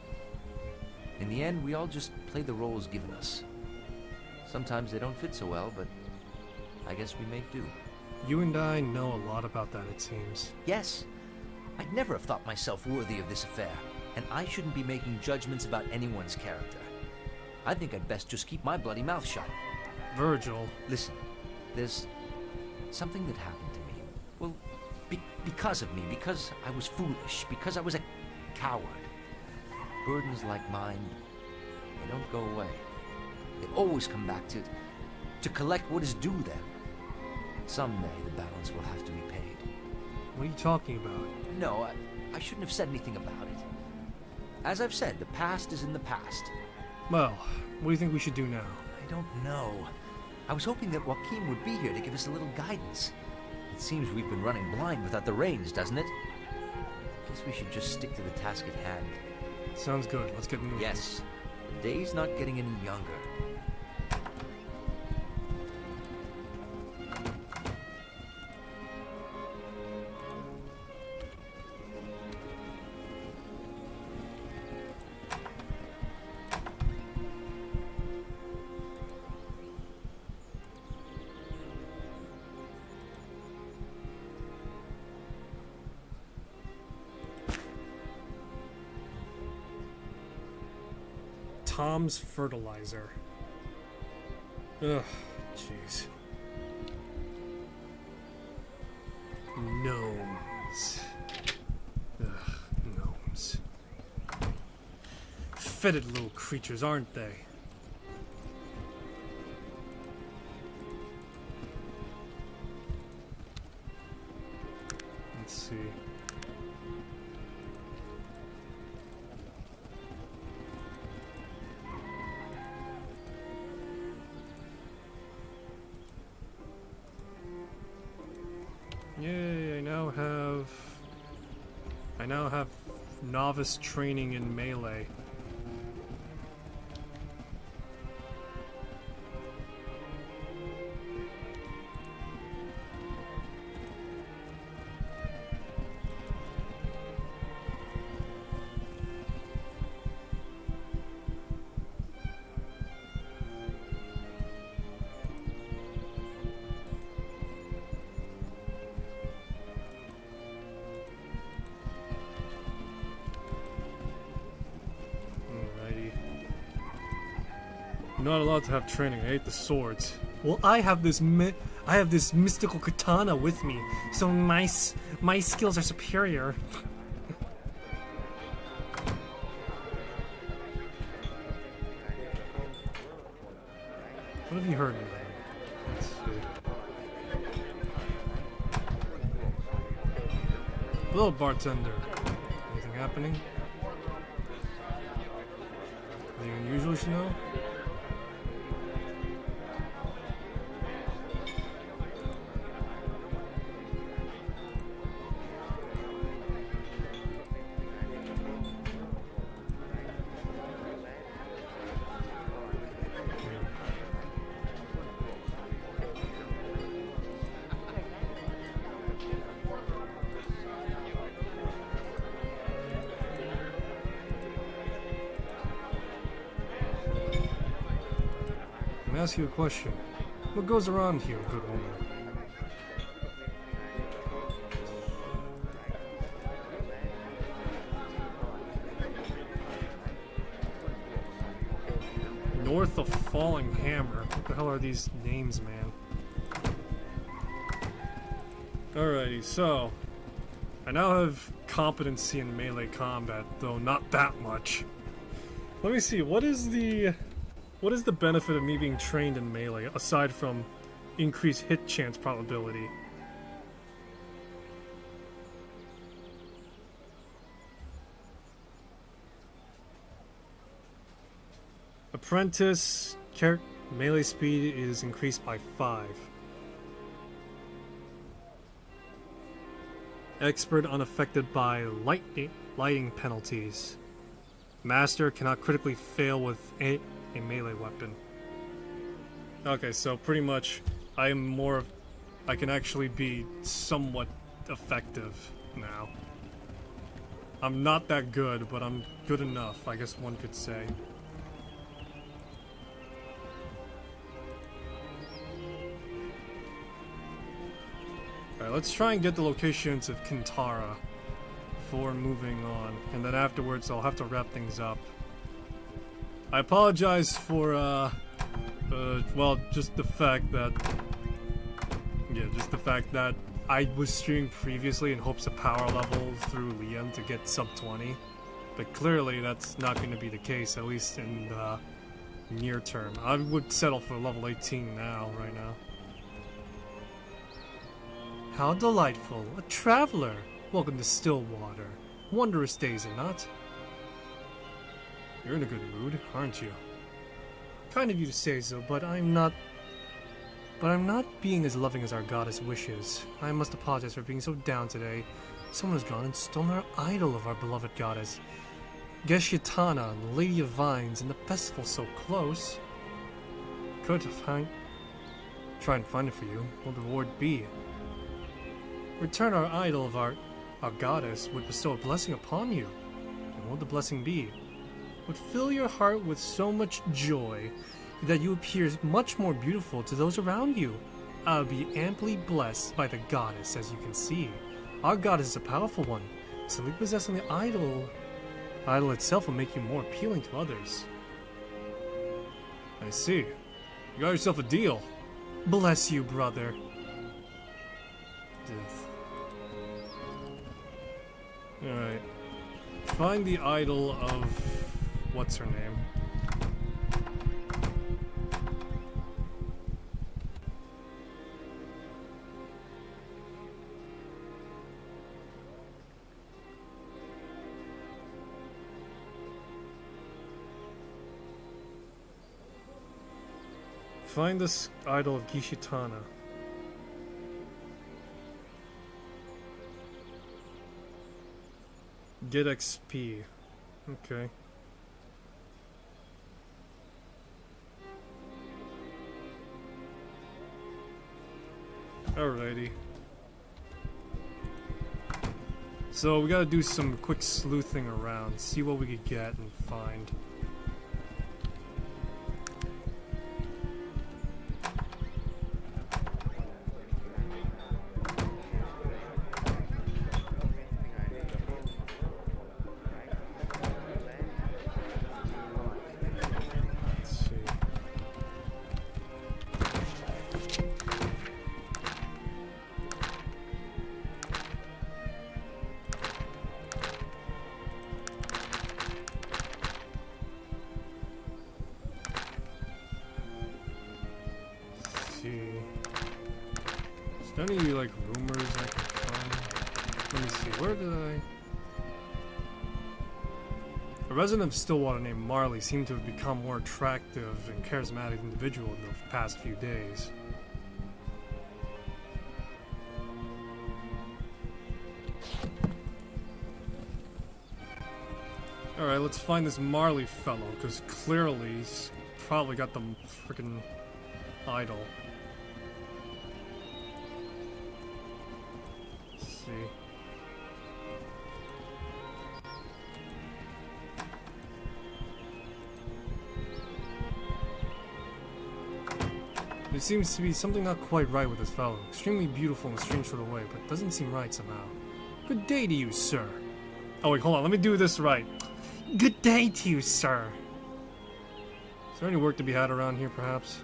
In the end, we all just play the roles given us. Sometimes they don't fit so well, but I guess we make do. You and I know a lot about that, it seems. Yes. I'd never have thought myself worthy of this affair, and I shouldn't be making judgments about anyone's character. I think I'd best just keep my bloody mouth shut. Virgil. Listen, there's something that happened to me. Well, because of me, because I was foolish, because I was a coward. Burdens like mine, they don't go away. They always come back to collect what is due them. Someday the balance will have to be paid. What are you talking about? No, I shouldn't have said anything about it. As I've said, the past is in the past. Well, what do you think we should do now? I don't know. I was hoping that Joachim would be here to give us a little guidance. It seems we've been running blind without the reins, doesn't it? Guess we should just stick to the task at hand. Sounds good. Let's get moving. Yes. The day's not getting any younger. Tom's fertilizer. Ugh, jeez. Gnomes. Ugh, gnomes. Fetid little creatures, aren't they? Let's see. Yay, I now have novice training in melee. Not allowed to have training. I hate the swords. Well, I have this mystical katana with me, so my skills are superior. What have you heard, man? Let's see. Hello, bartender. Anything happening? Anything unusual you should know? Let me ask you a question. What goes around here, good woman? North of Falling Hammer. What the hell are these names, man? Alrighty, so I now have competency in melee combat, though not that much. Let me see, what is the benefit of me being trained in melee, aside from increased hit chance probability? Apprentice melee speed is increased by 5. Expert unaffected by lighting penalties. Master cannot critically fail with a melee weapon. Okay, so pretty much I can actually be somewhat effective now. I'm not that good, but I'm good enough, I guess one could say. Alright, let's try and get the locations of Kintara before moving on, and then afterwards I'll have to wrap things up. I apologize for, well, just the fact that I was streaming previously in hopes of power level through Liam to get sub 20, but clearly that's not going to be the case, at least in the near term. I would settle for level 18 now, right now. How delightful, a traveler! Welcome to Stillwater. Wondrous days, is it not? You're in a good mood, aren't you? Kind of you to say so, but I'm not being as loving as our goddess wishes. I must apologize for being so down today. Someone has gone and stolen our idol of our beloved goddess. Geshetana, the Lady of Vines, and the festival so close. Could try and find it for you. What would the reward be? Return our idol of our goddess would bestow a blessing upon you. And what would the blessing be? Would fill your heart with so much joy that you appear much more beautiful to those around you. I will be amply blessed by the goddess, as you can see. Our goddess is a powerful one. Simply possessing the idol itself will make you more appealing to others. I see. You got yourself a deal. Bless you, brother. Alright. Find the idol of... what's her name? Find this idol of Gishitana. Get XP. Okay. Alrighty. So we gotta do some quick sleuthing around, see what we could get and find. Is there any, like, rumors I can find? Let me see, where did I... A resident of Stillwater named Marley seemed to have become more attractive and charismatic individual in the past few days. Alright, let's find this Marley fellow, because clearly he's probably got the freaking idol. Let's see. There seems to be something not quite right with this fellow. Extremely beautiful in a strange sort of way, but doesn't seem right somehow. Good day to you, sir. Oh wait, hold on, let me do this right. Good day to you, sir. Is there any work to be had around here, perhaps?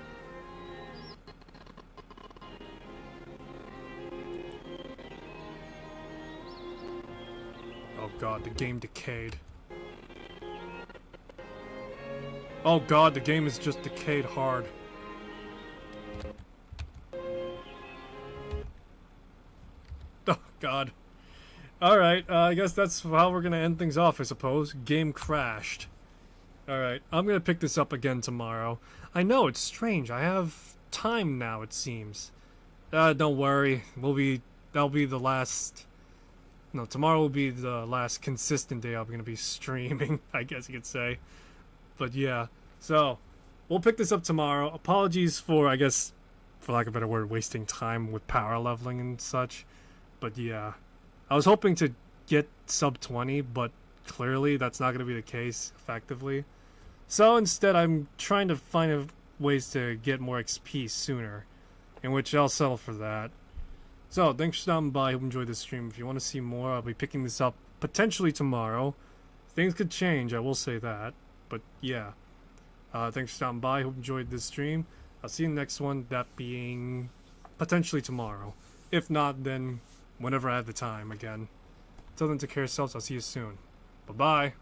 Oh god, the game decayed. Oh god, the game is just decayed hard. Oh god. Alright, I guess that's how we're gonna end things off, I suppose. Game crashed. Alright, I'm gonna pick this up again tomorrow. I know, it's strange. I have time now, it seems. Don't worry. That'll be the last... No, tomorrow will be the last consistent day I'm gonna be streaming, I guess you could say. But yeah, so, we'll pick this up tomorrow. Apologies for, I guess, for lack of a better word, wasting time with power leveling and such. But yeah, I was hoping to get sub 20, but clearly that's not going to be the case effectively. So instead I'm trying to find ways to get more XP sooner, in which I'll settle for that. So thanks for stopping by. I hope you enjoyed this stream. If you want to see more, I'll be picking this up potentially tomorrow. Things could change, I will say that. But yeah, thanks for stopping by. I hope you enjoyed this stream. I'll see you in the next one, that being potentially tomorrow. If not, then whenever I have the time again. Till then, take care of yourselves. I'll see you soon. Bye-bye.